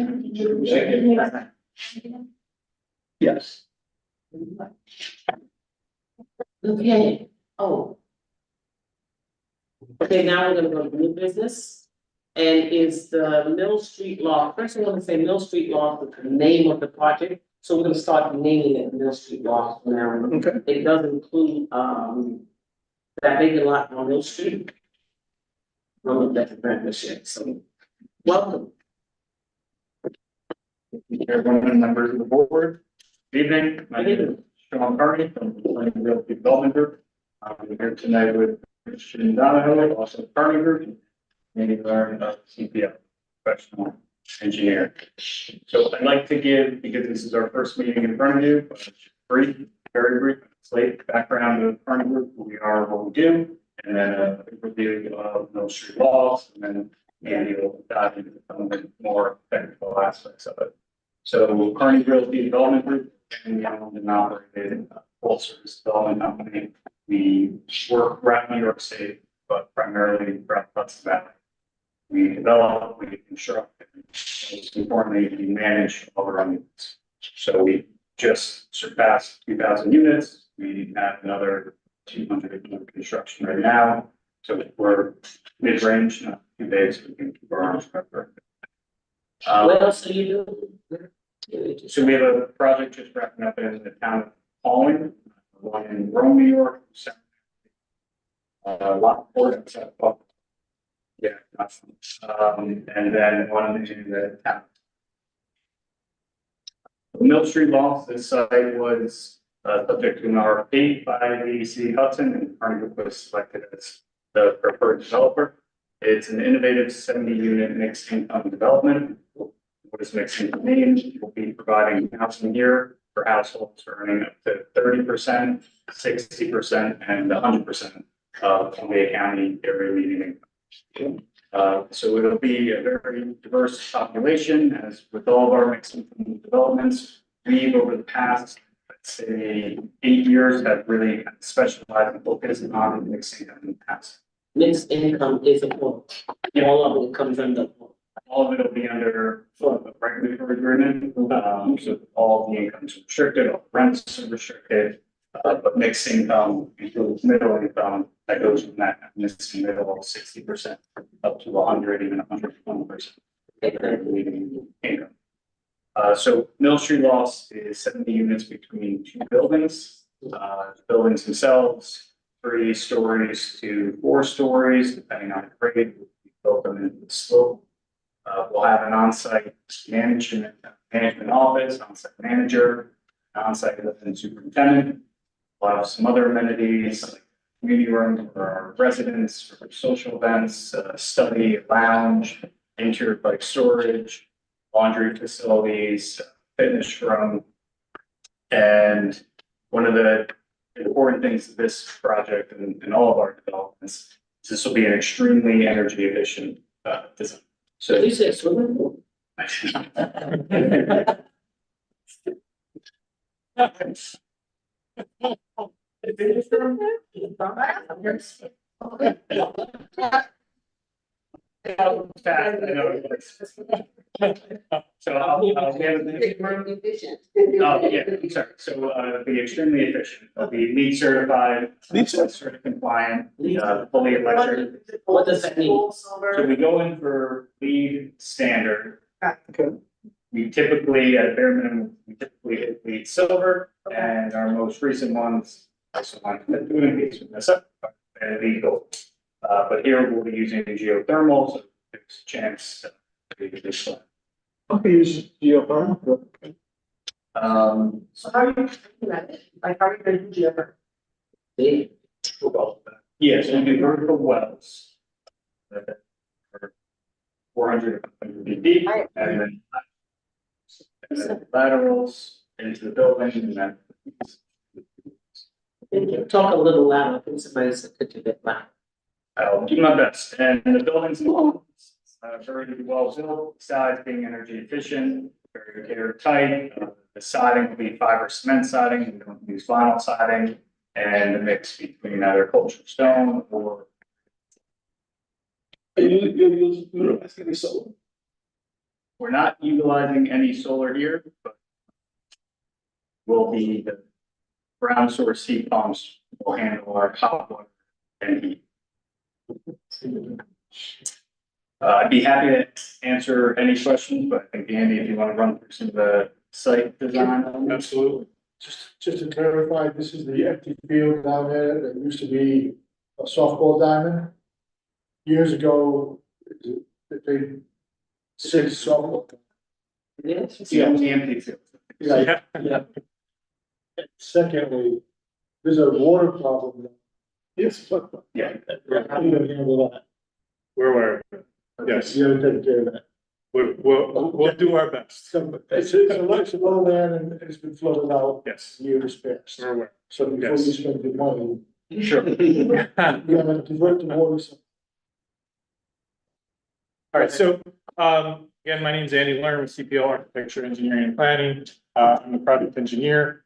Yes. Okay, oh. Okay, now we're gonna go to new business. And is the Mill Street Law, first I want to say Mill Street Law, the name of the project, so we're gonna start naming it Mill Street Law from now on. Okay. It does include, that vacant lot on Mill Street. From that partnership, so, welcome. Everyone and members of the board, good evening, my name is Sean Carney from the Planning and Realty Development Group. I'm here tonight with Christian Donahoe, also Carney Group, and our CPO, professional engineer. So I'd like to give, because this is our first meeting in front of you, brief, very brief, slate background of Carney Group, who we are, what we do, and then a review of Mill Street laws, and then Andy will dive into some of the more technical aspects of it. So Carney Realty Development Group, and we own and operated a full service development company. We work around New York State, but primarily throughout Hudson Valley. We develop, we construct, and Most importantly, we manage all our own units. So we just surpassed 2,000 units. We have another 200 under construction right now. So we're mid-range, not too big, so we can keep our arms covered. What else do you do? So we have a project just wrapping up in the town of Pauling, one in Rome, New York. A lot more. Yeah. And then one in the town. Mill Street Loft, this site was subject to an RFP by the city of Hudson, and Carnegie was selected as the preferred developer. It's an innovative 70-unit mixed income development. What does mixed income mean? We'll be providing housing here for households earning up to 30%, 60%, and 100% of Columbia County area median income. So it'll be a very diverse population, as with all of our mixed income developments. We've, over the past, let's say, 8 years, have really specialized and focused on mixed income in the past. Mixed income is a form. All of it comes under. All of it will be under a regulatory agreement. So all the income is restricted, all rents are restricted, but mixed income includes middle income that goes from that mixed middle of 60% up to 100, even 120%. Income. So Mill Street Loft is 70 units between 2 buildings. Buildings themselves, 3 stories to 4 stories, depending on the grade. We built them into the slope. We'll have an on-site management office, on-site manager, on-site resident superintendent. We'll have some other amenities like community room for our residents, for social events, study, lounge, interior bike storage, laundry facilities, fitness room. And one of the important things of this project and all of our developments is this will be an extremely energy efficient design. So you said swimming pool? So I'll we have Efficient. oh, yeah, I'm sorry. So it'll be extremely efficient. It'll be LEED certified, certified compliant, fully electric. What does that mean? So we go in for LEED standard. Okay. We typically, at bare minimum, we typically hit LEED silver, and our most recent ones, so I'm doing these with this up, and LEED gold. But here we'll be using geothermal, so there's a chance to be this one. Okay, use geothermal. So how are you doing that? Like, how are you going to do it? Yes, we do vertical wells. 400 feet deep, and then laterals into the building, and then. Talk a little louder, I think somebody's a bit loud. I'll do my best, and the building's very well built, besides being energy efficient, very airtight. The siding will be fiber cement siding, we don't use vinyl siding, and a mix between either cultured stone or. You're asking me solar. We're not utilizing any solar here, but will be the ground source heat pumps will handle our hot water and heat. I'd be happy to answer any questions, but I think Andy, if you want to run through some of the site design. Absolutely. Just to clarify, this is the empty field down there that used to be a softball diamond. Years ago, they said softball. Yes. Yeah, the empty field. Yeah, yeah. Secondly, there's a water problem. Yes, but. Yeah. How do you handle that? We're aware. Yes, You gotta take care of that. we'll do our best. So it's a low land and it's been flooded out Yes, years past. we're aware. So before you Yes. spend the money, Sure. you gotta divert the water. All right, so, again, my name is Andy Lerner with CPL Architecture, Engineering and Planning. I'm a project engineer.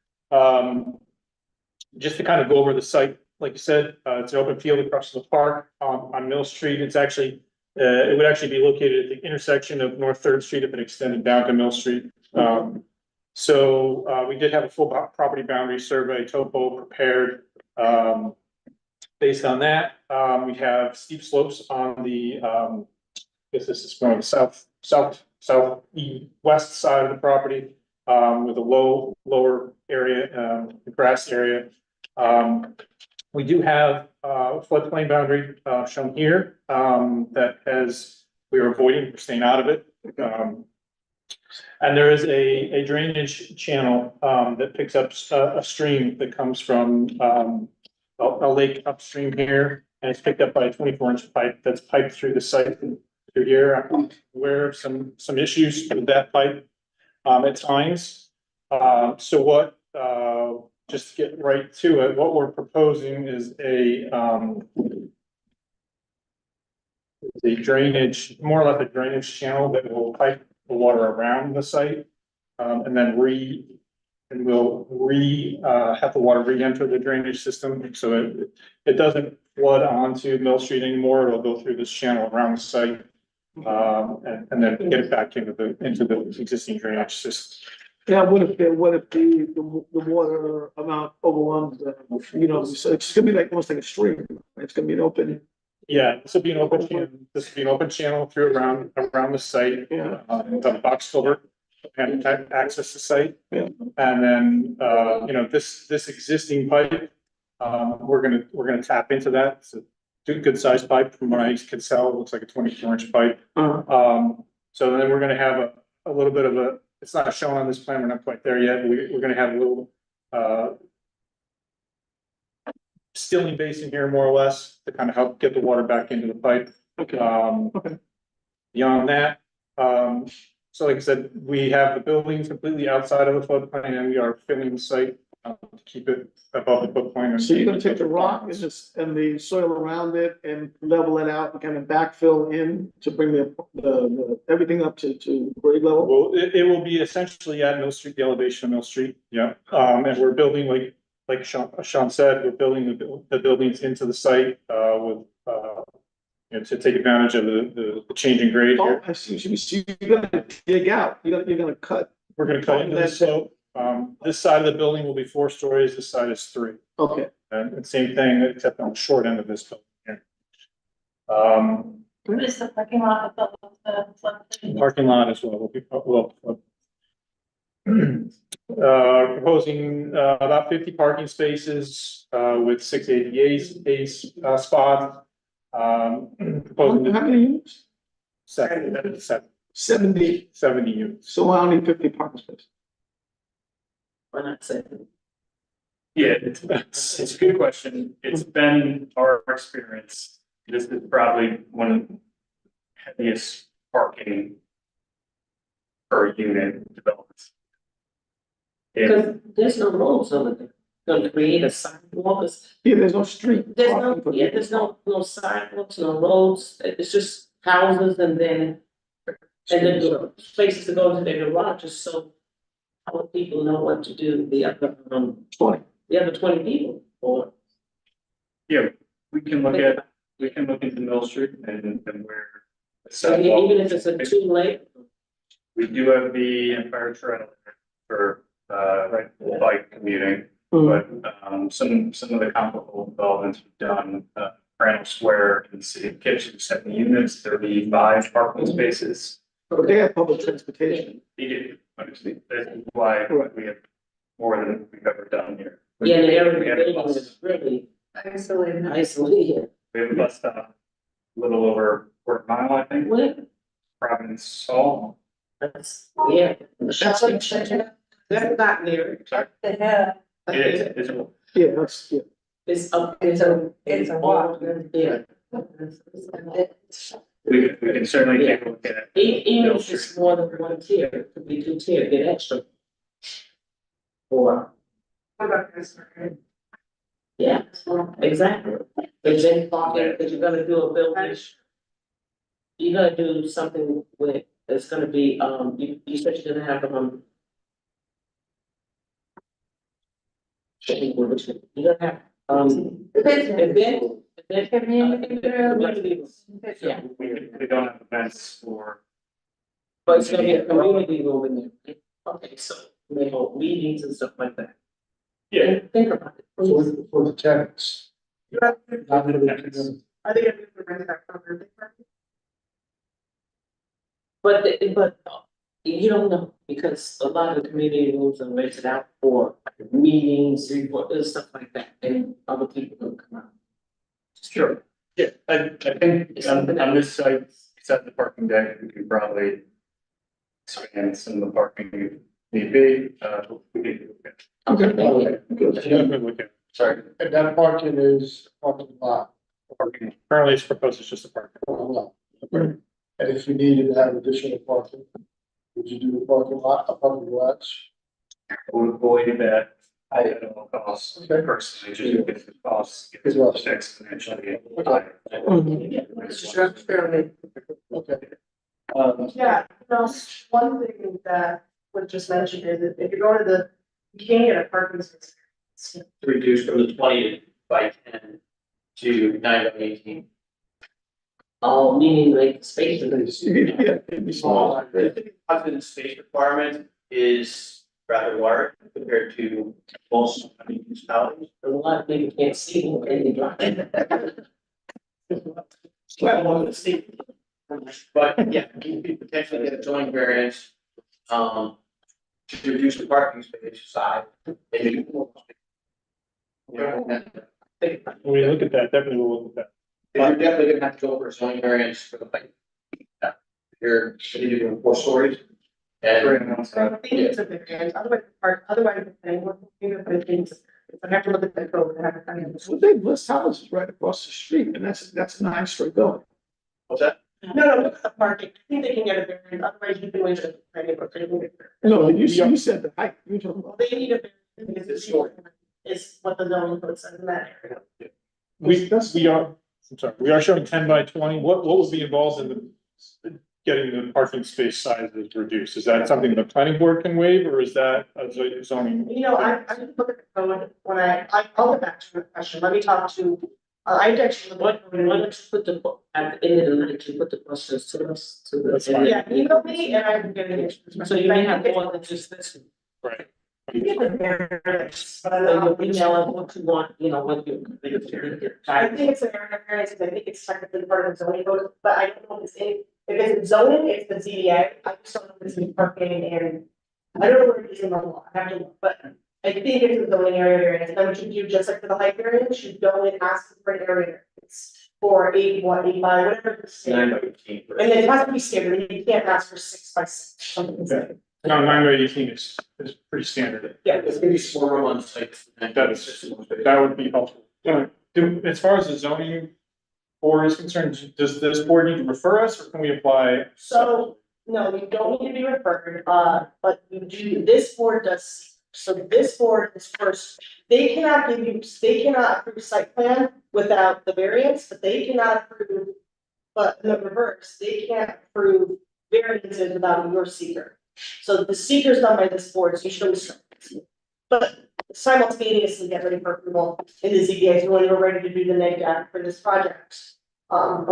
Just to kind of go over the site, like you said, it's an open field across the park, on Mill Street. It's actually It would actually be located at the intersection of North Third Street if it extended down to Mill Street. So we did have a full property boundary survey topo prepared. Based on that, we have steep slopes on the, I guess this is going southwest side of the property, with a lower area, grass area. We do have a floodplain boundary, shown here, that we are avoiding, we're staying out of it. And there is a drainage channel, that picks up a stream that comes from, a lake upstream here, and it's picked up by a 24-inch pipe that's piped through the site through here. I'm aware of some issues with that pipe, at times. So what, just to get right to it, what we're proposing is a drainage, more or less a drainage channel that will pipe the water around the site, and then have the water re-enter the drainage system, so it doesn't flood onto Mill Street anymore. It'll go through this channel around the site, and then get it back into the existing drainage system. Yeah, what if the water amount overwhelms, so it's gonna be like, almost like a stream, it's gonna be an open. Yeah, this will be an open channel, through around the site, Yeah. the box culvert, and access the site. Yeah. And then, this existing pipe, we're gonna tap into that. It's a good sized pipe from what I could tell. It looks like a 24-inch pipe. So then we're gonna have a little bit of it's not shown on this plan, we're not quite there yet. We're gonna have a little, stilling basin here, more or less, to kind of help get the water back into the pipe. Okay. Beyond that, so like I said, we have the buildings completely outside of the floodplain, and we are filling the site, to keep it above the floodplain. So you're gonna take the rock and the soil around it and level it out and kind of backfill in to bring the everything up to grade level? Well, it will be essentially at Mill Street, the elevation of Mill Street, yeah. And we're building, like Sean said, we're building the buildings into the site, with, to take advantage of the changing grade Oh, here. I see, you're gonna dig out, you're gonna cut. We're gonna cut into the slope. This side of the building will be 4 stories, this side is 3. Okay. And same thing, except on the short end of this building here. What is the parking lot above the floodplain? Parking lot as well, proposing, about 50 parking spaces, with 6 ADA spots. Proposing How many units? 70 units. So only 50 parking spaces. Why not 7? Yeah, it's a good question. It's been our experience. This is probably one of the heaviest parking per unit developments. Because there's no roads over there. Gonna create a sidewalk. Yeah, there's no street. There's no sidewalks, no roads. It's just houses and then the places to go to their garages, so how would people know what to do, the other 20 people, or? Yeah, we can look into Mill Street and where. So even if it's a 2 lane? We do have the Empire Trail for, bike commuting. But, some of the comparable developments we've done, Randall Square in the city of Kitchen, 70 units, 35 parking spaces. But they have public transportation. They do, honestly, that's why we have more than we've ever done here. Yeah, the We area have a building bus- is really Isolated. isolated. We have a bus stop, a little over quarter mile, I think, Where? Providence Hall. That's, yeah. That's what you said. That's not near. Yeah. It's Yeah, that's, yeah. It's up. It's a walk. Yeah. we can certainly take a look at it. Even if it's more than 1 tier, it could be 2 tier, get extra. Or, yeah, exactly. But then talking, because you're gonna do a building. You're gonna do something with, it's gonna be, you said you're gonna have, you're gonna have, event Yeah, We don't have events for. but it's gonna be a community room in there. Okay, so they hold meetings and stuff like that. Yeah. Think about it. For the tenants. Not for the community. I think if we rent that property. But you don't know, because a lot of the community rooms are rented out for meetings, report, and stuff like that, and other people don't come out. Sure. Yeah, I think on this site, except the parking deck, we can probably expand some of the parking if need be. We can look at. Sorry. And that parking is parking lot. Parking, currently it's proposed as just a parking. Lot. And if you needed to have additional parking, would you do a parking lot, a parking garage? I would avoid that. I don't know costs personally, just because the costs get exponentially higher. Okay. Yeah, no, one thing that was just mentioned is that if you're going to the, you can't get a parking space. Reduce from the 20 by 10 to 9 by 18. Oh, meaning like space. Yeah, it'd be small. The Hudson space requirement is rather large compared to most municipalities. A lot of people can't see them when they drive. Well, let's see. But yeah, you could potentially get a zoning variance, to reduce the parking space size. When we look at that, definitely we'll look at that. You're definitely gonna have to go for a zoning variance for the like. You're doing 4 stories. And. So I think it's a variance, otherwise, the planning board will do it, but I think if I have to look at the code, I have to find it. So they list houses right across the street, and that's a 9-story building. What's that? No, look at the parking, I think they can get a variance, otherwise you can wait for the planning board. to do it. No, you said the height, you talking Well, about. they need a variance, because it's short, is what the zoning code says in that area. We are showing 10 by 20. What would be involved in the getting the parking space sizes reduced? Is that something the planning board can waive, or is that a zoning? You know, I didn't look at the code when I'll get back to the question, let me talk to, I actually. Why don't you put the, at the end of the night, you put the questions to us, to the. That's fine. Yeah, email me and I can get an answer. So you may have more than just this. Right. But I So don't you know. email us what you want, you know, what you. I think it's an area variance, because I think it's technically part of the zoning code, but I don't know if it's in, if it's zoning, it's the ZBA, I just don't know if it's in parking and. I don't know where it is in the law, I have to look, but I think it's a zoning area variance, then what you do, just like for the height variance, you go and ask for an area variance. For 8, 1, 8 by, whatever the 9 standard, by 18. and it has to be standard, you can't ask for 6 by 6, something like that. No, 9 by 18 is pretty standard. Yeah. It's gonna be slower on site. That would be helpful. As far as the zoning board is concerned, does this board need to refer us, or can we apply? So, no, you don't need to be referred, but you do, this board does, so this board is first. They cannot approve site plan without the variance, but they cannot approve. But in the reverse, they can't approve variances without your seeker. So the seeker is done by this board, so you should always. But simultaneously get ready for approval in the ZBA, when you're ready to do the neg deck for this project. Or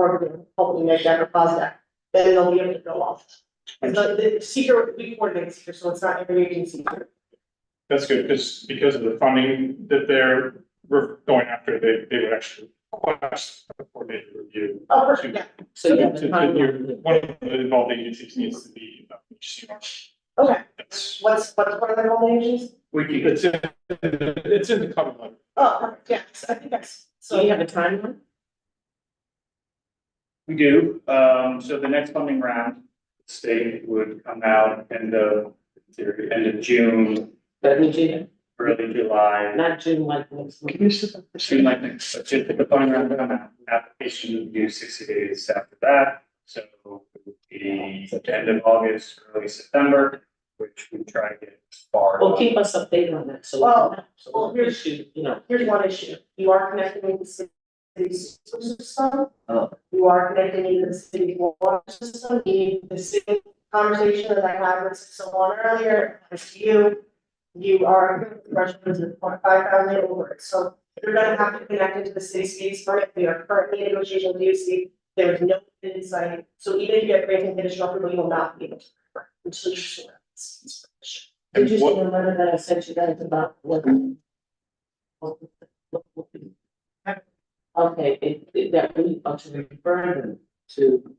hopefully neg deck or pos deck, then they'll be able to go off. And the seeker, we coordinate seeker, so it's not every agency. That's good, because of the funding that they're going after, they would actually request a coordinated review. Oh, perfect, yeah. So you have the timeline. One of the involved agencies needs to be HCR. Okay, That's, what's one of the home agencies? it's in the cover letter. Oh, perfect, yes, I think that's, So you have a timeline? We do, so the next funding round, the state would come out end of June, That means you, early July. not June like next month. June like next, but just the funding round would come out, application would be due 60 days after that, so it would be end of August, early September, which we try to get as far. Well, keep us updated on that, so. Well, here's- You know. here's one issue, you are connecting with the city's sewer system. Oh. You are connecting with the city's water system, the same conversation that I had with someone earlier, as you are rushing to the 5,000 over it, so You're gonna have to connect into the city speeds permit, we are currently in negotiation with DOC, there is no insight, so even if you get granted conditional approval, you will not be able to. Until you show that speeds permission. Did you see what- the letter that I sent you guys about what? Okay, that we ought to refer them to,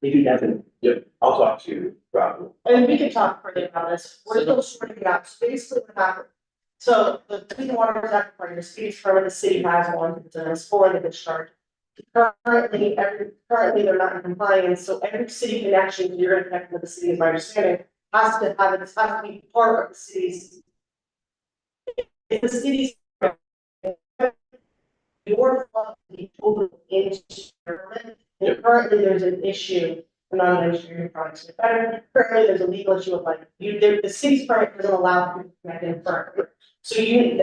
maybe that's. Yep, I'll talk to you, Rob. And we can talk further about this, we're still sorting it out, so basically what happened. So the Clean Water Act requires your speeds permit, the city has one, it's for the discharge. Currently, they're not in compliance, so every city connection you're gonna connect with the city, is my understanding, has to have it, has to be part of the city's. If the city's. Your flood be open into government, and currently there's an issue, I'm not an engineering project, so currently there's a legal issue of like, the city's permit doesn't allow people to connect in front. So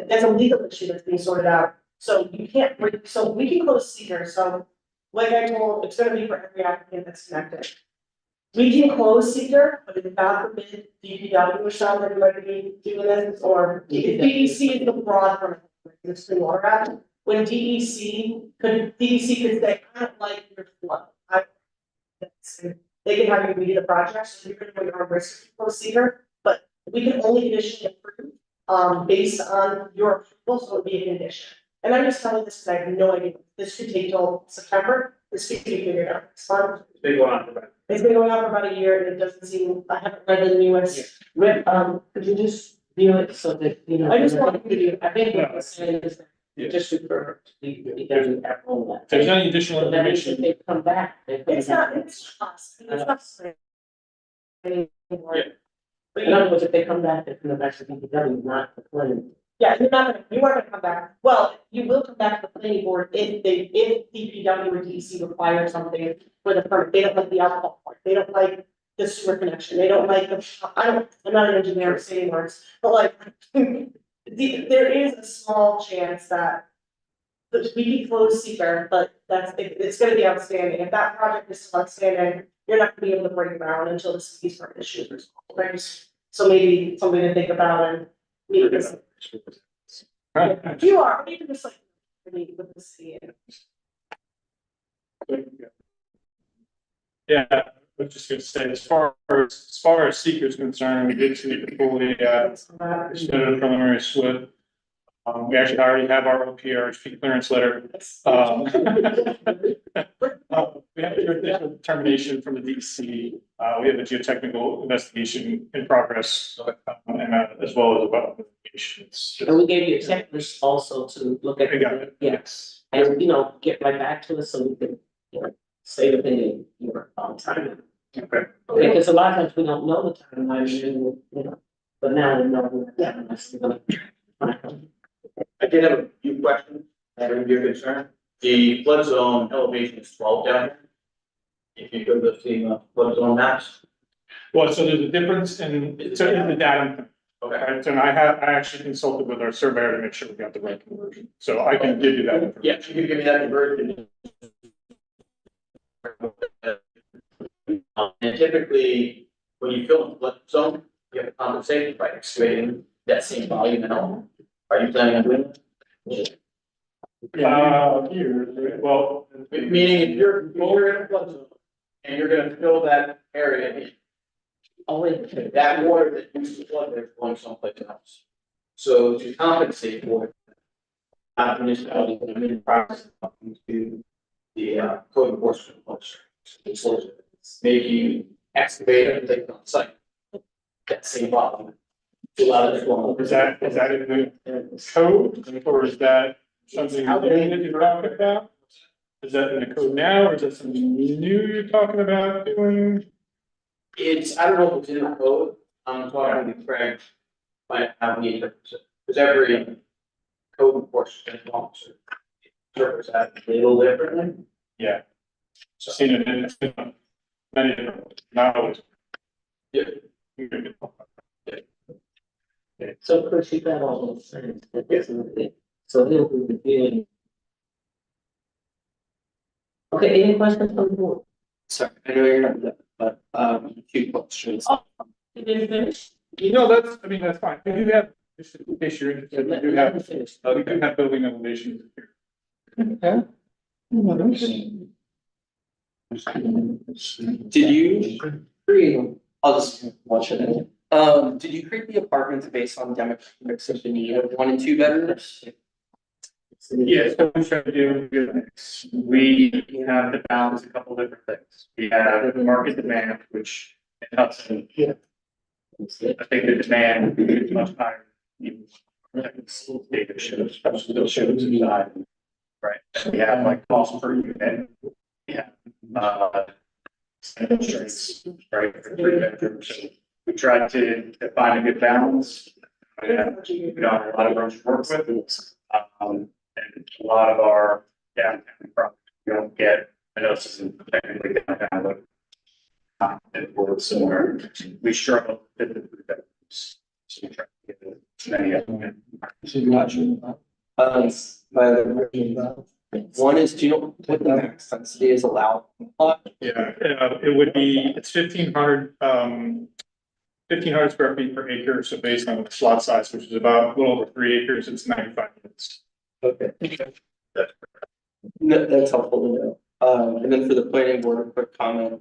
that's a legal issue that's being sorted out, so you can't, so we can close Cedar, so. Like I told, it's gonna be for every applicant that's connected. We can close Cedar, but if God forbid, DPW or something, everybody be doing this, or if DEC is the broad from this Clean Water Act. When DEC could say, I don't like your flow. They can have you redo the project, so you're gonna put your own risk to close Cedar, but we can only conditionally approve, based on your approval, so it would be a condition. And I'm just telling this because I have no idea, this could take till September, this could be figured out next month. It's been going on for about. It's been going on for about a year and it doesn't seem, I haven't read the newest. Rick, could you just view it so that, you know? I just want to do, I think what I'm saying is that you just refer to the doesn't have all that. If there's any additional So that means if information, they come back, they. it's not us, it's not. In other words, if they come back, they're coming back to DPW, not the planning. Yeah, you aren't gonna come back, well, you will come back to the planning board if DPW or DEC require something for the permit, they don't like the alcohol part, they don't like the sewer connection, they don't like I'm not an engineer saying words, but like. There is a small chance that we can close Seeker, but it's gonna be outstanding, if that project is still outstanding, you're not gonna be able to break ground until the city's permit issues are resolved, right? So maybe something to think about and meet this. You are, but even just like, meet with the city. yeah, I was just gonna say, as far as seeker is concerned, we did see the fully, submitted a preliminary SWIP. We actually already have our OPRHP clearance letter. We have a jurisdictional determination from the DEC. We have a geotechnical investigation in progress, and as well as a well investigation. And we gave you a checklist also to look at. I got it. Yes, and you know, get right back to us so we can, you know, say within your time. Okay. Okay, because a lot of times we don't know the timeline, you know, but now we know. Yeah. I did have a few questions, that are your concern. The flood zone elevation is 12 down here. If you go to the flood zone maps. Well, so there's a difference in the data. Okay. Right, and I actually consulted with our surveyor to make sure we got the right conversion, so I can give you that information. Yeah, you can give me that conversion. And typically, when you fill the flood zone, you have to compensate by excavating that same volume and all. Are you planning on doing that? Here, well. Meaning if you're in a flood zone and you're gonna fill that area. Oh, wait. That water that used to flood there is going someplace else. So to compensate for it. Municipality in the process of to the code enforcement officer. Maybe excavate and take it on site. That same volume. A lot of it. Is that in the code, or is that something that you're talking about? Is that in the code now, or is that something new you're talking about doing? It's, I don't know if it's in the code, I'm talking to Craig, but I need to, because every code enforcement officer interprets that a little differently. Yeah. So seen it in many different, not always. Yeah. So Chris, you got all those things, that isn't it? So he'll be reviewing. Okay, any questions from the board? Sorry, I know you're not, but, a few questions. Oh, you didn't finish? No, that's, I mean, that's fine. If you have Just in case you're interested, we do have building elevations here. Did you create, I'll just watch it. Did you create the apartments based on demographics of the need of 1 and 2 bedrooms? Yes, what we try to do is we have to balance a couple different things. We have the market demand, which in Hudson. I think the demand is much higher. Data shows, still shows inside. Right, and we have like cost per unit. Yeah. Insurance, right, for 3 bedrooms. So we try to find a good balance. We don't have a lot of room to work with. And a lot of our downtown properties we don't get, I know this isn't technically downtown, but it works somewhere. We struggle with the 3 bedrooms. So we try to get as many of them. One is, do you know what the max density is allowed? Yeah, it would be, it's 1,500 square feet per acre. So based on the slot size, which is about a little over 3 acres, it's 95 units. Okay. That's helpful to know. And then for the planning board, a quick comment.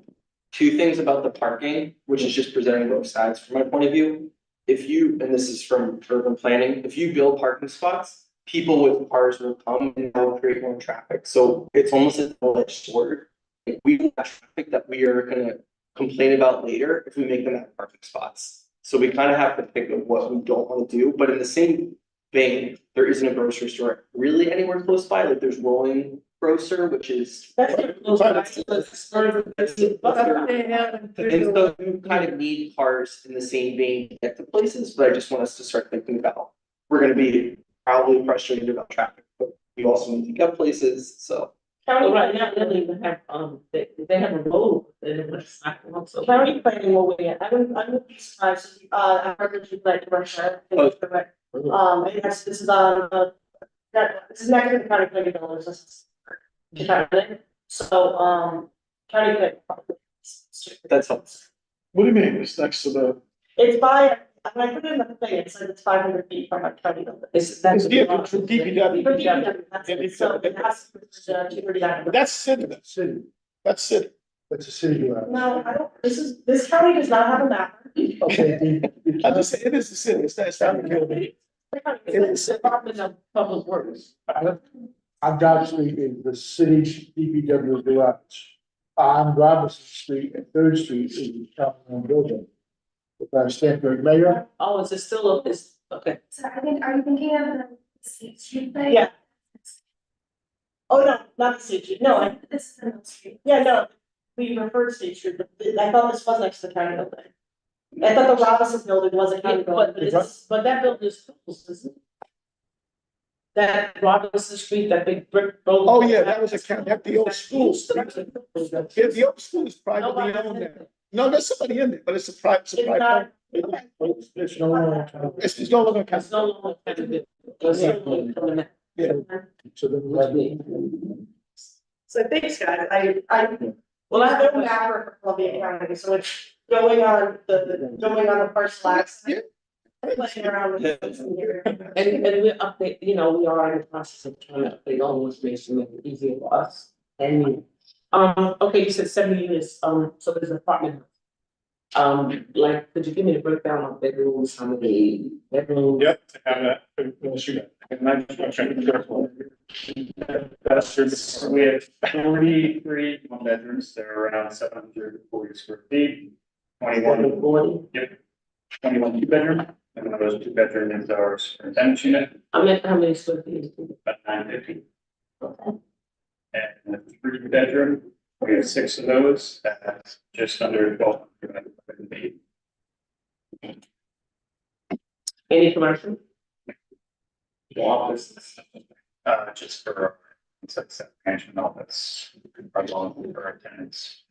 2 things about the parking, which is just presenting both sides from my point of view. If you, and this is from urban planning, if you build parking spots, people with cars will come and that will create more traffic. So it's almost a double-edged sword. We have traffic that we are gonna complain about later if we make them have parking spots. So we kind of have to think of what we don't want to do, but in the same vein, there isn't a grocery store really anywhere close by. Like there's Rolling Grocer, which is. And so you kind of need cars in the same vein to get to places, but I just want us to start thinking about, we're gonna be probably frustrated about traffic, but we also need to get places, so. County right now, they don't even have, they have a road, and it's not, so. County planning will weigh in. I would be surprised, I heard that you'd like to rush that. And yes, this is this is next to the county planning dollars, this is. So, county planning. That's helpful. What do you mean, it's next to the? It's by, when I put it in the thing, it said it's 500 feet from our county building. It's that's. DPW. For DPW, that's it. So it has to be But that's city, that's city. That's a city. No, I don't, this county does not have a map. Okay. I just say, it is the city, it's not, it's not. It's Department of Public Works. Undoubtedly, in the city's DPW garage on Robinson Street and Third Street is the town building. If I stand for mayor. Oh, is it still, is, okay. So I think, are you thinking of the State Street thing? Yeah. Oh, no, not the State Street, no, This is the Mill Street. yeah, no, we referred to State Street, but I thought this was next to the county building. I thought the Robinson building was a county building, But it's, but that building is closed, isn't it? That Robinson Street, that big brick building. Oh, yeah, that was a county, that the old school. Yeah, the old school is privately owned now. No, there's somebody in there, but it's a private, It's not. It's no longer. It's no longer. It's no longer candidate. Yeah. So then. So thanks, guys, well, I have no map for Columbia County, so it's going on the parcel access. Playing around with it from here. And we update, you know, we are in the process of trying to update all this information, make it easier for us. And, okay, you said 70 units, so there's an apartment. Like, could you give me the breakdown of bedrooms, how many bedrooms? Yep, to have that, we'll shoot it. And I'm trying to be careful. That's true. We have 43 bedrooms, they're around 740 square feet. 21, yep, 21 2-bedroom, and one of those 2-bedrooms are superintendent's unit, How many square feet? about 950. Okay. And the 3-bedroom, we have 6 of those, that's just under 1,200 feet. Any commercial? Office, just for, it's like management office, probably for our tenants.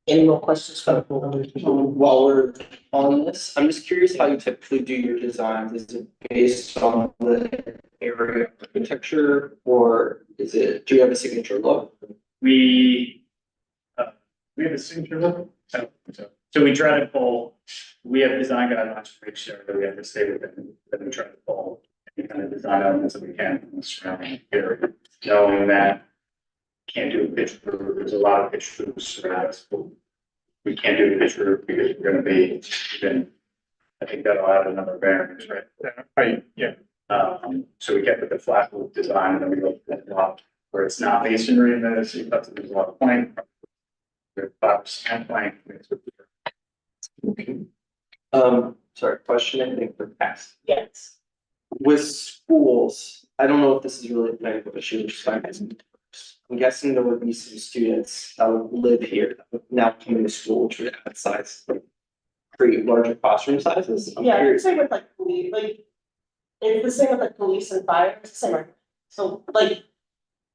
Any more questions for while we're on this? I'm just curious how you typically do your designs. Is it based on the area architecture, or is it, do you have a signature look? We have a signature look, so we try to pull, we have design guidelines to make sure that we have to stay within, that we try to follow any kind of design elements that we can from the surrounding area, knowing that can't do a pitch roof, there's a lot of pitch roofs around us, but we can't do a pitch roof because we're gonna be, even, I think that'll add another variance, right? Right, yeah. So we kept with the flat roof design, and then we looked at the top where it's not masonry, and then it's, there's a lot of plank. There's 5% plank. Sorry, question, I think for Cass. Yes. With schools, I don't know if this is really a medical issue, which is fine. I'm guessing there would be some students that would live here, that would now come into school, which would add size, like create larger classroom sizes. I'm Yeah, it's curious. the same with like police, like, it's the same with like police and fire, it's the same, right? So like,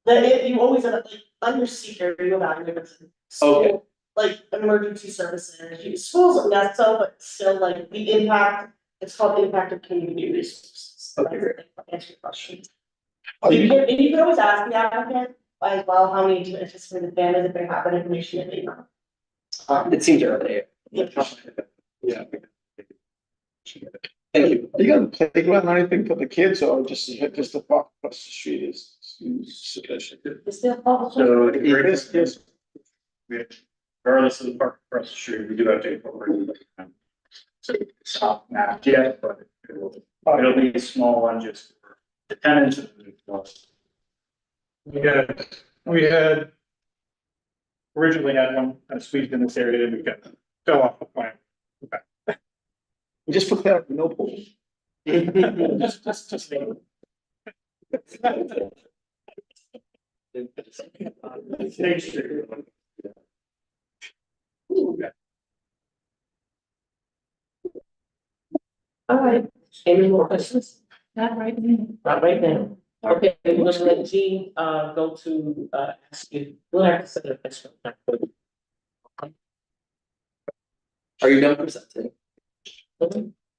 if you always end up like, under seeker, you evaluate it. Okay. Like emergency services, schools are not so, but still like the impact, it's called the impact of community resources. Okay, great. Answer your question. You can always ask the applicant as well, how many do you anticipate the families if they have that information that they know. It seems early. Yeah. Yeah. Thank you. Are you gonna playground or anything for the kids, or just the park across the street is sufficient? Is there a problem? So Yes. regardless of the park across the street, we do have to incorporate. So it's not mapped yet, but it'll be a small one just for the tenants and the plus. We had originally had one squeezed in this area, and we got fell off the plan. Just for clarity, no pool. Just. All right, any more questions? Not right now. Not right now. Okay, we're gonna let Jean, go to, ask you, we'll have to set a question. Are you done presenting?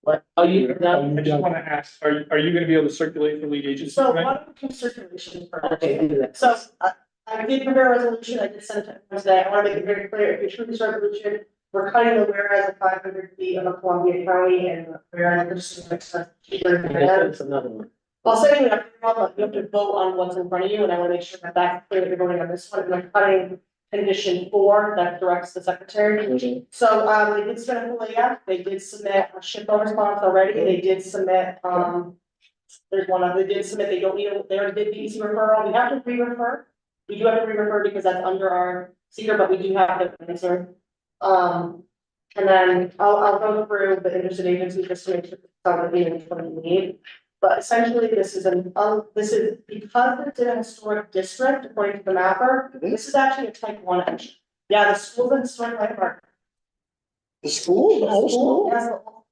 What, are you, I just wanna ask, are you gonna be able to circulate for lead agency? So tonight? why don't we do circulation first? okay, do that. So I did prepare a resolution, I did send it to everyone today, I wanna make it very clear, if you choose this resolution, we're cutting the whereas of 500 feet of Columbia County and whereas we're just gonna That's another one. I'll send you that, but you have to vote on what's in front of you, and I wanna make sure that that's clear that you're voting on this one, and I'm cutting condition 4 that directs the secretary. So, they did submit a FOIA, they did submit a SHPO response already, they did submit, there's one other, they did submit, they don't need, they already did the easy referral, we have to re-refer. We do have to re-refer because that's under our secret, but we do have the answer. And then I'll go through the interested agencies just to make sure it's not gonna be what we need. But essentially, this is this is because it's in a historic district, according to the mapper, this is actually a type 1 action. Yeah, the school's in historic landmark. The school, the whole school? Yes,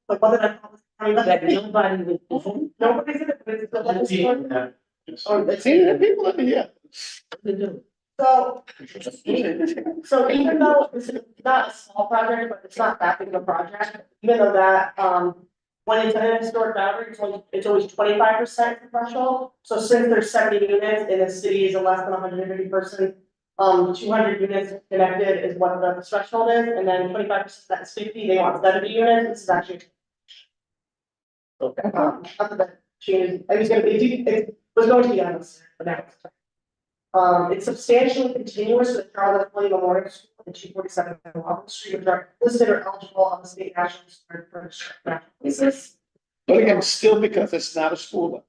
but whether That nobody would. nobody's in it, but it's the historic. Oh, it's See, the people in here. So, so even though this is not a small project, but it's not that big of a project, even though that, when it's in a historic boundary, it's always 25% threshold. So since there's 70 units and the city is a less than 150 person, 200 units connected is what the threshold is, and then 25% that's 50, they want 70 units, this is actually. Okay. After that change, it was gonna be, it was going to be on this, but now it's. It's substantially continuous with Charlotte William Memorial School and 247 Walton Street, which are listed or eligible on the state national historic places. But again, still because it's not a school.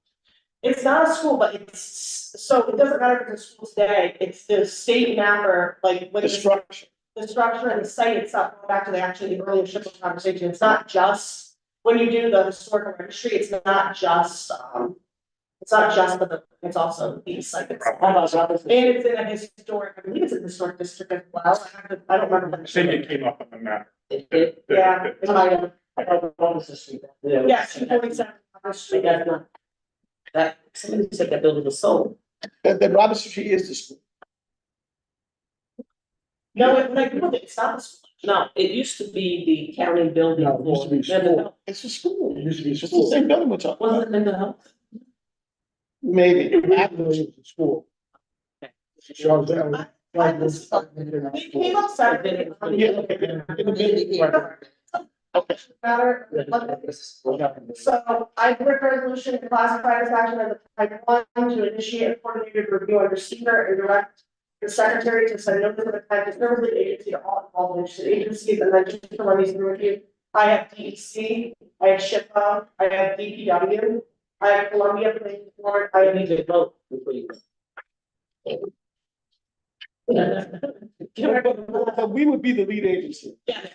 It's not a school, but it's, so it doesn't matter if it's a school today, it's the state mapper, like with The structure. the structure and the site itself, going back to the earlier SHPO conversation, it's not just, when you do the historical registry, it's not just the building, it's also the site itself. And it's in a historic, I believe it's in a historic district as well, I don't remember. I think it came up on the map. Yeah. I don't know this is. Yes, 247. That's not. That, somebody said that building was sold. The Robinson Street is the school. No, when I Googled it, it's not the school. No, it used to be the county building. No, it used to be for mental health. It's a school. It used to be a It's the school. same building we're talking Was about. it mental health? Maybe. It was a school. So that was- They came up separately. Yeah, okay. Okay. Matter. So I put a resolution to classify this action as a type one to initiate a coordinated review under secret and direct the secretary to send notice of the type of service agency to all involved interested agencies, and then just to run these through with you. I have DEC, I have SHPO, I have DPW, I have Columbia Planning Board, I have. need to vote before you. So we would be the lead agency. Yeah.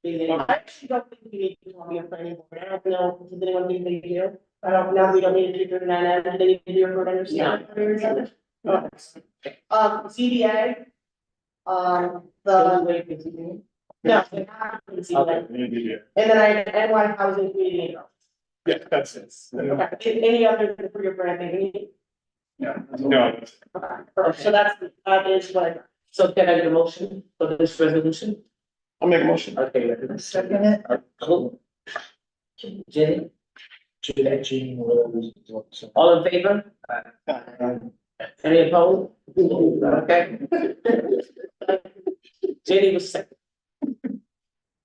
I actually don't think we need to call me a planning board. I don't know, does anyone think they do? I don't know, we don't need to do that, and they need to do a board understand. ZBA. The. No. they have the ZBA. And then I have NY Housing Community. Yeah, that's it. Okay, any other for your branding? Yeah, no. Okay, so that is what I got. So can I get a motion for this resolution? I'll make a motion. Okay. Second it. Cool. Jenny, Gene was. all in favor? Any opposed? Okay. Jenny was second.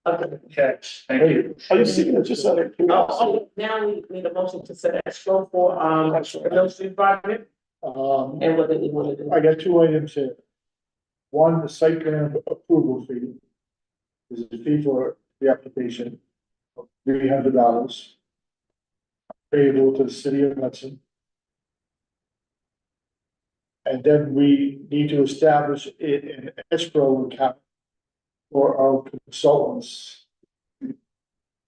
Okay. Thank you. Are you seeking it just out of curiosity? Now we need a motion to set escrow for, the Mill Street project, and what do we want to do? I got two items here. One, the site plan approval fee. This is a fee for the application of $300 payable to the city of Hudson. And then we need to establish an escrow account for our consultants.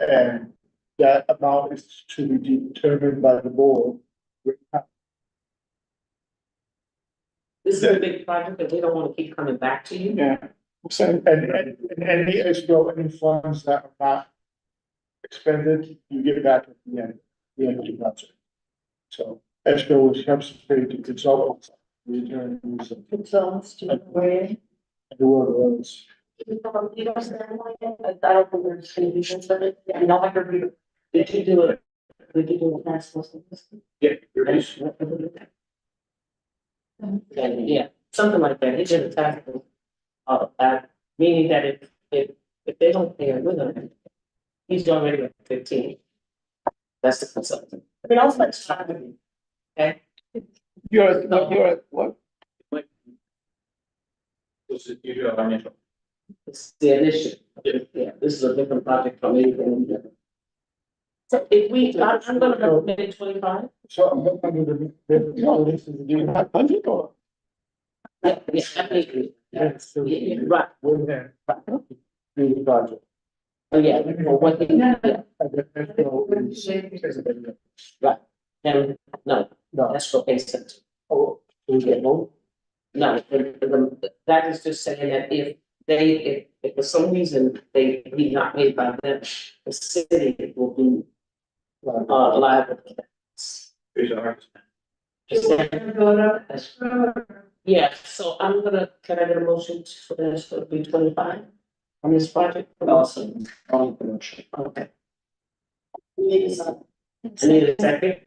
And that amount is to be determined by the board. This is a big project that we don't want to keep coming back to you. Yeah. And any escrow, any funds that are not expended, you give it back at the end of the project. So escrow is helps pay to consultants, the attorneys, and Consultants to weigh whoever else. from a legal standpoint, I don't think there's any reasons of it. I know I heard you. Did you do it? Did you do it last month? Yeah, you're right. And yeah, something like that, he did a tax. Meaning that if they don't pay it with him, he's already at 15. That's the consultant. I mean, also it's time. Okay? You're at what? This is, you do have initial. It's the initiative. Yeah, this is a different project from anything. So if we, I'm gonna recommend 25. So I'm going to this is the 500 or? Yeah, I agree. Yes. Yeah, right. We're there. Do the project. Oh, yeah, for what they, yeah, And then escrow is. right. And no, No, that's for consent. oh, do we get more? No, that is just saying that if for some reason they be not paid by them, the city will be liable. for that. These are. Just that. Yeah, so I'm gonna, can I get a motion for this to be 25 on this project? Awesome. Okay. Need a second. I need a second.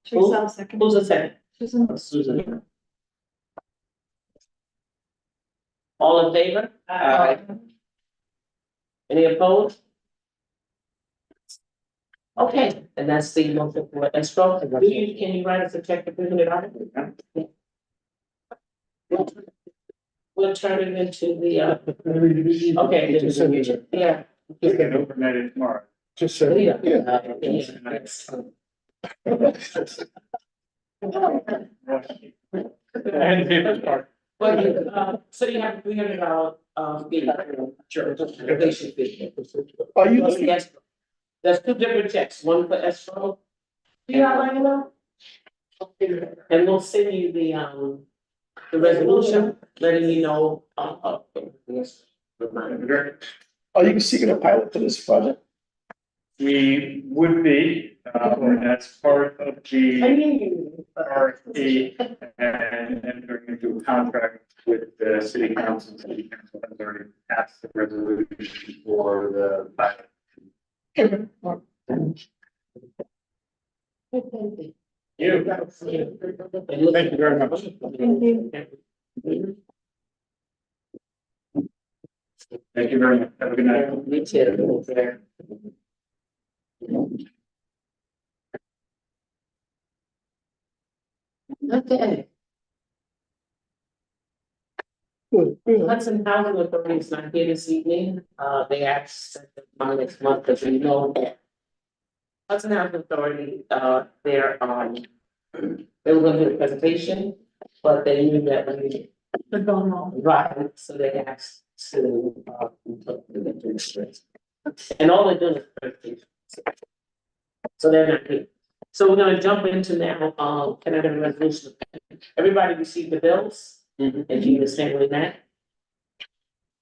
Teresa, second. Who's a second? Susan. Susan. All in favor? Any opposed? Okay, and that's the motion for escrow. Can you write us a check to bring it on? We'll turn it into the, okay, yeah. You can overnight it tomorrow. Just say. And paper part. Well, so you have $300, relation fee. Are you Plus looking? the escrow. There's two different checks, one for escrow. Do you have my email? And we'll send you the resolution, letting you know, yes. Are you seeking a pilot for this project? We would be, and that's part of the RFP and entering into a contract with the city council. City council has already passed the resolution for the pilot. Thank you. Thank you very much. Thank you. Thank you very much. Have a good night. Me too. There. Okay. Hudson Housing Authority is not here this evening. They asked my next month, because we know that Hudson Housing Authority, they're, they were gonna do a presentation, but they knew that we. They're going on. Right, so they asked to, and all they're doing is presentation. So they're not here. So we're gonna jump into now, can I get a resolution? Everybody received the bills? If you understand what that.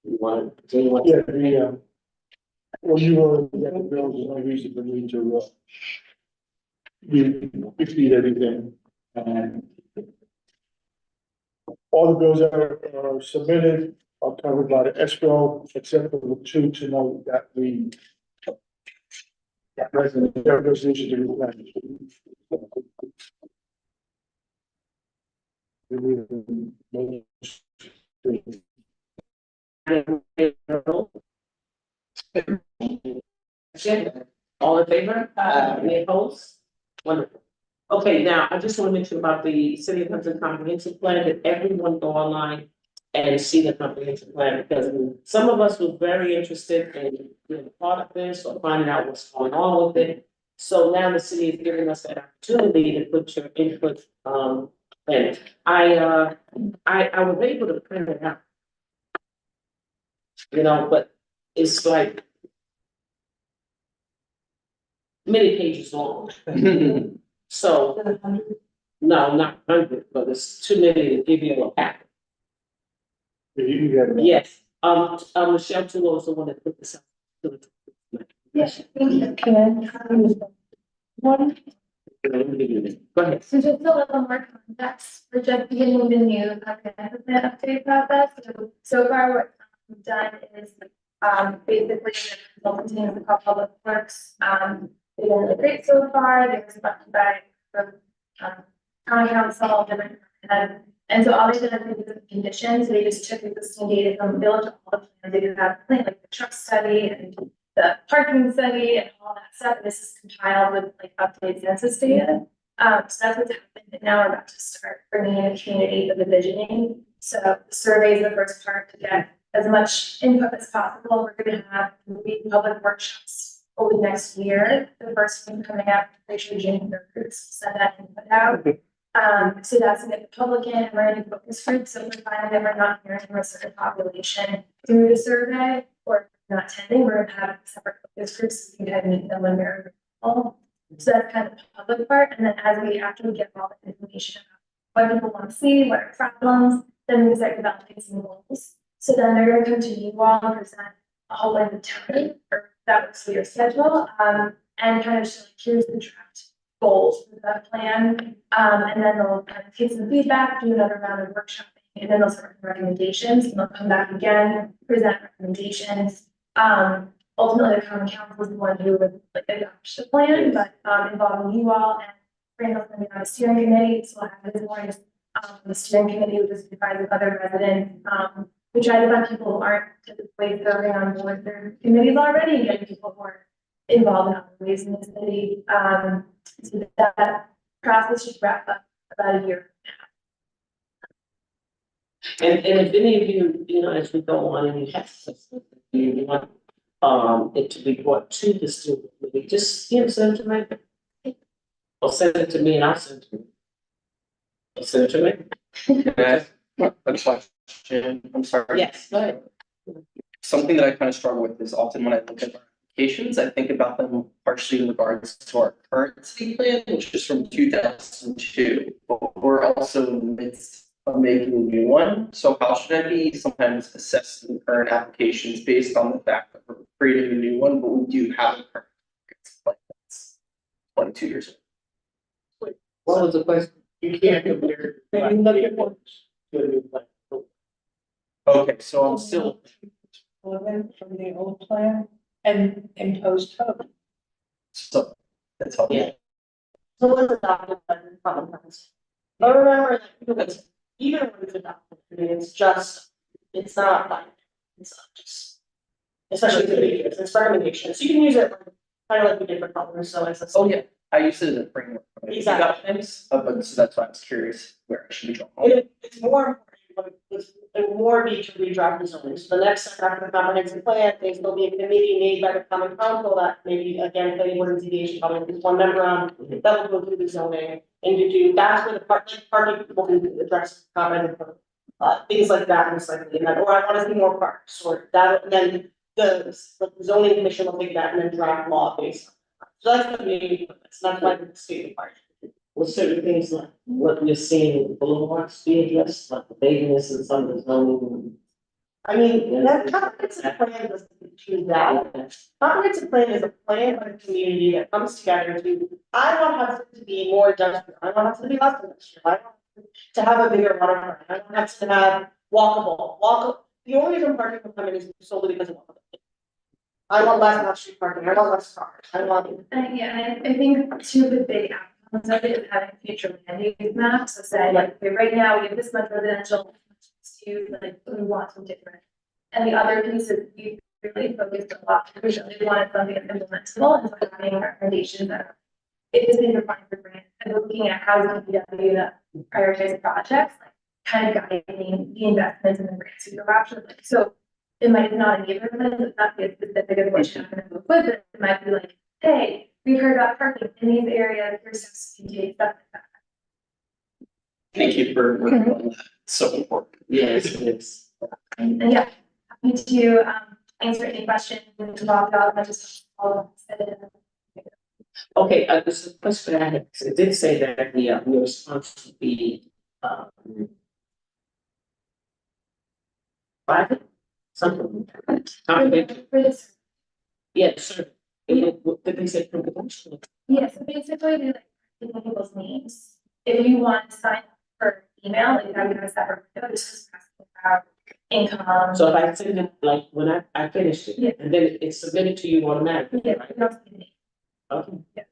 You want, do you want? Yeah, well, you were, yeah, the bills, there's no reason for me to, we feed everything. All the bills that are submitted are covered by the escrow, except for the two to know that we. That resolution to replenish. We need a motion. All in favor? Any opposed? Wonderful. Okay, now, I just want to mention about the City of Hudson Comprehensive Plan, that everyone go online and see the comprehensive plan, because some of us were very interested in being part of this or finding out what's going on with it. So now the city is giving us that opportunity to put your input, in. I was able to print it out. You know, but it's like many pages long. So, no, not 100, but it's too many to give you a pack. Yes, Michelle Tulo is the one that put this up. Yes, thank you. Can I? One. Go ahead. So just a little more context, we're just beginning the new comprehensive plan update process. So far, what we've done is, basically, the consultant team is called Public Works. They've been really great so far. There was a bunch of feedback from, county council, different, and so all they did is the conditions. They just took existing data from the village, all the plans they did have, like the truck study and the parking study and all that stuff. And this is compiled with like updated census data. So that's what's happened. And now we're about to start bringing in a community for the visioning. So the survey is the first part to get as much input as possible. We're going to have public workshops over the next year. The first one coming up, make sure June groups send that input out. So that's to get the public in, and we're going to focus groups. So if we're finding that we're not hearing from a certain population through the survey or not attending, we're going to have separate focus groups. So we can kind of meet them when they're available. So that's kind of the public part. And then after we get all the information about what people want to see, what are problems, then we start developing some goals. So then they're going to come to you all and present a whole bunch of time, or that works for your schedule, and kind of show like, here's the draft goals for that plan. And then they'll kind of take some feedback, do another round of workshopping, and then they'll start with recommendations, and they'll come back again, present recommendations. Ultimately, the common council is the one who would like adopt the plan, but involving you all, and Randall's going to be on a steering committee, so we'll have his voice. The steering committee, which is comprised of other residents, we try to find people who aren't typically serving on board their committees already, and get people who are involved in other ways in the city. So that process should wrap up about a year. And if any of you, you know, as we go on and you have something you want it to be brought to the student committee, just send it to me. Or send it to me and I'll send it to you. Or send it to me. A question, I'm sorry. Yes, go ahead. Something that I kind of struggle with is often when I look at our applications, I think about them partially in regards to our current city plan, which is from 2002. But we're also in the midst of making a new one. So how should I be sometimes assessing current applications based on the fact that we're creating a new one, but we do have a current plan that's 22 years old? What was the question? You can't compare. Okay, so I'm still. From the old plan and post code. So that's all. Yeah. So what's adopted by the Republicans? But remember that even when it's adopted, I mean, it's not like, it's just especially the videos, it's recommendations, you can use it kind of like we did for colors, so it's. Oh, yeah, I use it as a framework. Exactly. But so that's why I was curious where I should be going. It's more important, it will more be to redraft the zoning, so the next draft of the comprehensive plan, things will be a committee made by the common council that maybe again, planning board and ZBA should probably put one member on, that will go through the zoning. And to do, that's where the parking people can address comprehensive plan. Things like that, most likely, and that, or I wanna see more parks, or that, and then the zoning commission will take that and then draft law based on that. So that's gonna be, it's not like the state part. Well, certain things like what you're seeing with boulevards be addressed, like the vagueness and some of the zoning. I mean, that comprehensive plan doesn't do that. Comprehensive plan is a plan of a community that comes together to, I want Hudson to be more industrial, I want Hudson to be less industrial, I want to have a bigger waterfront, I want Hudson to have walkable. The only reason parking will come in is solely because of walkable. I want less off-street parking, I want less cars, I want. Yeah, I think two of the big outcomes of it is having future land use maps, so say like, okay, right now we have this much residential, to like, we want some different. And the other piece is we really focused a lot, we really wanted something that's implementable, and so having recommendations that are. It is in defined for grant, and looking at how we can prioritize projects, like kind of guiding the investments and the grants to go after, like, so. It might not be it's not be as specific as what you're gonna go with, but it might be like, hey, we heard about parking in these areas, here's some CTA, stuff like that. Thank you for working on that. It's so important. Yes, it's. And yeah, happy to answer any questions and talk about, I just all said it. Okay, this is a question I had, it did say that the, your response would be, private, something. Confidential. Yeah, sure. Did they say confidential? Yeah, so basically, we like taking people's names. If you want to sign up for email, like I'm gonna separate, this is asking about income. So if I send it, like, when I finished it, Yeah. and then it's submitted to you automatically, Yeah, right? you don't see the name. Okay,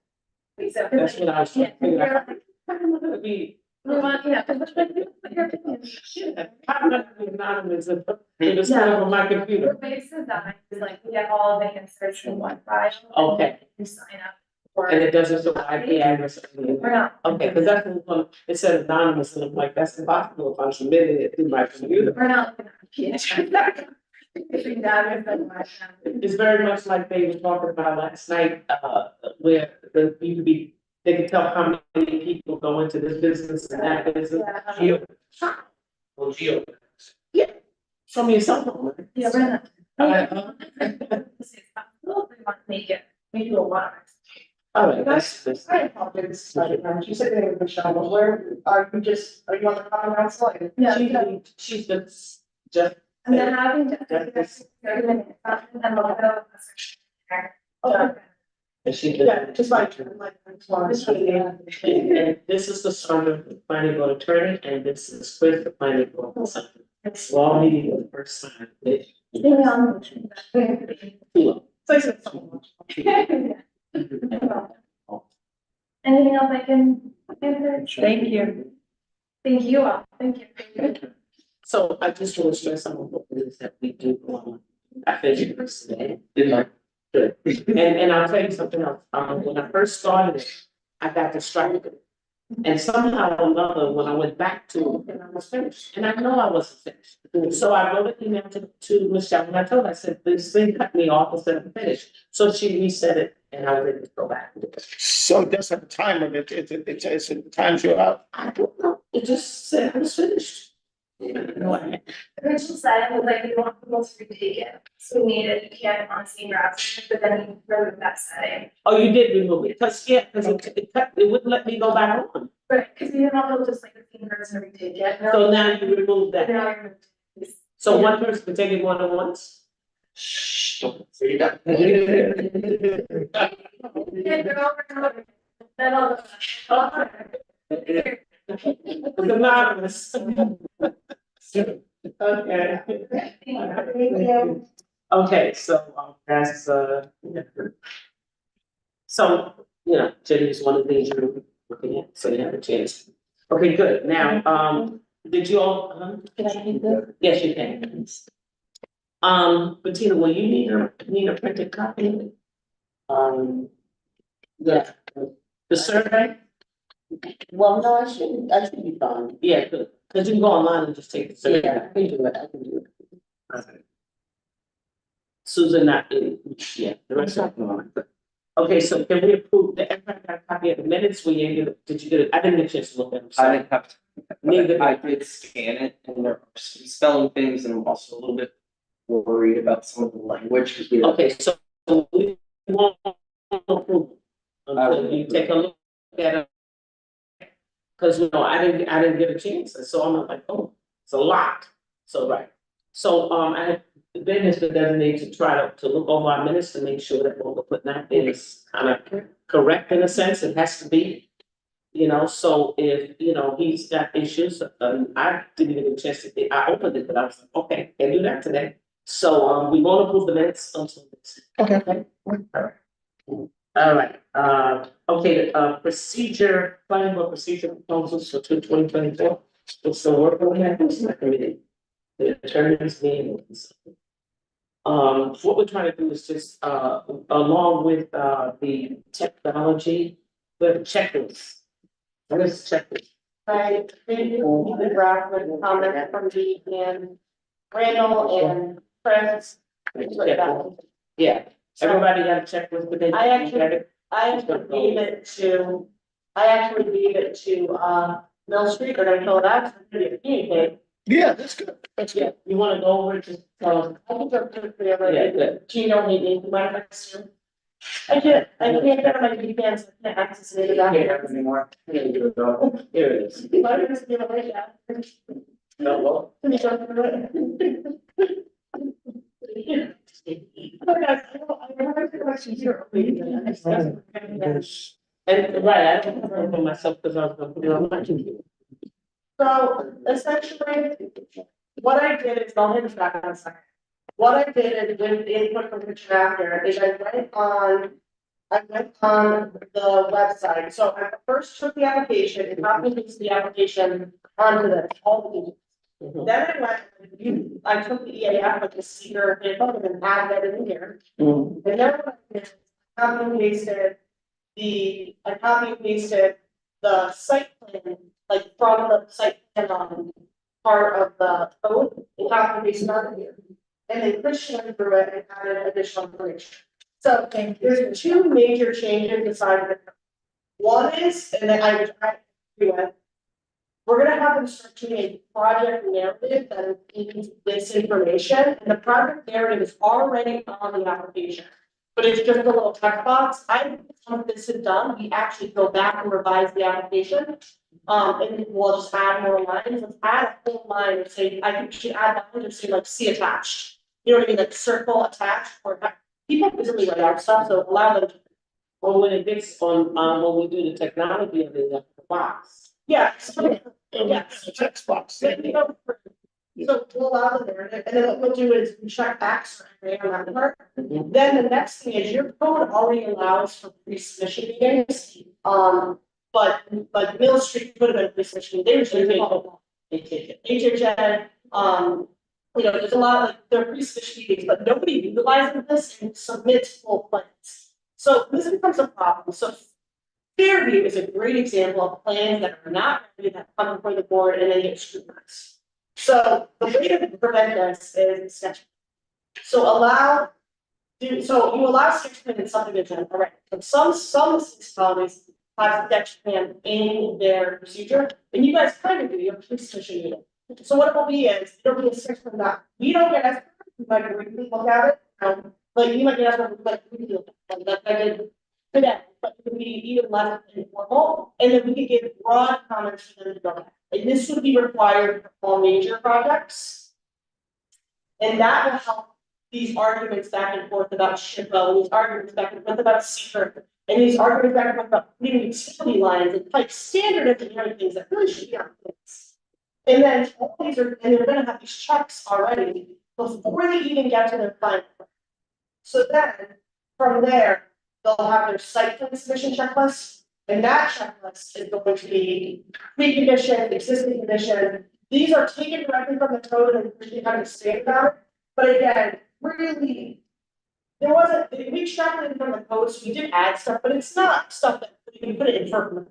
So, that's what I was trying to figure out. yeah, How am I gonna be? we want, yeah, because put your opinion. Shit, how am I gonna be anonymous and it's kind of on my The computer? way it's designed is like, we get all of it and search in one file. Okay. You sign up for. And it doesn't show IP address. Or not. Okay, because that's the one, it said anonymous, and I'm like, that's impossible if I'm submitting it through my computer. We're not looking at PH. It's very much like they were talking about last night, where you could be, they could tell how many people go into this business and that business. Yeah. Well, geo. Yeah, show me your cell phone. Yeah, we're not. Uh, We want to make it, we do a lot. All right, that's. I apologize, you said they were Michelle, but where, are you on the common council? No, She's just. and then having to. And also. And she Yeah, did. just like, I just wanted to say, And this is the Sandra, the planning board attorney, and this is Chris, the planning board consultant. It's all meeting for the first time. Anything else I can answer? Thank you. Thank you all, thank you. So I just want to stress on what it is that we do. I think it's today. Good. And I'll tell you something else. When I first started it, I got distracted. And somehow or another, when I went back to it, and I was finished, and I know I wasn't finished. So I wrote an email to Michelle, and I told her, I said, this thing cut me off instead of finished. So she reset it, and I was able to go back. So it does have a timer, it's it times you out. I don't know, it just said I was finished. The original setting was like, we want people to retake it, so we made it, you can't on same browser, but then you remove that setting. Oh, you did remove it, because it wouldn't let me go back on. Right, because you didn't want to just like the same person to retake it. So now you remove that. Now you're. So one person can take it more than once? Shh, don't say that. It's anonymous. Okay. Okay, so that's so, you know, Jenny is one of the things you're looking at, so you have a chance. Okay, good. Now, did you all, can I read the? Yes, you can. Bettina, will you need a printed copy? Yeah, the survey? Well, no, I should be fine. Yeah, because you can go online and just take the survey. Yeah, I can do it, I can do it. Okay. Susan, not in, yeah, the rest of them. Okay, so can we approve the, everybody got a copy of the minutes, did you get it? I didn't get a chance to look at them. I didn't have to. Neither. I did scan it and there are some spelling things and I'm also a little bit worried about some of the language. 'Cause we- Okay, so we won't approve until you take a look at it. Cause I didn't get a chance, and so I'm like, oh, it's a lot, so right. So, Ben has been designated to try to look over our minutes to make sure that what we're putting out there is kind of correct in a sense, it has to be. So if, he's got issues, I didn't even get a chance to, I opened it, but I was like, okay, can't do that today. So, we won't approve the minutes until next. Okay. All right, okay, procedure, planning board procedure proposals for 2024. We're still working on that, it's not committee. The attorneys meetings. What we're trying to do is just, along with, the technology, the checklist. What is checklist? Right, maybe the draft with comment from me and Randall and Chris. Yeah, everybody got a checklist, but they. I actually gave it to Mill Street, they're gonna fill it out, so it's gonna be a communicate. Yeah, that's good, that's good. You wanna go over it, just tell them. I think they're pretty over Yeah, it. good. Do you know me, do I assume? I can't get on my VPN, so I can't access it Anymore. Here it is. Why don't you just give it away, yeah? No, well. Can you jump through it? I remember the question here. And right, I don't remember myself because I was gonna put it on my computer. So essentially, what I did is, I'll hit this back on a second. What I did is with the input from the chapter is I went on the website. So I first took the application and copied the application onto the all the. Then I took the EAF with the seeker info and added that in here. And then what I did, I copy and pasted the site plan, like from the site plan on part of the code, and copy and pasted on here. And then Christian went through it and added additional information. So there's two major changes besides the. One is, and then I agree with. We're gonna have them start doing a project narrative that includes this information, and the project narrative is already on the application. But it's just a little text box. Once this is done, we actually go back and revise the application. And we'll just add more lines, let's add a whole line and say, I think we should add that one and say like see attached. You know what I mean, like circle attached, or people visually write out stuff, so allow them to. Or when it gets on, when we do the technology of the box. Yeah. Yeah. Text box. So we'll allow the narrative, and then what we'll do is we check back survey on that part. Then the next thing is your code already allows for pre-submission meetings. But Mill Street would have been pre-submission, they usually call HHN, there's a lot of their pre-submission meetings, but nobody utilizes this and submits full plans. So this becomes a problem, so Fairview is a great example of plans that are not ready that come before the board and then get scrutinized. So the way to prevent this is sketch. So you allow sketch plan in subdivision, correct? But some municipalities have sketch plan in their procedure, and you guys kind of do, you have pre-submission meeting. So what it will be is, it'll be a sketch plan that we don't get as, we might briefly look at it, like you might get as like I did today, but it would be even less informal, and then we could give broad comments for them to go back. And this would be required for all major projects. And that will help these arguments back and forth about SHPO, these arguments back and forth about secret, and these arguments back and forth about putting utility lines and like standard engineering things that really should be on things. And then all these are, and they're gonna have these checks already before they even get to their final. So then, from there, they'll have their site plan submission checklist, and that checklist is going to be precondition, existing condition. These are taken directly from the code and we kind of state about it. But again, really, there wasn't, we extracted from the code, so we did add stuff, but it's not stuff that you can put it in for.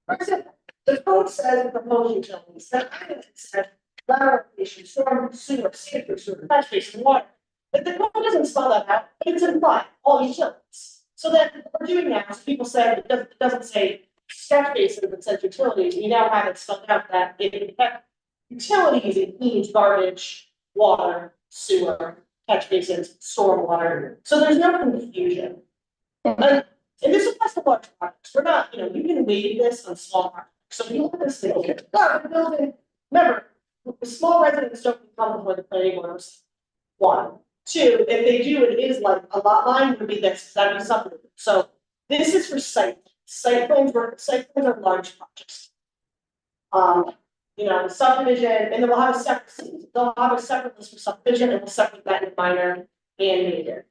For example, the code says proposed utilities, that it said lateral location, storm sewer, sanitary sewer, catch basin, water. But the code doesn't spell that out, but it's implied, all utilities. So then what we're doing now is people say, it doesn't say catch basin, it says utilities, we now have it spelled out that it, utilities includes garbage, water, sewer, catch basins, stormwater, so there's no confusion. And this applies to large projects, we're not, you can waive this on small projects, so if you look at this thing, okay, we're building, remember, the small residents don't come before the planning board. One, two, if they do, it is like a lot line would be this, that'd be something, so this is for site plans are large projects. Subdivision, and then we'll have a separate, they'll have a separate list for subdivision, and we'll separate that in minor and major.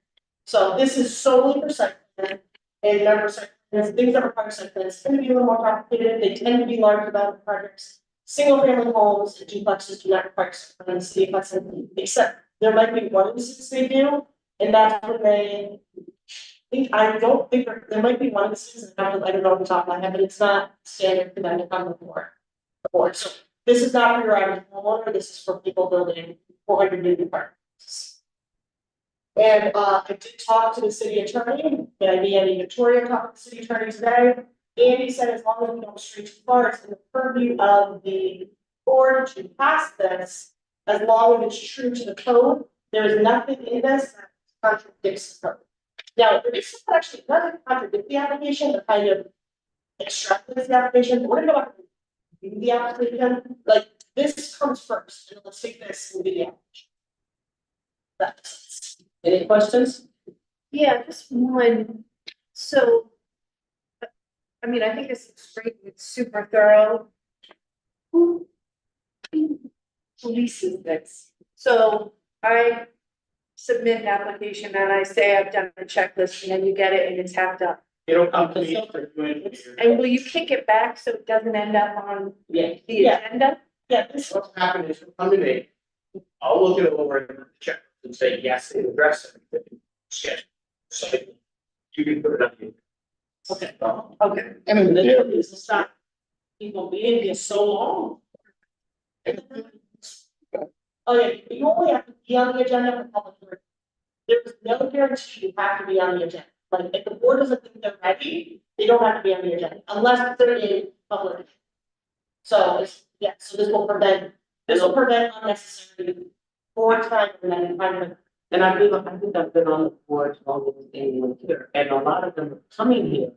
So this is solely for site plan, and member site plans, things that require site plans tend to be a little more complicated, they tend to be large development projects. Single family homes and duplexes do not require site plans, city of Hudson, except there might be one instance they do, and that's when I don't think there might be one instance, I don't know off the top of my head, but it's not standard for them to come before. So this is not for your average homeowner, this is for people building 400 new apartments. And I did talk to the city attorney, Andy Victoria talked to the city attorney today. Andy said as long as we don't stray too far, it's in the purview of the board to pass this, as long as it's true to the code. There is nothing in this that contradicts the code. Now, there is something actually doesn't contradict the application, but kind of extrapolates the application. We're gonna go back and do the application, like this comes first, and let's take this and do the application. That's, Any questions? Yeah, just one. So, I mean, I think this is great, it's super thorough. Who polices this? So I submit an application and I say I've done the checklist, and then you get it and it's half done. It'll come to me for doing. And will you kick it back so it doesn't end up on the agenda? Yeah, this what's happening is come to me. I'll look it over and check and say, yes, it address everything. Sketch. So you can put it up here. Okay. Okay. And then there is to stop people being here so long. oh yeah, you only have to be on the agenda for public hearing. There's no guarantee you have to be on the agenda. Like, if the board doesn't think they're ready, they don't have to be on the agenda, unless they're in public. So, so this will prevent unnecessary board time and then time. And I think I've been on the board longer than anyone here, and a lot of them are coming here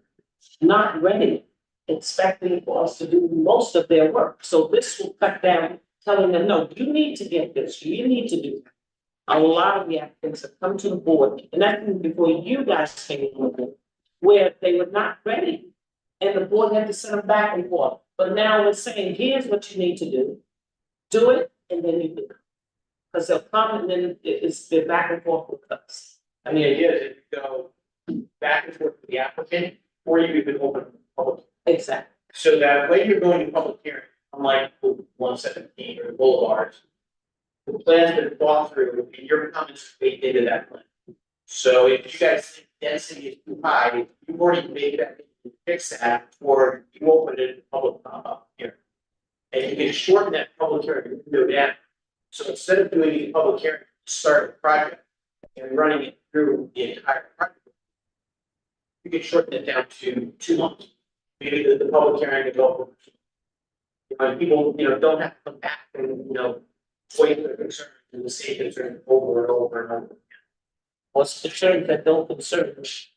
not ready, expecting for us to do most of their work. So this will cut down, telling them, no, you need to get this, you need to do that. A lot of the applicants have come to the board, and that's before you guys came on the board, where they were not ready. And the board had to send them back and forth. But now we're saying, here's what you need to do it, and then you do it. Because they'll come and then they're back and forth with us. And the idea is if you go back and forth with the applicant, or you even open public. Exactly. So that when you're going to public hearing, unlike 117 or boulevards, the plan's been thought through and your comments are baked into that plan. So if you guys think density is too high, you've already made that, fix that, or you open it in public hearing. And you can shorten that public hearing window down. So instead of doing a public hearing, start a project and running it through the entire project, you can shorten it down to 2 months. Maybe the public hearing could go. People, don't have to come back and, wait for the concerns and the same concern over and over and over again. What's the concern that don't concern us?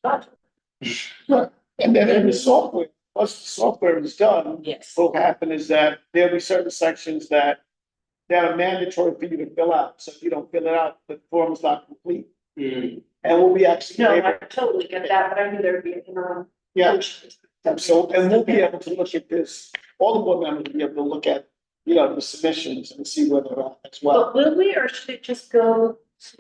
And then in the software, once the software is done. Yes. What will happen is that there'll be certain sections that are mandatory for you to fill out. So if you don't fill it out, the form is not complete. And we'll be actually. No, I totally get that, but I knew there'd be an Yeah. So, and we'll be able to look at this, all the board members will be able to look at, the submissions and see where they're at as well. But will we, or should it just go?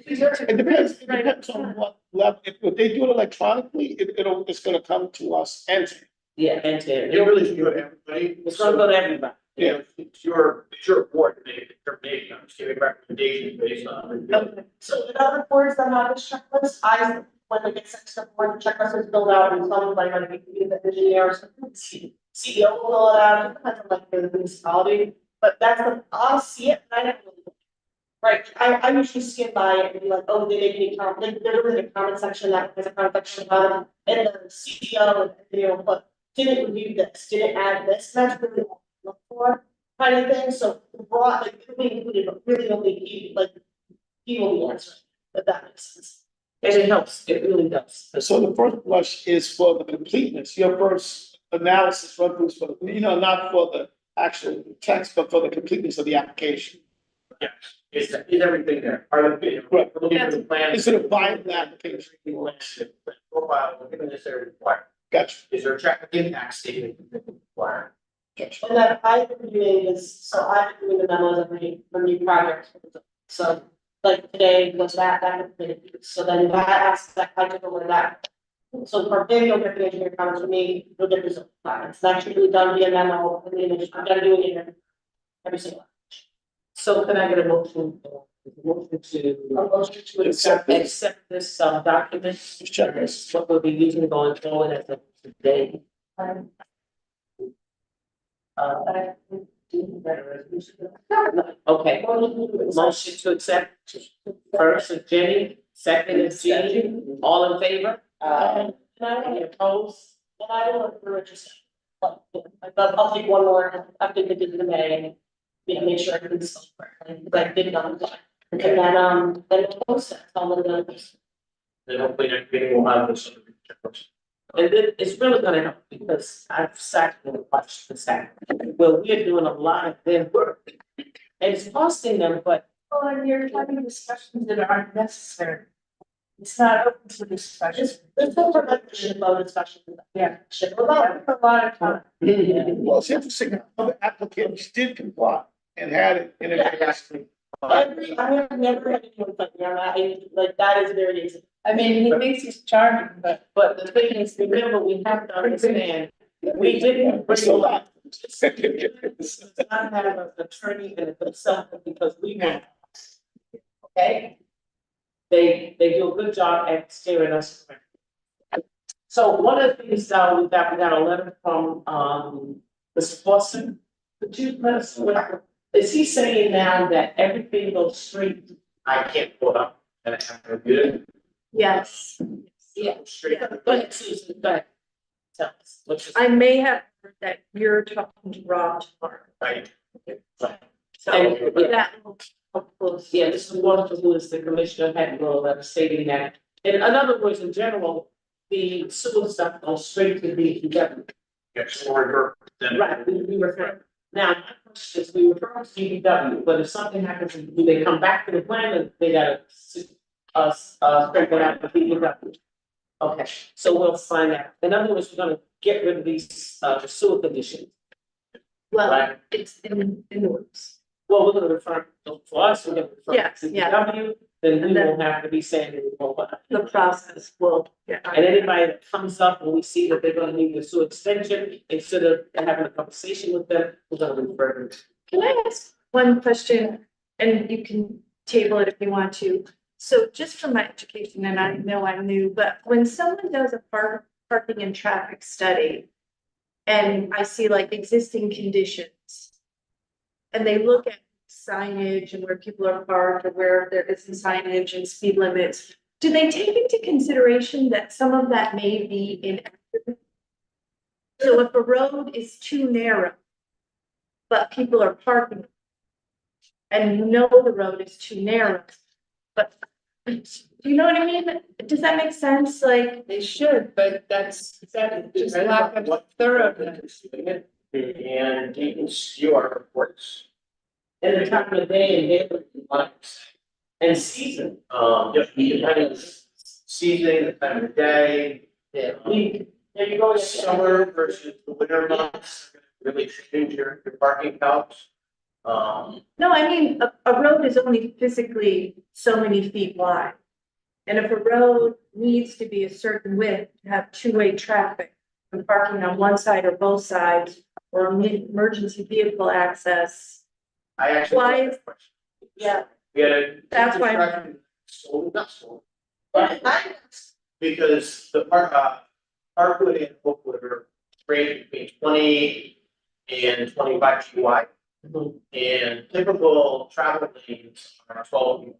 It depends on what level, if they do it electronically, it's gonna come to us and. Yeah, and to, It really is good, everybody. it's gonna go to everybody. Yeah, it's your board to make a determination, I'm just giving recommendations based on. Okay, so in other words, I'm not a checklist, when it gets sent to the board, the checklist is filled out and some like the engineers, CEO will fill it out, depends on like the municipality, but that's the, I'll see it, and I don't really. Right, I usually skim by it and be like, oh, they make any comment, there was a comment section that has a comment section about it, and the CEO and engineer will put, didn't review this, didn't add this, and that's really what I look for, kind of thing, so broad, like, it really included, but really only he, like, he will be answering, if that makes sense. And it helps, it really does. So the first blush is for the completeness, your first analysis run throughs for, not for the actual text, but for the completeness of the application. Yes, is everything there, are the, looking at the plan. Is it a viable application? Profile, given this area required. Gotcha. Is there a check impact statement required? Gotcha. And then I've been doing is, so I've been doing the memos for new projects. So like today was that, so then that aspect, I took over that. So for him, you'll get the engineer comments, for me, you'll get the comments, that's usually done via memo, and then I'm gonna do it in every single. So can I get a motion to accept this document? Checklist, what we'll be using going forward as of today. Okay, motion to accept, first is Jenny, second is Jean, all in favor? Any opposed? And I don't know if you're interested. But I'll take one more, after they did the May, make sure everything's still correctly, because I did not. And then we'll post it, all of those. Then hopefully next meeting we'll have this. And then it's really gonna help because I've sat and watched this happen. Well, we're doing a lot of their work. And it's costing them, but. Well, and you're having discussions that aren't necessary. It's not open to discussion. There's no production of discussion. Yeah. Shit, A lot of time. Well, it's interesting, other applicants did comply and had it in a. I have never had anyone like that, like that is very easy. I mean, he thinks he's charming, but. But the thing is, remember, we have to understand, we didn't bring a lot. Not have an attorney and a consultant because we want. Okay? They do a good job at steering us. So one of the things we got a letter from, Mr. Hudson. Could you let us, is he saying now that everything goes straight? I can't pull it up and I have to review it. Yes. Yeah. Go ahead, Susan, go ahead. Tell us, what's your- I may have heard that you're talking to Rob tomorrow. Right. So And- that will help close. Yeah, this is one who is the commissioner had a role of stating that. In other words, in general, the sewer stuff goes straight to the DPW. Yes, or then. Right, we refer. Now, my question is, we refer to DPW, but if something happens, do they come back to the plan and they gotta straighten out the DPW? Okay, so we'll find out. In other words, we're gonna get rid of these sewer conditions. Well, Right. it's in the works. Well, we're gonna refer, for us, we're gonna refer Yes, to yeah. DPW, then we And then- won't have to be saying it anymore. The process will, yeah. And anybody that comes up and we see that they're gonna need a sewer extension, instead of having a conversation with them, we're gonna refer them. Can I ask one question, and you can table it if you want to? So just from my education, and I know I'm new, but when someone does a parking and traffic study, and I see like existing conditions, and they look at signage and where people are parked, or where there isn't signage and speed limits, do they take into consideration that some of that may be inaccurate? So if a road is too narrow, but people are parking, and you know the road is too narrow, but do you know what I mean? Does that make sense? Like, They should, but that's just lack of thoroughness. And you skew our reports. And the time of day and neighborhood lights and season. Depending on season, the time of day. Yeah, There you go, summer versus the winter months, really change your parking counts. No, I mean, a road is only physically so many feet wide. And if a road needs to be a certain width to have two-way traffic and parking on one side or both sides, or emergency vehicle access. I actually. Why? Yeah, We had a. That's why- Sold, not sold. Because the Parkwood and Oakwood are range between 20 and 25 feet wide. And typical travel lanes are 12 feet.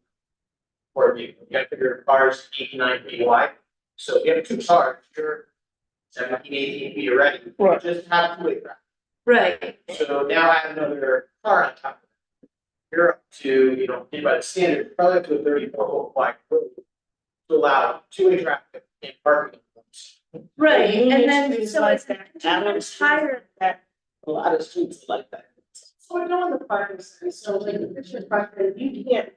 For you, you gotta figure cars 89 feet wide, so if you have two cars, you're 17, 18 feet already, you just have two-way traffic. right. So now I have another car on top of it. You're up to, by the standard, probably up to a 34-foot wide road to allow two-way traffic and parking. Right, Union and then, Street is so like it's that. higher. A lot of streets are like that. So we're doing the parking study, so like, it's your question, you can't,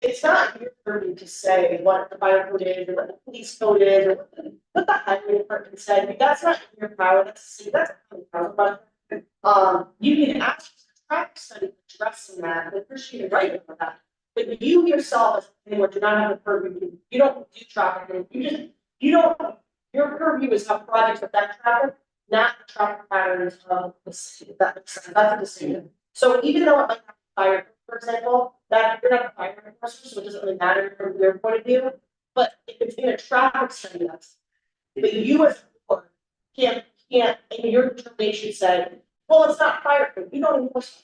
it's not your purview to say what the fire code is, or what the police code is, or what the highway department said, that's not your power, that's a county power, but. You can ask for a traffic study addressing that, but first you can write about that. But you yourself, as anyone, do not have the purview, you don't do traffic, you don't, your purview is how projects affect traffic, not the traffic patterns of the city, that makes sense, that's a decision. So even though it might have fire, for example, that you're not a fire person, so it doesn't really matter from your point of view. But if it's in a traffic study, that's, but you as a board can't, in your determination said, well, it's not fire code, you don't enforce.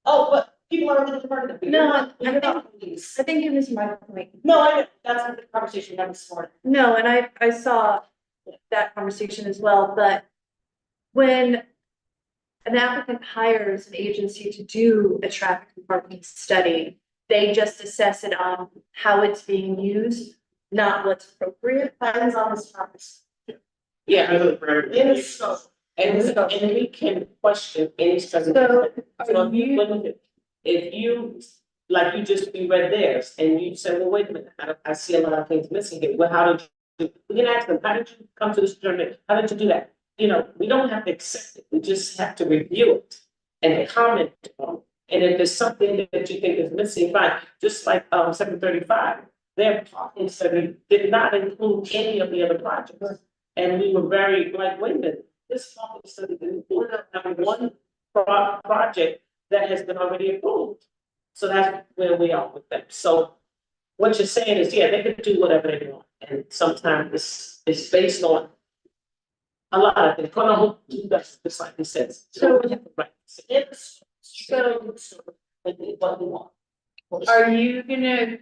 Oh, but people are really department. No, I think you missed my point. No, I know, that's the conversation we had this morning. No, and I saw that conversation as well, but when an applicant hires an agency to do a traffic and parking study, they just assess it on how it's being used, not what's appropriate. Depends on the traffic. Yeah. In the scope. And we can question any study. So, So if you, like you just read theirs, and you said, well, wait a minute, I see a lot of things missing here, well, how did you, we can ask them, how did you come to this journey, how did you do that? We don't have to accept it, we just have to review it and comment on it. And if there's something that you think is missing, fine, just like 735, their parking study did not include any of the other projects. And we were very like, wait a minute, this parking study didn't include one project that has been already approved. So that's where we are with them. So what you're saying is, yeah, they can do whatever they want. And sometimes it's based on a lot of things. Gonna hope you guys, just like he says. So- right. What we want. Are you gonna,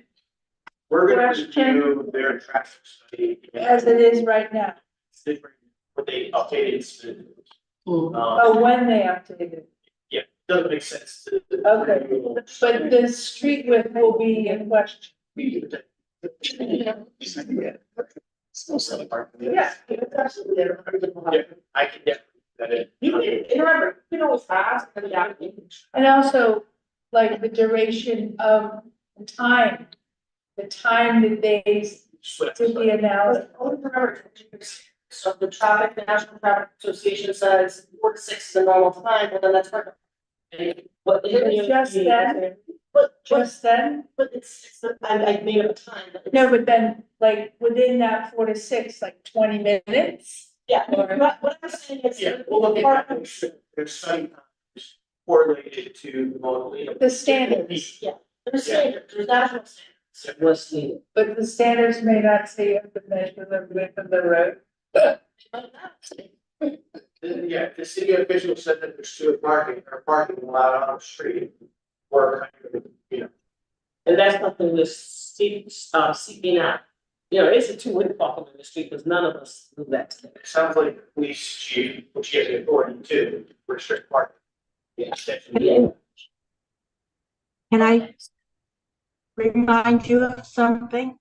We're gonna Question? review their traffic study. as it is right now, It's different, what they updated. oh, when they update it? Yeah, doesn't make sense to. Okay, but the street width will be in question. Still selling parking. Yeah. It's absolutely. Yeah, I can get that in. You can, and remember, you can always ask, and yeah. And also, like, the duration of the time that they did the analysis. Always remember, so the traffic, the National Traffic Association says 4 to 6 is a normal time, and then that's perfect. But It's just then, just then, But it's, I made up a time. no, but then, like, within that 4 to 6, like 20 minutes. Yeah, what I'm saying is. Yeah, well, look at that, there's study times correlated to the model. The standards. Yeah, there's standards, there's national standards. What's the? But the standards may not say you have to measure the width of the road. Yeah, the city official said that there's two parking allowed on the street. Or kind of, and that's something we're seeking out. It's a two-way parking in the street, because none of us do that. It sounds like the police chief, which he has the authority to restrict parking. Yeah. Can I remind you of something?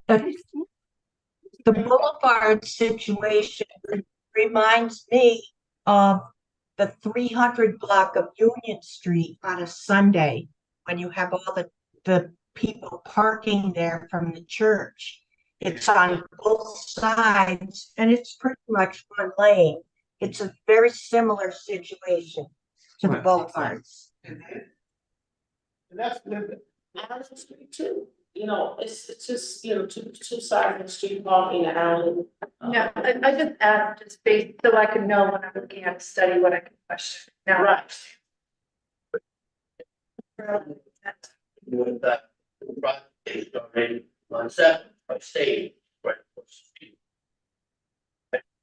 The boulevard situation reminds me of the 300 block of Union Street on a Sunday, when you have all the people parking there from the church. It's on both sides, and it's pretty much one lane. It's a very similar situation to the boulevards. And that's the street too. you know, it's just, you know, two sides of the street, parking and alley. Yeah, I just asked, just based, so I can know when I'm looking at a study, what I can question. Now, Right. With that, project is already on set, by state, right?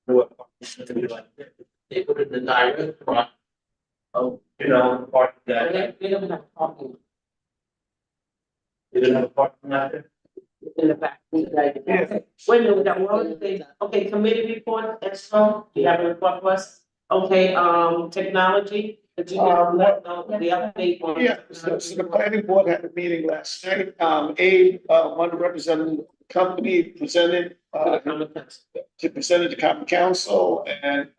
What, it's gonna be like, they put it in the direct front. Oh, you know, part of that. They don't have parking They didn't have a parking lot there. in the back. Okay, wait a minute, we got one other thing. Okay, committee report, Expo, do you have a report for us? Okay, technology, did you let know the update on? Yeah, so the planning board had a meeting last night. Abe, one representative of the company presented, to common council and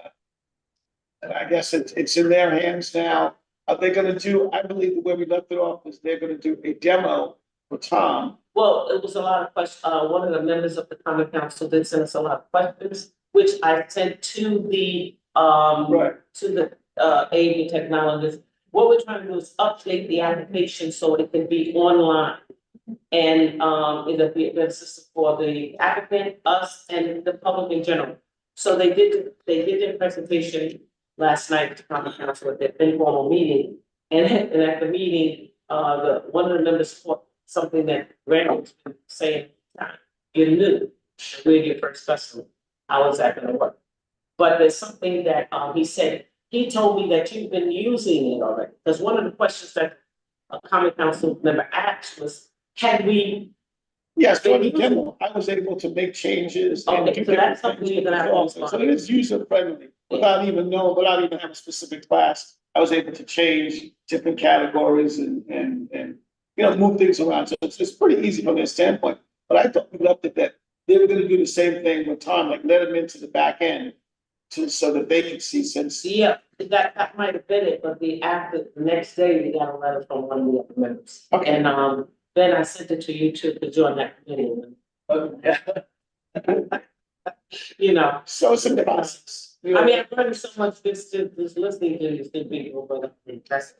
I guess it's in their hands now. Are they gonna do, I believe the way we left it off is they're gonna do a demo for Tom. Well, it was a lot of questions. One of the members of the common council did send us a lot of questions, which I sent to the, Right. to the, AV technologist. What we're trying to do is update the application so it can be online. And, it'll be a system for the applicant, us, and the public in general. So they did their presentation last night to common council at their informal meeting. And at the meeting, one of the members taught something that Randall's been saying, you're new, we're your first customer, how is that gonna work? But there's something that, he said, he told me that you've been using it already, because one of the questions that a common council member asked was, can we? Yes, for the demo, I was able to make changes. And Okay, do so that's different something things you're gonna have to with the respond. So it is user friendly, without even having a specific class. I was able to change different categories and, you know, move things around. So it's pretty easy from their standpoint. But I thought we left it that they were gonna do the same thing with Tom, like let him into the back end so that they could see since. Yeah, that might have been it, but the next day, we got a letter from one of the other members. Okay. And, then I sent it to you to join that committee. You know. So it's in the process. I mean, I've learned so much this listening to these new people, but that's.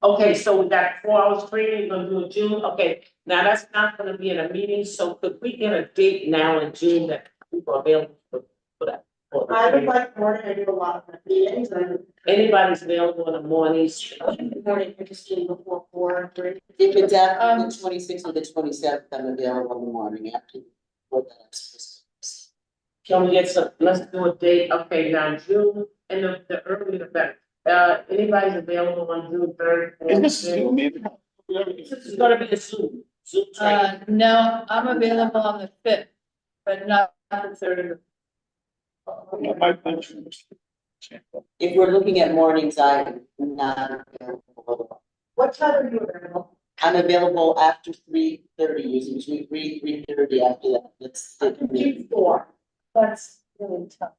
Okay, so we got 4 hours training, we're gonna do in June. Okay, now that's not gonna be in a meeting, so could we get a date now in June that people are available for that? I would like morning, I do a lot of meetings and. Anybody's available in the mornings. Morning, I just do before 4 or 3. If it's after the 26th or the 27th, I'm available in the morning after. Can we get some, let's do a date, okay, now June, and the earlier the better. Anybody's available on June 3rd? Is this Zoom meeting? It's gonna be a Zoom training. no, I'm available on the 5th, but not the 3rd. If we're looking at mornings, I'm not available. What time are you available? I'm available after 3:30, usually between 3:30 after that. That's. I can do 4. That's really tough.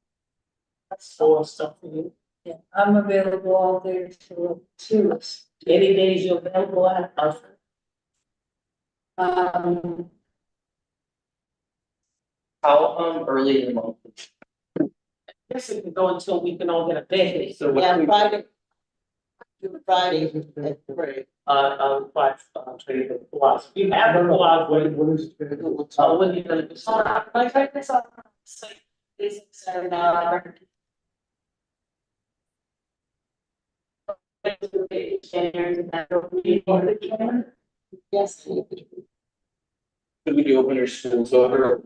That's 4 stuff for you. Yeah, I'm available all day till 2. Any days you're available at, How early in the month? Yes, it can go until we can all get a day. So what Yeah, we- Friday. Friday at 3. Training for 4 hours. You have the 4 hours, when What is it? when you're gonna do. My focus on Basics and, Yes. Could we do open your schools over?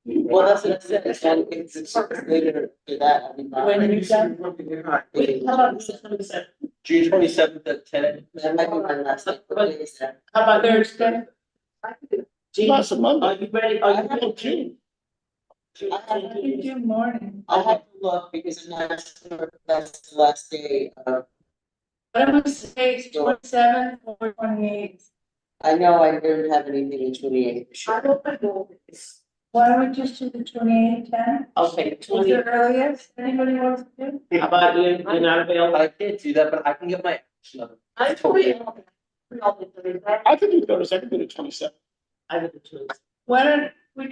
Well, that's what I said, it's later to that. I mean, When you said. How about June 27th? June 27th at 10. That might be my last night. What day is that? How about Thursday? Last month. Are you ready? Are you ready? June. I can do morning. I have to look because I'm not sure if that's the last day of. What am I saying, 27th or 28th? I know I don't have anything in 28th. I don't know. Why don't we just do the 28th, 10? Okay, Is 20. the earliest anybody wants to do? How about you? You're not available? I can't do that, but I can get my. I totally. I could do Thursday, I could do the 27th. I did the 20. Why don't we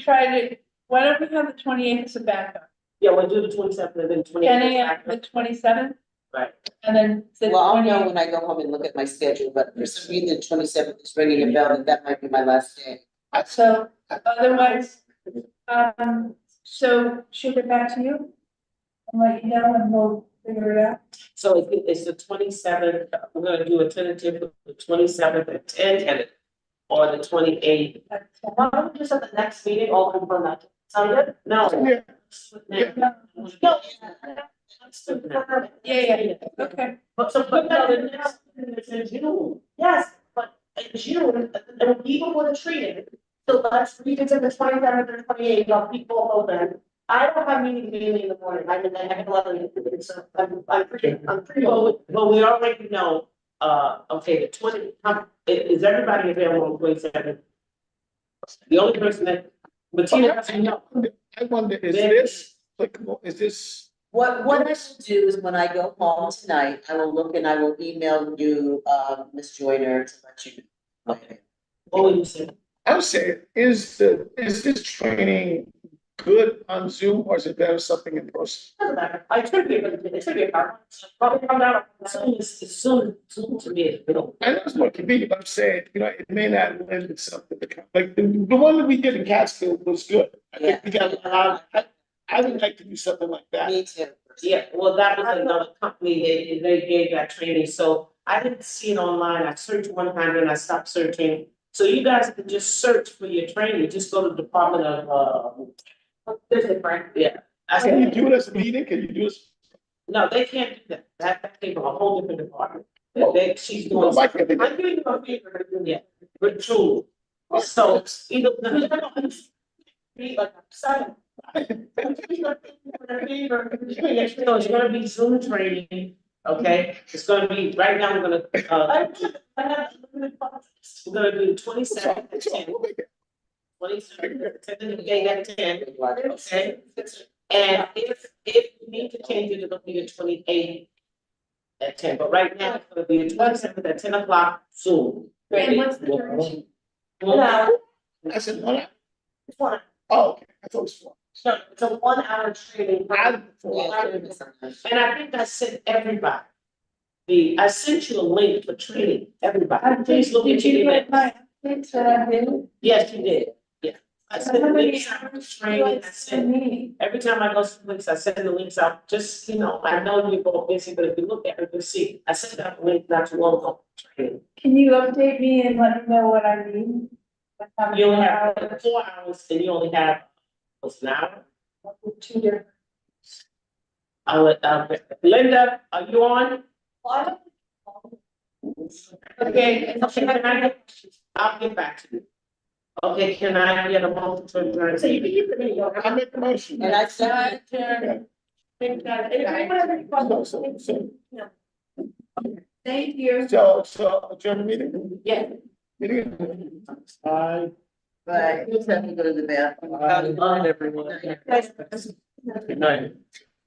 why don't we have the 28th as a backup? Yeah, we'll do the 27th and then 28th. 10 a.m. the 27th? Right. And then. Well, I'll know when I go home and look at my schedule, but for some reason, 27th is ringing a bell, and that might be my last day. So otherwise, so she'll get back to you. And let you know and we'll figure it out. So it's the 27th, we're gonna do a tentative of the 27th at 10, or the 28th. Why don't we just at the next meeting, all confirm that? Sound good? No. No. Yeah, okay. But so, but no, the next, it's in June. Yes, but in June, and even with the treating, so let's reconsider the 27th or 28th, I'll keep both open. I don't have meetings daily in the morning, I mean, I have a lot of meetings, so I'm pretty Well, we already know, okay, the 20, is everybody available on 27th? The only person that, Bettina doesn't know. I wonder, is this applicable, is this? What I will do is when I go home tonight, I will look and I will email you, Ms. Joyner, to let you know. What would you say? I would say, is this training good on Zoom or is it better something in person? Doesn't matter, I should be able to, it should be a car, probably come down, soon to me, you know. I know it's more convenient, but I'm saying, it may not lend itself to like, the one that we did in Catskill was good. I think we got a lot, I would like to do something like that. Me too. Yeah, well, that was another company, they gave that training, so I didn't see it online, I searched one time and I stopped searching. So you guys can just search for your training, just go to the Department of, yeah. Can you do it as a meeting? Can you do this? No, they can't do that, that came from a whole different department. She's doing. Well, why can't they do I'm doing a favor, yeah, but true. So either. Be like, seven. It's gonna be Zoom training, okay, it's gonna be, right now, we're gonna, we're gonna do 27 at 10. 27 at 10, again at 10, okay? And if we need to change it, it'll be the 28th at 10, but right now, it's gonna be the 27th at 10 o'clock Zoom. And what's the duration? 1 hour. I said, 1 hour. It's 1 hour. Oh, okay, I thought it was 4. So it's a 1 hour training. And I think I sent everybody. I sent you a link for training, everybody. Please look at your email. Yes, you did, yeah. I sent the links out to training, I sent, every time I go to links, I send the links out, just, I know you're both busy, but if you look at it, you'll see, I sent out a link not too long ago, training. Can you update me and let me know what I need? You only have 4 hours and you only have, what's an hour? 2 different. I'll let, Linda, are you on? Okay, I'll get back to you. Okay, can I get a motion to adjourn? So you can keep the video. I make the motion. And I said, Thank you. So adjourn the meeting? Yeah. Meeting. but you have to go to the bathroom. Good night, everyone. Good night.